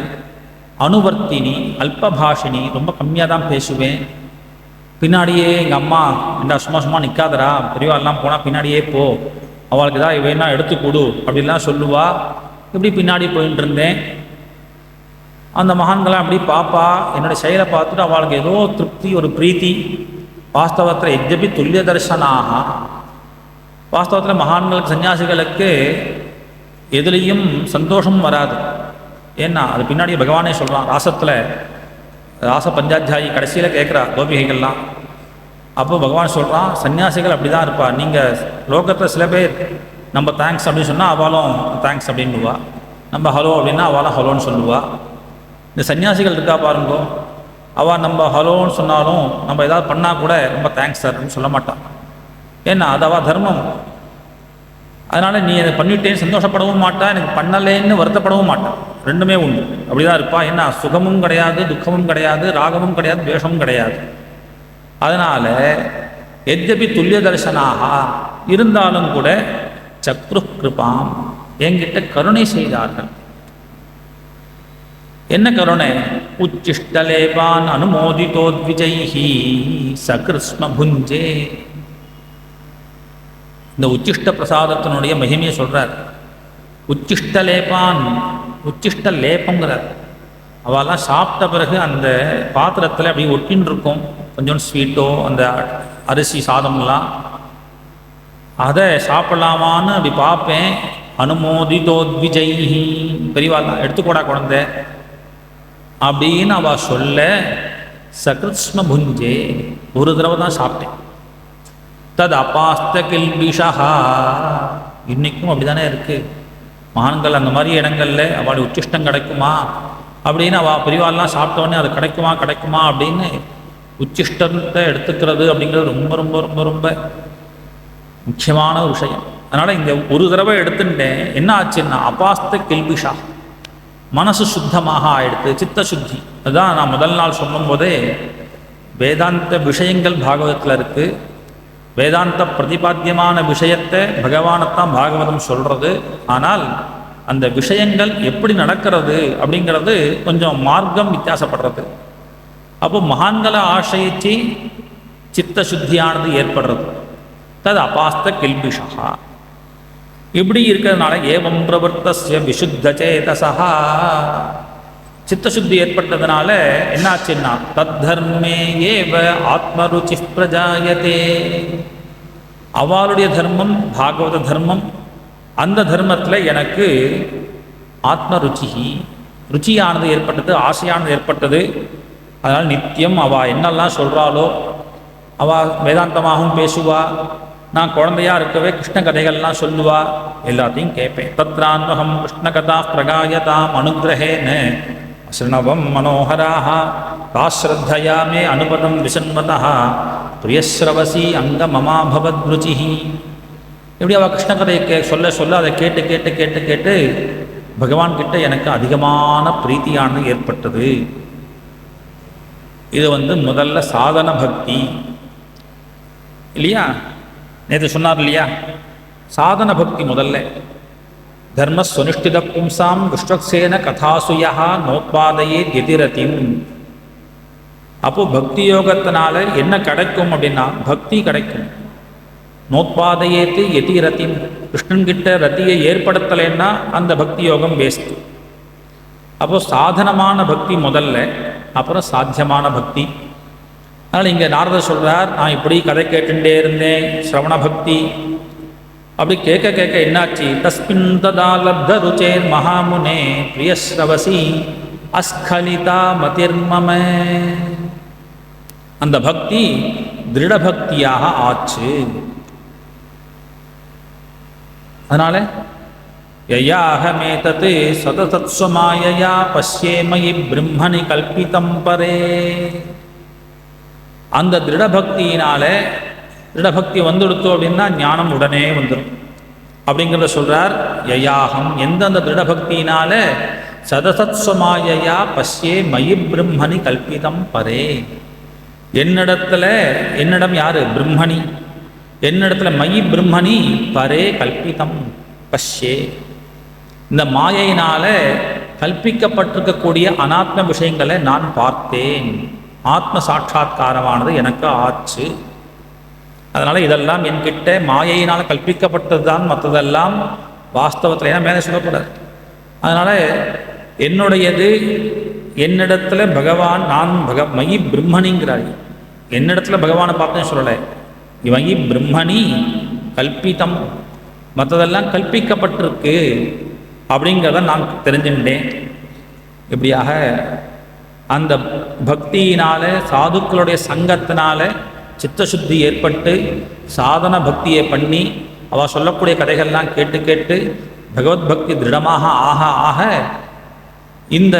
அனுவர்த்தினி அல்பபாஷினி, ரொம்ப கம்மியாக தான் பேசுவேன். பின்னாடியே எங்கள் அம்மா என்ன சும்மா சும்மா நிற்காதரா, பெரியவாள்லாம் போனால் பின்னாடியே போ, அவளுக்கு ஏதாவது வேணா எடுத்து கொடு அப்படிலாம் சொல்லுவா. இப்படி பின்னாடி போயிட்டு இருந்தேன். அந்த மகான்களாம் அப்படி பாப்பா, என்னுடைய செயலை பார்த்துட்டு அவளுக்கு ஏதோ திருப்தி, ஒரு பிரீத்தி. வாஸ்தவத்தில் எஜ்ஜபி துல்லிய தர்சனாக, வாஸ்தவத்தில் மகான்களுக்கு சன்னியாசிகளுக்கு எதுலேயும் சந்தோஷம் வராது. ஏன்னா அது பின்னாடி பகவானே சொல்கிறான். ராச பஞ்சாத்தியாயி கடைசியில் கேட்குறா கோபிகைகள்லாம். அப்போ பகவான் சொல்கிறான், சன்னியாசிகள் அப்படி தான் இருப்பா. நீங்கள் லோகத்தில் சில பேர் நம்ம தேங்க்ஸ் அப்படின்னு சொன்னால் அவளும் தேங்க்ஸ் அப்படின்னுவா, நம்ம ஹலோ அப்படின்னா அவளும் ஹலோன்னு சொல்லுவா. இந்த சன்னியாசிகள் இருக்கா பாருங்கோ, அவள் நம்ம ஹலோன்னு சொன்னாலும் நம்ம ஏதாவது பண்ணால் கூட ரொம்ப தேங்க்ஸ் சார் அப்படின்னு சொல்ல மாட்டான். ஏன்னா அது அவள் தர்மம். அதனால் நீ அதை பண்ணிட்டேன்னு சந்தோஷப்படவும் மாட்டா, எனக்கு பண்ணலேன்னு வருத்தப்படவும் மாட்டான். ரெண்டுமே உண்டு. அப்படி தான் இருப்பா. ஏன்னா சுகமும் கிடையாது, துக்கமும் கிடையாது, ராகமும் கிடையாது, துவேஷமும் கிடையாது. அதனால் எத்யபி துல்லிய தர்சனாக இருந்தாலும் கூட சக்ரு கிருபாம், என்கிட்ட கருணை செய்தார்கள். என்ன கருணை? உச்சிஷ்டலேபான் அனுமோதிதோத்விஜைஹி சகிருஷ்ம புஞ்சே. இந்த உச்சிஷ்ட பிரசாதத்தினுடைய மகிமையை சொல்கிறார். உச்சிஷ்டலேபான், உச்சிஷ்ட லேப்பங்கிறார். அவெல்லாம் சாப்பிட்ட பிறகு அந்த பாத்திரத்தில் அப்படி ஒட்டின்னு இருக்கும் கொஞ்சம் ஸ்வீட்டோ அந்த அரிசி சாதம்லாம். அதை சாப்பிடலாமான்னு அப்படி பார்ப்பேன். அனுமோதிதோத்விஜைஹி, பெரியவாள் எடுத்துக்கூடா குழந்தை அப்படின்னு அவள் சொல்ல, சகிருஷ்ம புஞ்சே, ஒரு தடவை தான் சாப்பிட்டேன். தது அபாஸ்த கில்பிஷா, இன்னைக்கும் அப்படி தானே இருக்குது. மகான்கள் அந்த மாதிரி இடங்களில் அவளுடைய உச்சிஷ்டம் கிடைக்குமா அப்படின்னு அவள் பெரியவாள்லாம் சாப்பிட்டோடனே அது கிடைக்குமா அப்படின்னு உச்சிஷ்டத்தை எடுத்துக்கிறது அப்படிங்கிறது ரொம்ப ரொம்ப ரொம்ப ரொம்ப முக்கியமான ஒரு விஷயம். அதனால் இந்த ஒரு தடவை எடுத்துட்டேன். என்ன ஆச்சுன்னா அபாஸ்த கில்பிஷா, மனசு சுத்தமாக ஆயிடுத்து, சித்த சுத்தி. அதுதான் நான் முதல் நாள் சொல்லும் போதே, வேதாந்த விஷயங்கள் பாகவதத்தில் இருக்குது. வேதாந்த பிரதிபாத்தியமான விஷயத்தை பகவானைத்தான் பாகவதம் சொல்கிறது. ஆனால் அந்த விஷயங்கள் எப்படி நடக்கிறது அப்படிங்கிறது கொஞ்சம் மார்க்கம் வித்தியாசப்படுறது. அப்போ மகான்களை ஆசிரியிச்சு சித்த சுத்தியானது ஏற்படுறது. தது அபாஸ்த கில்பிஷா. இப்படி இருக்கிறதுனால ஏவம் பிரவர்த்தஸ்ய விசுத்த சேதசா, சித்தசுத்தி ஏற்பட்டதுனால என்னாச்சுன்னா தத் தர்மே ஏவ ஆத்மருச்சி பிரஜாயதே. அவளுடைய தர்மம் பாகவத தர்மம், அந்த தர்மத்தில் எனக்கு ஆத்ம ருச்சியானது ஏற்பட்டது, ஆசையானது ஏற்பட்டது. அதனால் நித்தியம் அவள் என்னெல்லாம் சொல்கிறாளோ, அவள் வேதாந்தமாகவும் பேசுவா, நான் குழந்தையாக இருக்கவே கிருஷ்ண கதைகள்லாம் சொல்லுவா, எல்லாத்தையும் கேட்பேன். தத்ரான்வகம் கிருஷ்ண கதா பிரகாயதாம் அனுகிரகேன அஸ்ருணவம் மனோகராக தாஸ்ரத்தயா மே அனுபதம் விசன்மதா பிரியஸ்ரவசி அங்க மமாபவத் ருச்சி. இப்படி அவள் கிருஷ்ண கதையை சொல்ல சொல்ல அதை கேட்டு கேட்டு கேட்டு கேட்டு பகவான் கிட்ட எனக்கு அதிகமான பிரீத்தியானது ஏற்பட்டது. இது முதல்ல சாதன பக்தி இல்லையா? நேற்று சொன்னார் இல்லையா, சாதன பக்தி முதல்ல. தர்மஸ்வனுஷ்டித பும்சாம் விஷ்வக்சேன கதாசுயா நோத்பாதையே எதிரதிம். அப்போ பக்தி யோகத்தினால என்ன கிடைக்கும் அப்படின்னா பக்தி கிடைக்கும். நோத்பாதையேத்து எதி ரத்தின், கிருஷ்ணன்கிட்ட ரத்தியை ஏற்படுத்தலைன்னா அந்த பக்தி யோகம் வேஸ்ட். அப்போ சாதனமான பக்தி முதல்ல, அப்புறம் சாத்தியமான பக்தி. அதனால் இங்கே நாரதர் சொல்கிறார், நான் இப்படி கதை கேட்டுட்டே இருந்தேன், சிரவண பக்தி. அப்படி கேட்க கேட்க என்னாச்சு, தஸ்மின் ததா லப்த ருச்சேர் மகாமுனே பிரியஸ்ரவசி அஸ்கலிதா மதிர்மம. அந்த பக்தி திருட பக்தியாக ஆச்சு. அதனால யயாஹமேதத் சததத்ஸ்வமாயயா பஷ்யேமயி பிரம்மணி கல்பிதம் பரே. அந்த திருடபக்தியினால, திருடபக்தி வந்துடுத்தோம் அப்படின்னா ஞானம் உடனே வந்துடும் அப்படிங்கிறத சொல்றார். யயாகம், எந்தெந்த திருடபக்தியினால சதசத்ஸ்வமாயயா பஷ்யே மயி பிரம்மணி கல்பிதம் பரே. என்னிடம் யாரு? பிரம்மணி. என்னிடத்துல மயி பிரம்மணி பரே கல்பிதம் பஷ்யே. இந்த மாயையினால கல்பிக்கப்பட்டிருக்கக்கூடிய அனாத்ம விஷயங்களை நான் பார்த்தேன், ஆத்ம சாட்சா்காரமானது எனக்கு ஆச்சு. அதனால இதெல்லாம் என்கிட்ட மாயையினால் கல்பிக்கப்பட்டது தான், மற்றதெல்லாம் வாஸ்தவத்தில் ஏன்னா மேலே சொல்லக்கூடாது. அதனால என்னுடையது, என்னிடத்துல பகவான், நான் மயி பிரம்மணிங்கிறாய். என்னிடத்துல பகவானை பார்த்தேன்னு சொல்லலை, மயி பிரம்மணி கல்பிதம், மற்றதெல்லாம் கல்பிக்கப்பட்டிருக்கு அப்படிங்கிறத நான் தெரிஞ்சுட்டேன். இப்படியாக அந்த பக்தியினால, சாதுக்களுடைய சங்கத்தினால சித்தசுத்தி ஏற்பட்டு சாதன பக்தியை பண்ணி அவள் சொல்லக்கூடிய கதைகள்லாம் கேட்டு கேட்டு பகவத் பக்தி திருடமாக ஆக ஆக இந்த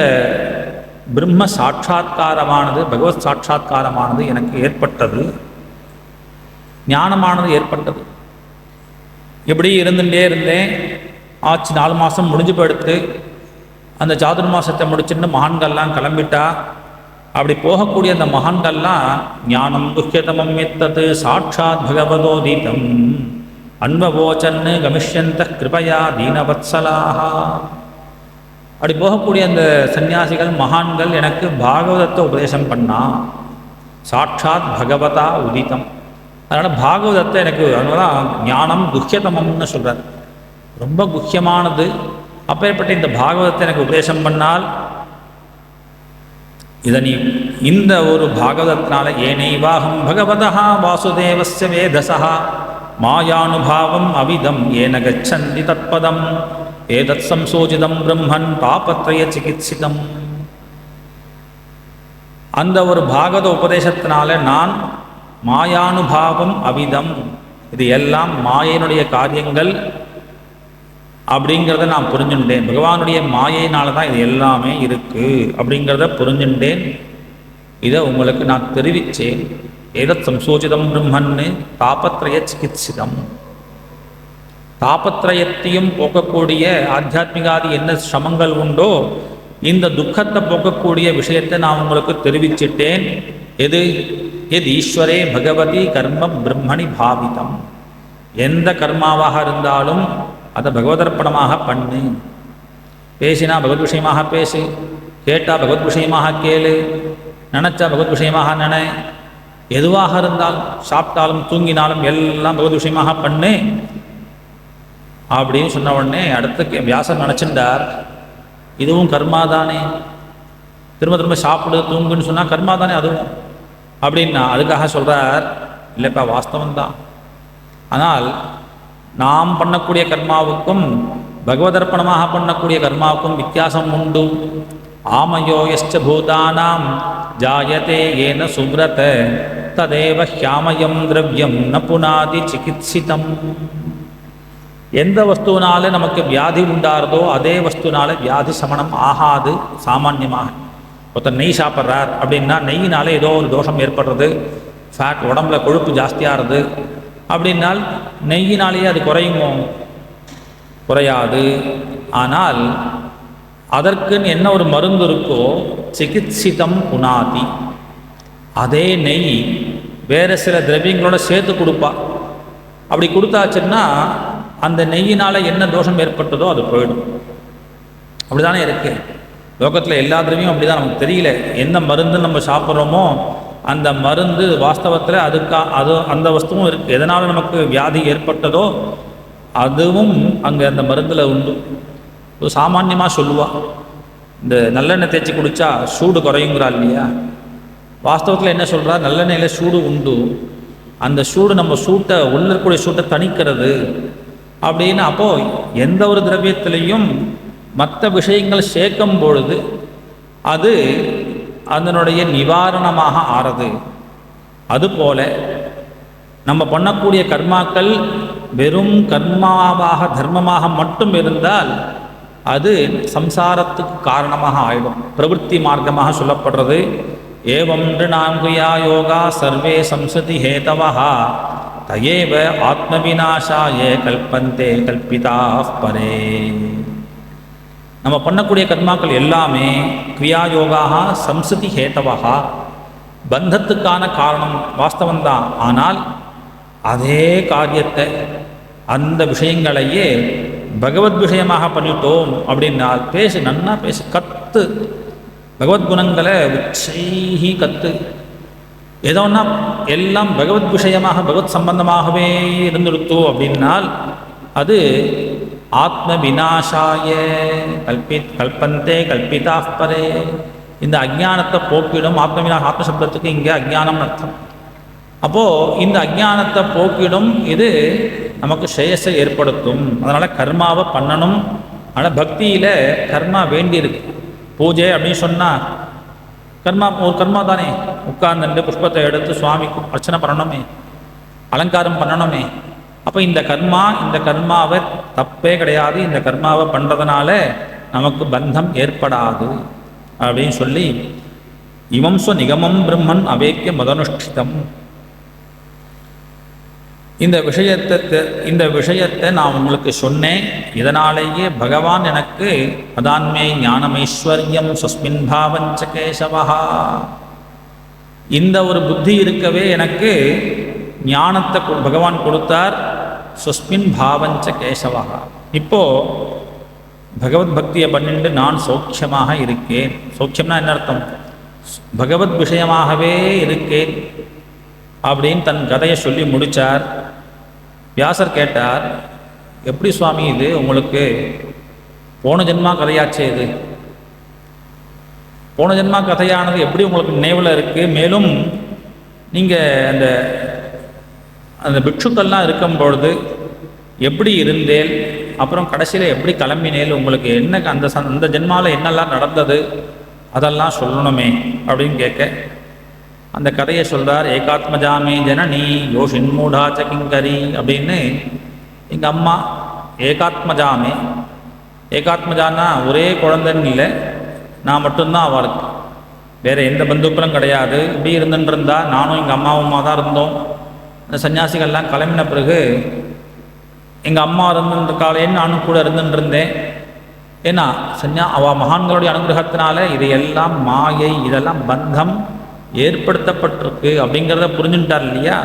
பிரம்ம சாட்சா்காரமானது, பகவத் சாட்சா்காரமானது எனக்கு ஏற்பட்டது, ஞானமானது ஏற்பட்டது. எப்படி இருந்துகிட்டே இருந்தேன். ஆச்சு 4 மாதம் முடிஞ்சு போயிடுத்து. அந்த சாதுர்மாசத்தை முடிச்சுட்டு மகான்கள்லாம் கிளம்பிட்டா. அப்படி போகக்கூடிய அந்த மகான்கள்லாம் ஞானம் துக்கியதமம் எத்தது சாட்சாத் பகவதோதீதம் அன்வவோச்சன்னு கமிஷ்யந்த கிருபயா தீனவத்சலாக. அப்படி போகக்கூடிய அந்த சன்னியாசிகள் மகான்கள் எனக்கு பாகவதத்தை உபதேசம் பண்ணா, சாட்சாத் பகவதா உதிதம். அதனால் பாகவதத்தை எனக்கு, அதனால்தான் ஞானம் குஹ்யதமம்னு சொல்கிறார், ரொம்ப குஹ்யமானது. அப்பேற்பட்ட இந்த பாகவதத்தை எனக்கு உபதேசம் பண்ணால், இதை நீ இந்த ஒரு பாகவதத்தினால ஏனைவாகம் பகவதா வாசுதேவஸ்ய வேதசா மாயானுபாவம் அவிதம் ஏன கச்சந்தி தத்பதம் ஏதத் சம்சோஜிதம் பிரம்மன் பாபத்ரய சிகித்சிதம். அந்த ஒரு பாகவத உபதேசத்தினால நான் மாயானுபாவம் அவிதம், இது எல்லாம் மாயையினுடைய காரியங்கள் அப்படிங்கிறத நான் புரிஞ்சுட்டேன். பகவானுடைய மாயையினால தான் இது எல்லாமே இருக்குது அப்படிங்கிறத புரிஞ்சுட்டேன். இதை உங்களுக்கு நான் தெரிவித்தேன். ஏதத் சம்சோஜிதம் பிரம்மன்னு தாபத்ரய சிகித்சிதம். தாபத்ரயத்தையும் போக்கக்கூடிய ஆத்தியாத்மிகாதி என்ன சிரமங்கள் உண்டோ, இந்த துக்கத்தை போக்கக்கூடிய விஷயத்தை நான் உங்களுக்கு தெரிவிச்சிட்டேன். எது ஈஸ்வரே பகவதி கர்ம பிரம்மணி பாவிதம். எந்த கர்மாவாக இருந்தாலும் அதை பகவதர்ப்பணமாக பண்ணு. பேசினா பகவத் விஷயமாக பேசு, கேட்டால் பகவத் விஷயமாக கேளு, நினச்சா பகவத் விஷயமாக நினை. எதுவாக இருந்தாலும், சாப்பிட்டாலும் தூங்கினாலும் எல்லாம் பகவத் விஷயமாக பண்ணு அப்படின்னு சொன்ன உடனே அடுத்து வியாசர் நினச்சிட்டார், இதுவும் கர்மா தானே, திரும்ப திரும்ப சாப்பிடு தூங்குன்னு சொன்னால் கர்மா தானே அதுவும் அப்படின்னா அதுக்காக சொல்கிறார், இல்லைப்பா வாஸ்தவம்தான். ஆனால் நாம் பண்ணக்கூடிய கர்மாவுக்கும் பகவதர்ப்பணமாக பண்ணக்கூடிய கர்மாவுக்கும் வித்தியாசம் உண்டு. ஆமயோ யஸ்ச பூதானாம் ஜாயதே ஏன சுப்ரத ததேவ ஹ்யாமயம் திரவியம் ந புனாதி சிகித்சிதம். எந்த வஸ்துவினால நமக்கு வியாதி உண்டாகிறதோ அதே வஸ்துனால வியாதி சமணம் ஆகாது. சாமான்யமாக ஒருத்தர் நெய் சாப்பிட்றார் அப்படின்னா நெய்யினால ஏதோ ஒரு தோஷம் ஏற்படுறது, ஃபேட் உடம்புல கொழுப்பு ஜாஸ்தியாகிறது அப்படின்னால் நெய்யினாலேயே அது குறையுமோ? குறையாது. ஆனால் அதற்குன்னு என்ன ஒரு மருந்து இருக்கோ, சிகித்சிதம் புனாதி, அதே நெய் வேறு சில திரவியங்களோட சேர்த்து கொடுப்பா. அப்படி கொடுத்தாச்சுன்னா அந்த நெய்யினால் என்ன தோஷம் ஏற்பட்டதோ அது போயிடும். அப்படி தானே இருக்குது லோகத்தில் எல்லா திரவியும் அப்படி தான். நமக்கு தெரியல எந்த மருந்து நம்ம சாப்பிட்றோமோ அந்த மருந்து வாஸ்தவத்தில் அது அந்த வஸ்துவும் இருக்குது. எதனால் நமக்கு வியாதி ஏற்பட்டதோ அதுவும் அங்கே அந்த மருந்தில் உண்டு. சாமான்யமாக சொல்லுவாள், இந்த நல்லெண்ணெய் தேய்ச்சி குடித்தா சூடு குறையுங்கிறா இல்லையா? வாஸ்தவத்தில் என்ன சொல்கிறா, நல்லெண்ணெயில் சூடு உண்டு, அந்த சூடு நம்ம சூட்டை உள்ள இருக்கக்கூடிய சூட்டை தணிக்கிறது அப்படின்னு. அப்போது எந்த ஒரு திரவியத்திலையும் மற்ற விஷயங்கள் சேர்க்கும் பொழுது அது அதனுடைய நிவாரணமாக ஆறது. அதுபோல நம்ம பண்ணக்கூடிய கர்மாக்கள் வெறும் கர்மாவாக தர்மமாக மட்டும் இருந்தால் அது சம்சாரத்துக்கு காரணமாக ஆயிடும். பிரவೃತ್ತಿ மார்க்கமாக சொல்லப்படுறது, ஏவம் நாம் கிரியா யோகா சர்வே சம்சதி ஹேதவஹ தயேவ ஆத்மவிநாசாய கல்பந்தே கல்பிதா பரே. நம்ம பண்ணக்கூடிய கர்மாக்கள் எல்லாமே கிரியாயோகாக சம்சதி ஹேதவஹா, பந்தத்துக்கான காரணம் வாஸ்தவந்தான். ஆனால் அதே காரியத்தை அந்த விஷயங்களையே பகவத் விஷயமாக பண்ணிட்டோம் அப்படின்னால் நன்னா பேசு, கத்து பகவத் குணங்களை உச்சைஹி கத்து. ஏதோன்னா எல்லாம் பகவத் விஷயமாக பகவத் சம்பந்தமாகவே இருந்துடுத்தோம் அப்படின்னால் அது ஆத்ம விநாசாய கல்பந்தே கல்பிதா பரே. இந்த அஜ்ஞானத்தை போக்கிடும். ஆத்மசப்தத்துக்கு இங்கே அஜ்ஞானம் அர்த்தம். அப்போது இந்த அஜ்ஞானத்தை போக்கிடும், இது நமக்கு ஸ்ரேயஸை ஏற்படுத்தும். அதனால் கர்மாவை பண்ணணும். ஆனால் பக்தியில் கர்மா வேண்டியிருக்கு. பூஜை அப்படின்னு சொன்னால் ஒரு கர்மா தானே. உட்கார்ந்துட்டு புஷ்பத்தை எடுத்து சுவாமிக்கு அர்ச்சனை பண்ணணுமே, அலங்காரம் பண்ணணுமே. அப்போ இந்த கர்மாவை தப்பே கிடையாது. இந்த கர்மாவை பண்ணுறதுனால நமக்கு பந்தம் ஏற்படாது அப்படின்னு சொல்லி, இமம் நிகமம் பிரம்மன் அவேக்கிய மதனுஷ்டிதம். இந்த விஷயத்தை நான் உங்களுக்கு சொன்னேன். இதனாலேயே பகவான் எனக்கு அதான்மே ஞானமைஸ்வர்யம் ஸ்வஸ்மின் பாவஞ்ச கேசவஹா, இந்த ஒரு புத்தி இருக்கவே எனக்கு ஞானத்தை பகவான் கொடுத்தார். ஸ்வஸ்மின் பாவஞ்ச கேசவஹா. இப்போது பகவத் பக்தியை பண்ணிட்டு நான் சௌக்கியமாக இருக்கேன். சௌக்கியம்னா என்ன அர்த்தம்? பகவத் விஷயமாகவே இருக்கேன் அப்படின்னு தன் கதையை சொல்லி முடித்தார். வியாசர் கேட்டார், எப்படி சுவாமி இது உங்களுக்கு போன ஜென்மா கதையாச்சே? இது போன ஜென்மா கதையானது எப்படி உங்களுக்கு நினைவில் இருக்குது? மேலும் நீங்கள் அந்த பிக்ஷுக்கள்லாம் இருக்கும் பொழுது எப்படி இருந்தேன், அப்புறம் கடைசியில் எப்படி கிளம்பினேன், உங்களுக்கு என்ன அந்த ஜென்மாவில் என்னெல்லாம் நடந்தது அதெல்லாம் சொல்லணுமே அப்படின்னு கேட்க அந்த கதையை சொல்கிறார். ஏகாத்மஜாமே ஜனனி யோஷின்மூடாச்ச கிங்கரி அப்படின்னு. எங்கள் அம்மா ஏகாத்மஜானா ஒரே குழந்தைன்னு இல்லை, நான் மட்டும்தான் அவளுக்கு, வேறு எந்த பந்துக்களும் கிடையாது. இப்படி இருந்துருந்தா நானும் எங்கள் அம்மாவுமா தான் இருந்தோம். அந்த சன்னியாசிகள்லாம் கிளம்பின பிறகு எங்கள் அம்மா இருந்துருக்காளேன்னு நானும் கூட இருந்துருந்தேன். ஏன்னா அவள் மகான்களுடைய அனுகிரகத்தினால இதையெல்லாம் மாயை, இதெல்லாம் பந்தம் ஏற்படுத்தப்பட்டிருக்கு அப்படிங்கிறத புரிஞ்சுட்டார் இல்லையா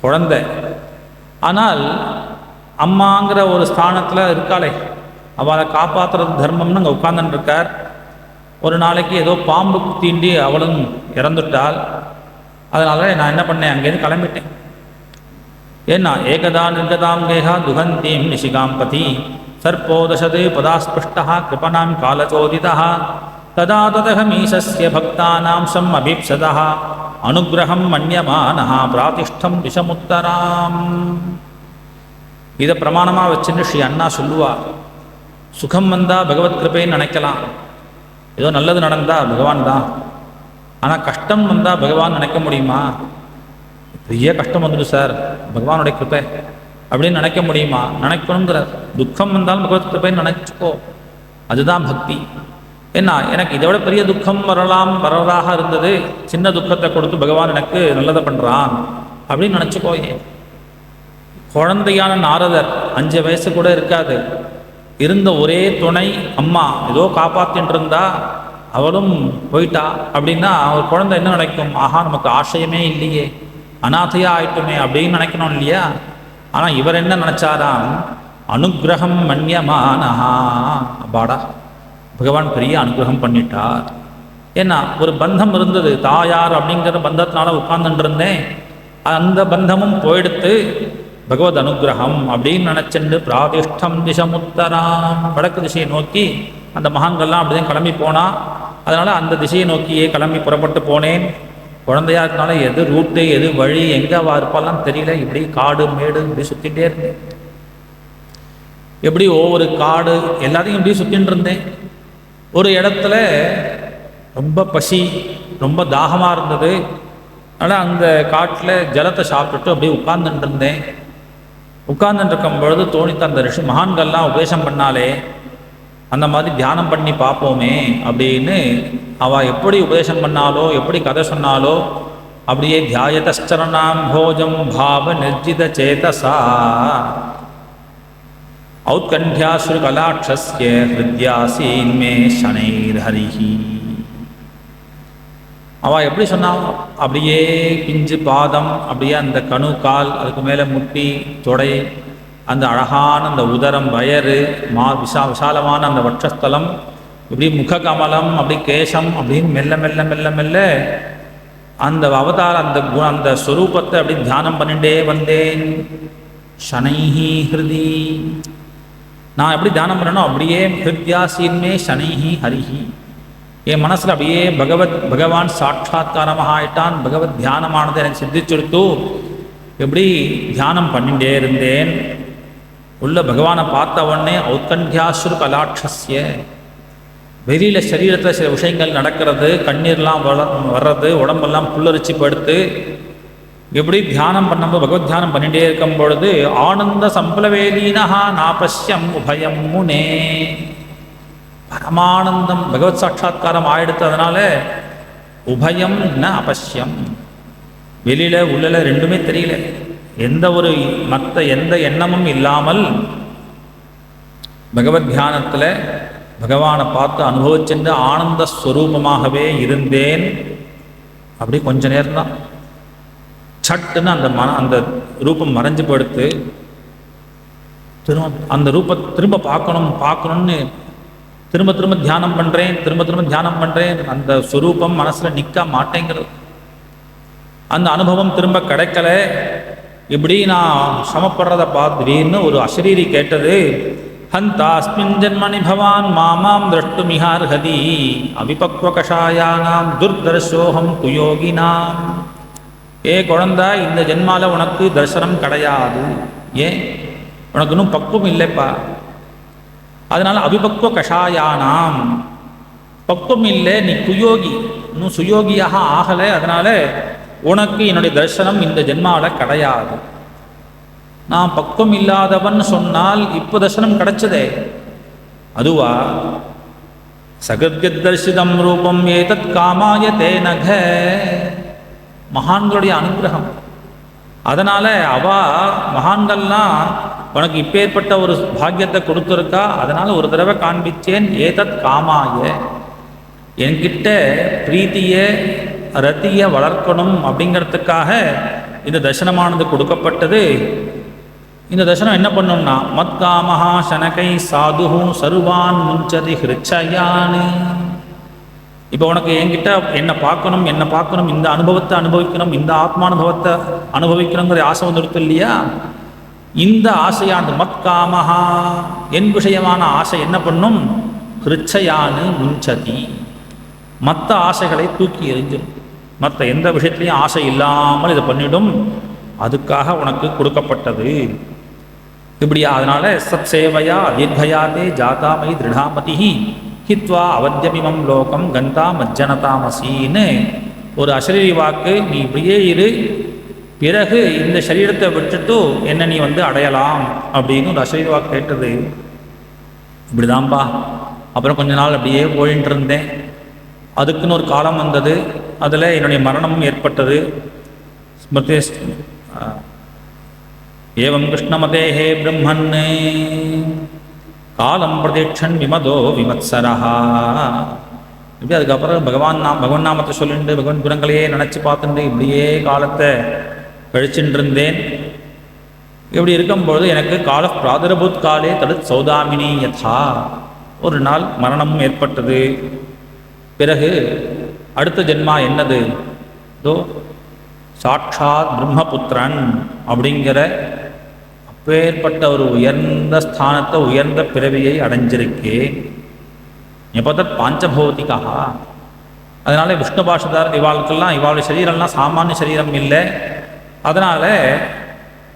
குழந்தை. ஆனால் அம்மாங்கிற ஒரு ஸ்தானத்தில் இருக்காளே, அவளை காப்பாற்றுறது தர்மம்னு அங்கே உட்கார்ந்துருக்கார். ஒரு நாளைக்கு ஏதோ பாம்பு தீண்டி அவளும் இறந்துட்டாள். அதனால் நான் என்ன பண்ணேன், அங்கேருந்து கிளம்பிட்டேன். ஏன்னா ஏகதா நிர்கதாம் கேகா துகந்தீம் நிஷிகாம்பதி சர்ப்போதசது பதாஸ்பிருஷ்டா கிருபணாம் காலச்சோதிதா ததா ததகமீசஸ்ய பக்தானாம் சம் அபீப்சதः அனுகிரகம் மன்யமானः பிராதிஷ்டம் திசமுத்தராம். இதை பிரமாணமாக வச்சுன்னு ஸ்ரீ அண்ணா சொல்லுவார். சுகம் வந்தால் பகவத் கிருபைன்னு நினைக்கலாம், ஏதோ நல்லது நடந்தால் பகவான் தான். ஆனால் கஷ்டம் வந்தால் பகவான் நினைக்க முடியுமா? பெரிய கஷ்டம் வந்துடும் சார், பகவானுடைய கிருப்பை அப்படின்னு நினைக்க முடியுமா? நினைக்கணுங்கிற. துக்கம் வந்தாலும் பகவத் கிருப்பைன்னு நினைச்சுக்கோ, அதுதான் பக்தி. என்ன, எனக்கு இதை விட பெரிய துக்கம் வரதாக இருந்தது, சின்ன துக்கத்தை கொடுத்து பகவான் எனக்கு நல்லதை பண்ணுறான் அப்படின்னு நினச்சிக்கோ. குழந்தையான நாரதர் 5 வயசு கூட இருக்காது, இருந்த ஒரே துணை அம்மா ஏதோ காப்பாற்றின்னு இருந்தா, அவளும் போயிட்டா அப்படின்னா அவர் குழந்தை என்ன நினைக்கும்? ஆஹா, நமக்கு ஆசையமே இல்லையே, அநாதையா ஆயிட்டுமே அப்படின்னு நினைக்கணும் இல்லையா? ஆனால் இவர் என்ன நினைச்சாராம்? அனுகிரகம் மன்யமானஹா. அப்பாடா, பகவான் பெரிய அனுகிரகம் பண்ணிட்டார். ஏன்னா ஒரு பந்தம் இருந்தது, தாயார் அப்படிங்கிற பந்தத்தினால உட்கார்ந்துட்டு இருந்தேன், அந்த பந்தமும் போயிடுத்து, பகவத் அனுகிரகம் அப்படின்னு நினச்சிண்டு பிராதிஷ்டம் திசமுத்தராம். வடக்கு திசையை நோக்கி அந்த மகான்கள்லாம் அப்படிதான் கிளம்பி போனால், அதனால் அந்த திசையை நோக்கியே கிளம்பி புறப்பட்டு போனேன். குழந்தையா இருக்கனால எது ரூட்டு எது வழி எங்கே இருப்பாலாம் தெரியல. இப்படி காடு மேடு இப்படி சுற்றிகிட்டே இருந்தேன். எப்படி ஒவ்வொரு காடு எல்லாத்தையும் இப்படி சுற்றின்னு இருந்தேன். ஒரு இடத்துல ரொம்ப பசி, ரொம்ப தாகமாக இருந்தது. அதனால் அந்த காட்டில் ஜலத்தை சாப்பிட்டுட்டு அப்படியே உட்கார்ந்துட்டு இருந்தேன். உட்கார்ந்துட்டு இருக்கும் பொழுது தோணித்த அந்த ரிஷி மகான்கள்லாம் உபதேசம் பண்ணாலே, அந்த மாதிரி தியானம் பண்ணி பார்ப்போமே அப்படின்னு அவள் எப்படி உபதேசம் பண்ணாலோ, எப்படி கதை சொன்னாலோ, அப்படியே தியாயதச்சரணாம் போஜம் பாவ நிர்ஜித சேதசா ஔத்கண்யாஸ்ரு கலாட்சஸ்ய ஹிருத்யாசீன்மே சனைர்ஹரிஹி. அவள் எப்படி சொன்னான்? அப்படியே பிஞ்சு பாதம், அப்படியே அந்த கணு கால், அதுக்கு மேலே முட்டி தொடை, அந்த அழகான அந்த உதரம் வயறு விசாலமான அந்த வட்சஸ்தலம், இப்படி முககமலம், அப்படி கேசம், அப்படின்னு மெல்ல மெல்ல மெல்ல மெல்ல அந்த அவதார அந்த ஸ்வரூபத்தை அப்படி தியானம் பண்ணிட்டே வந்தேன். சனைஹி ஹிருதி, நான் எப்படி தியானம் பண்ணனோ அப்படியே ஹிருத்யாசீன்மே சனைஹி ஹரிஹி, என் மனசில் அப்படியே பகவான் சாட்சாத்காரமாக ஆயிட்டான். பகவத் தியானமானது எனக்கு சித்திச்சுடுத்து. எப்படி தியானம் பண்ணிட்டே இருந்தேன். உள்ள பகவானை பார்த்த உடனே ஔத்கண்யாஸ்ரு கலாட்சஸ்ய, வெளியில் சரீரத்தில் சில விஷயங்கள் நடக்கிறது, கண்ணீர்லாம் வர்றது, உடம்பெல்லாம் புல்லரிச்சு படுத்து, எப்படி தியானம் பண்ணும்போது பகவத் தியானம் பண்ணிகிட்டே இருக்கும் பொழுது ஆனந்த சம்பளவேலீனஹா நாபஸ்யம் உபயம் முனே, பரமானந்தம் பகவத் சாட்சா்காரம் ஆயிடுத்து. அதனால உபயம் ந அபஷ்யம், வெளியில உள்ள ரெண்டுமே தெரியல, எந்த ஒரு மற்ற எந்த எண்ணமும் இல்லாமல் பகவத் தியானத்தில் பகவானை பார்த்து அனுபவிச்சென்று ஆனந்த ஸ்வரூபமாகவே இருந்தேன். அப்படி கொஞ்ச நேரம் தான் சட்டுன்னு அந்த ரூபம் மறைஞ்சு படுத்து, திரும்ப அந்த ரூபத்தை திரும்ப பார்க்கணும்னு திரும்ப திரும்ப தியானம் பண்ணுறேன். அந்த ஸ்வரூபம் மனசில் நிற்க மாட்டேங்கிறது. அந்த அனுபவம் திரும்ப கிடைக்கல. இப்படி நான் சமப்படுறதை பார்த்துன்னு ஒரு அசரீரி கேட்டது. ஹந்தாஸ்மின் ஜன்மனி பவான் மாமாம் திரஷ்டுமிஹார்ஹதி அவிபக்வ கஷாயானாம் துர்தர்ஷோகம் குயோகினாம். ஏ குழந்தா, இந்த ஜென்மால உனக்கு தரிசனம் கிடையாது. ஏன்? உனக்கு இன்னும் பக்குவம் இல்லைப்பா. அதனால அவிபக்வ கஷாயானாம், பக்குவம் இல்லை, நீ குயோகி, இன்னும் சுயோகியாக ஆகலை. அதனால உனக்கு என்னுடைய தரிசனம் இந்த ஜென்மாவில் கிடையாது. நான் பக்குவம் இல்லாதவன் சொன்னால் இப்போ தரிசனம் கிடைச்சதே, அதுவா? சகத்யத் தரிசிதம் ரூபம் ஏதத் காமாய தேனக, மகான்களுடைய அனுகிரகம். அதனால மகான்கள்லாம் உனக்கு இப்பேற்பட்ட ஒரு பாக்கியத்தை கொடுத்துருக்கா. அதனால ஒரு தடவை காண்பிச்சேன். ஏதத் காமாய, என்கிட்ட பிரீத்திய ரத்தியை வளர்க்கணும் அப்படிங்கிறதுக்காக இந்த தரிசனமானது கொடுக்கப்பட்டது. இந்த தரிசனம் என்ன பண்ணும்னா, மத்காமஹா சனகை சாதுஹு சர்வான் முஞ்சதி ஹிருச்சயானு. இப்போ உனக்கு என்கிட்ட என்ன பார்க்கணும், இந்த அனுபவத்தை அனுபவிக்கணும், இந்த ஆத்மானுபவத்தை அனுபவிக்கணுங்கிற ஆசை வந்துடுத்து இல்லையா? இந்த ஆசையானது மத்காமஹா, என் விஷயமான ஆசை என்ன பண்ணும்? ஹிருச்சயானு முஞ்சதி, மற்ற ஆசைகளை தூக்கி எறிஞ்சிடும். மற்ற எந்த விஷயத்துலையும் ஆசை இல்லாமல் இதை பண்ணிடும். அதுக்காக உனக்கு கொடுக்கப்பட்டது. இப்படியா? அதனால சத் சேவையா தீர்கயாதே ஜாதாமை திருடாமதி ஹித்வா அவத்தியமிமம் லோகம் கந்தா மஜ்ஜனதாமசின்னு ஒரு அசரீரி வாக்கு. நீ இப்படியே இரு, பிறகு இந்த சரீரத்தை விட்டுட்டு என்ன நீ அடையலாம் அப்படின்னு ஒரு அசரீரி வாக்கு கேட்டது. இப்படிதான்பா. அப்புறம் கொஞ்ச நாள் அப்படியே போயின்னு இருந்தேன். அதுக்குன்னு ஒரு காலம் வந்தது. அதில் என்னுடைய மரணமும் ஏற்பட்டது. ஸ்மிருதி ஏவம் கிருஷ்ணமதேஹே பிரம்மன் காலம் பிரதீட்சன் விமதோ விமத்சரஹா. இப்படி அதுக்கப்புறம் பகவான் நாமத்தை சொல்லிட்டு பகவான் குணங்களையே நினச்சி பார்த்துட்டு இப்படியே காலத்தை கழிச்சுட்டு இருந்தேன். இப்படி இருக்கும்பொழுது எனக்கு கால பிராதுரபூத் காலே தடுத் சௌதாமினி யதா. ஒரு நாள் மரணமும் ஏற்பட்டது. பிறகு அடுத்த ஜென்மா என்னது? இதோ சாட்சாத் பிரம்மபுத்திரன் அப்படிங்கிற அப்பேற்பட்ட ஒரு உயர்ந்த ஸ்தானத்தை, உயர்ந்த பிறவியை அடைஞ்சிருக்கேன். எப்போதத் பாஞ்சபௌதிகா. அதனால விஷ்ணு பாஷதார் இவாளுடைய சரீரம்லாம் சாமானிய சரீரம் இல்லை. அதனால்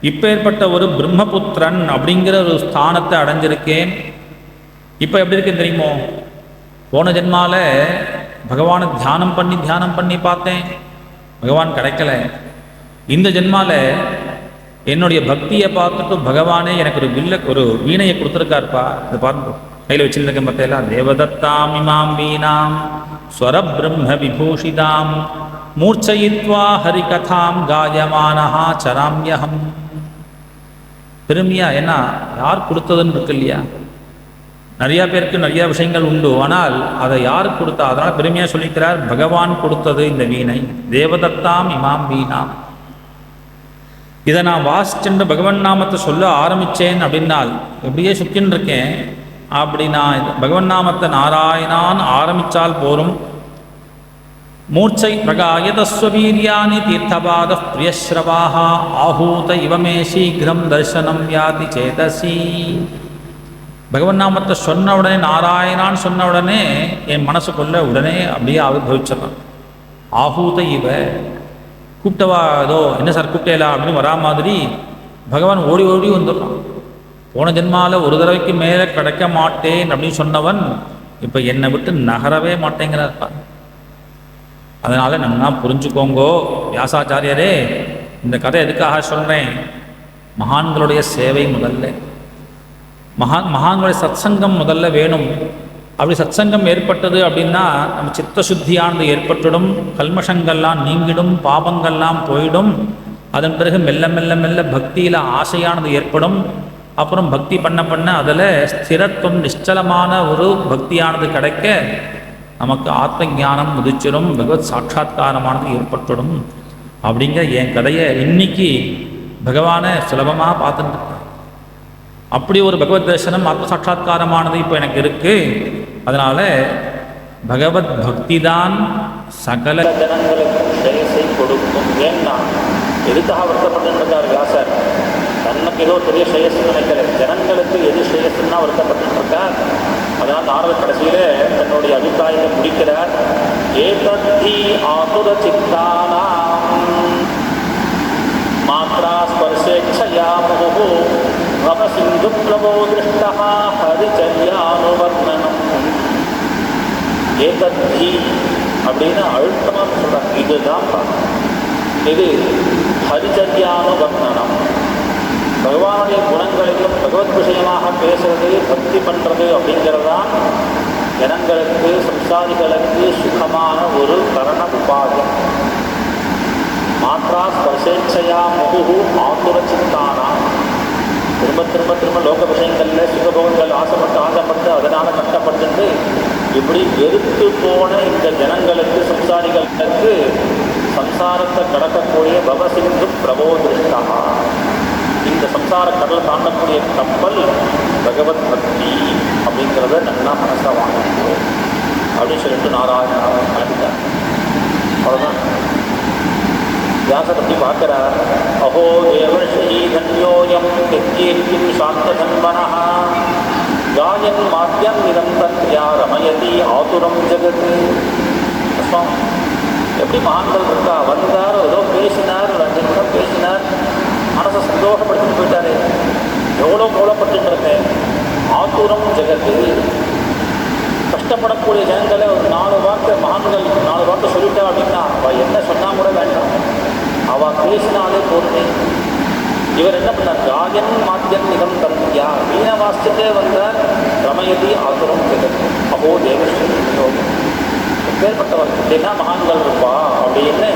இப்பேற்பட்ட ஒரு பிரம்மபுத்திரன் அப்படிங்கிற ஒரு ஸ்தானத்தை அடைஞ்சிருக்கேன். இப்போ எப்படி இருக்குன்னு தெரியுமோ? போன ஜென்மால பகவானை தியானம் பண்ணி பார்த்தேன், பகவான் கிடைக்கல. இந்த ஜென்மால என்னுடைய பக்தியை பார்த்துட்டு பகவானே எனக்கு ஒரு வீணையை கொடுத்துருக்காருப்பா. இது பார்த்து கையில் வச்சிருக்க பார்த்தேலாம். தேவதத்தாம் இமாம் வீணாம் ஸ்வர பிரம்ம விபூஷிதாம் மூர்ச்சயித்வா ஹரிகதாம் காயமானஹா சராம்யஹம். பெருமையா என்ன யார் கொடுத்ததுன்னு இருக்கு இல்லையா? நிறையா பேருக்கு நிறையா விஷயங்கள் உண்டு, ஆனால் அதை யார் கொடுத்தா? அதனால் பெருமையாக சொல்லிக்கிறார், பகவான் கொடுத்தது இந்த வீணை. தேவதத்தாம் இமாம் வீணாம். இதை நான் வாசிச்சுட்டு பகவன் நாமத்தை சொல்ல ஆரம்பித்தேன் அப்படின்னால் எப்படியே சுற்றின்னு இருக்கேன். அப்படி நான் பகவன் நாமத்தை நாராயணான் ஆரம்பித்தால் போரும். மூர்ச்சை பிரகாயதஸ்வீரியானி தீர்த்தபாத பிரியஸ்ரவாக ஆஹூத இவமே சீக்கிரம் தர்சனம் யாதி சேதசி. பகவன் நாமத்தை சொன்ன உடனே, நாராயணான்னு சொன்ன உடனே என் மனசுக்குள்ள உடனே அப்படியே ஆவிர்வவிச்சிடறான். ஆஹூத இவ கூப்பிட்டவா, ஏதோ என்ன சார் கூப்பிட்டேலா அப்படின்னு வரா மாதிரி பகவான் ஓடி ஓடி வந்துடுறான். போன ஜென்மாவில் ஒரு தடவைக்கு மேலே கிடைக்க மாட்டேன் அப்படின்னு சொன்னவன் இப்போ என்னை விட்டு நகரவே மாட்டேங்கிறார். அதனால் நல்லா புரிஞ்சுக்கோங்கோ வியாசாச்சாரியரே, இந்த கதை எதுக்காக சொல்கிறேன்? மகான்களுடைய சேவை முதல்ல, மகான்களுடைய சத்சங்கம் முதல்ல வேணும். அப்படி சத்சங்கம் ஏற்பட்டது அப்படின்னா நம்ம சித்தசுத்தியானது ஏற்பட்டுடும், கல்மஷங்கள்லாம் நீங்கிடும், பாபங்கள்லாம் போயிடும். அதன் பிறகு மெல்ல மெல்ல மெல்ல பக்தியில் ஆசையானது ஏற்படும். அப்புறம் பக்தி பண்ண அதில் ஸ்திரத்துவம், நிச்சலமான ஒரு பக்தியானது கிடைக்க நமக்கு ஆத்ம ஞானம் உதிச்சிடும், பகவத் சாட்சா்காரமானது ஏற்பட்டுடும். அப்படிங்கிற என் கதையை இன்னைக்கு பகவானை சுலபமாக பார்த்துட்டு இருக்கேன். அப்படி ஒரு பகவத் தரிசனம், ஆத்ம சாட்சா்காரமானது இப்போ எனக்கு இருக்குது. அதனால் பகவத் பக்தி தான் சகல ஜனங்களுக்கு ஸ்ரேயஸை கொடுக்கும். ஏன்னா எதுக்காக வருத்தப்பட்டுருக்கார் வியாசர்? தன்னுக்கு ஏதோ பெரிய ஸ்ரேயஸ்ன்னு நினைக்கிற ஜனங்களுக்கு எது ஸ்ரேயஸ்ன்னா வருத்தப்பட்டுருக்கார். அதனால் நாரத கடைசியில் தன்னுடைய அபிப்பிராயத்தை முடிக்கிறார். ஏதத்தி ஆதுர சித்தானாம் மாத்ரா ஸ்பர்ஷேட்சயா முகு சிந்து பிரபோ திருஷ்டா ஹரிச்சர்யானுவர்ணனம். ஏதத்தி அப்படின்னு அழுத்தமாக சொல்கிறாங்க. இதுதான் இது ஹரிச்சர்யானுவர்ணனம். பகவானுடைய குணங்களையும் பகவத் விஷயமாக பேசுறது, பக்தி பண்ணுறது அப்படிங்கிறதான் ஜனங்களுக்கு, சம்சாரிகளுக்கு சுகமான ஒரு கரண உபாயம். மாத்ரா ஸ்பர்ஷேட்சையா முகு ஆதுர சித்தானா. திரும்ப திரும்ப திரும்ப லோக விஷயங்களில் சுகபோகங்கள் ஆசைப்பட்டு அதனால் கஷ்டப்பட்டு இப்படி வெறுத்து போன இந்த ஜனங்களுக்கு, சம்சாரிகளுக்கு சம்சாரத்தை கடக்கக்கூடிய பவசிந்து பிரபோ திருஷ்டா. இந்த சம்சார கடலை தாண்டக்கூடிய கப்பல் பகவத் பக்தி அப்படிங்கிறத நல்லா மனசாக வாங்கிக்கணும் அப்படின்னு சொல்லிட்டு நாராயண காட்டிட்டார். அவ்வளோதான். வியாச பற்றி பார்க்கிறார். அஹோ தேவர்ஷி தன்யோயம் கீர்த்திம் சாந்ததன்வனா காயன் மாத்தியம் நிரந்தத்யா ரமயதி ஆதுரம் ஜெகத். புஷ்பம். எப்படி மகான்கள் இருக்கா, வந்தார் ஏதோ பேசினார், ஒரு 5 நிமிடம் பேசினார், மனசை சந்தோஷப்படுத்திட்டு போயிட்டாரு. எவ்வளோ கோலப்பட்டு இருந்தேன். ஆத்துரம் ஜெகத்து, கஷ்டப்படக்கூடிய ஜனங்களை ஒரு 4 வார்த்தை மகான்கள் 4 வார்த்தை சொல்லிட்டா அப்படின்னா அவள் என்ன சொன்னால் கூட வேண்டாம், அவள் பேசினாலே போதுமே. இவர் என்ன பண்ணார், காயன் மாத்தியன் நிகம் தந்தியா, வீண வாசிச்சுட்டே வந்தார். ரமயதி ஆத்துரம் ஜெகத்து அஹோ தேவஸ்ரீ யோகம். எப்பேற்பட்டவர் என்ன மகான்கள் இருப்பா அப்படின்னு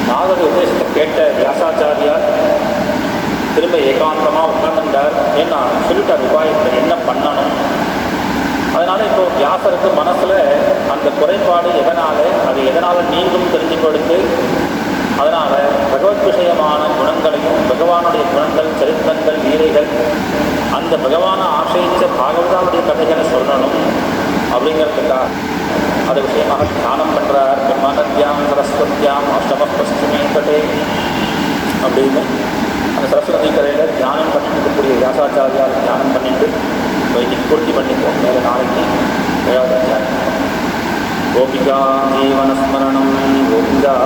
நாகரி உபதேசத்தை கேட்ட வியாசாச்சாரியார் திரும்ப ஏகாந்தமாக உட்கார்ந்தார். ஏன்னா சொல்லிட்டார் உபாயத்தை என்ன பண்ணணும். அதனால் இப்போ வியாசருக்கு மனசில் அந்த குறைபாடு எதனால், அது எதனால் நீங்கும் தெரிஞ்சு கொடுத்து, அதனால் பகவத் விஷயமான குணங்களையும் பகவானுடைய குணங்கள், சரித்திரங்கள், லீலைகள், அந்த பகவானை ஆசிரித்த பாகவதாவுடைய கதைகளை சொல்லணும் அப்படிங்கிறதுக்காக அது விஷயமாக தியானம் பண்ணுறார். பிரம்மநத்யாம் சரஸ்வத்யாம் அஷ்டம பஷ்டிமே தட்டே அப்படின்னு அந்த சரஸ்வதி கரையில் தியானம் பண்ணிட்டு இருக்கக்கூடிய வியாசாச்சாரியால் தியானம் பண்ணிட்டு இன்னைக்கு பூர்த்தி பண்ணிப்போம். மேலே நாளைக்கு 7வது அத்தியாயம். கோபிகா ஜீவனஸ்மரணம் கோவிந்தா.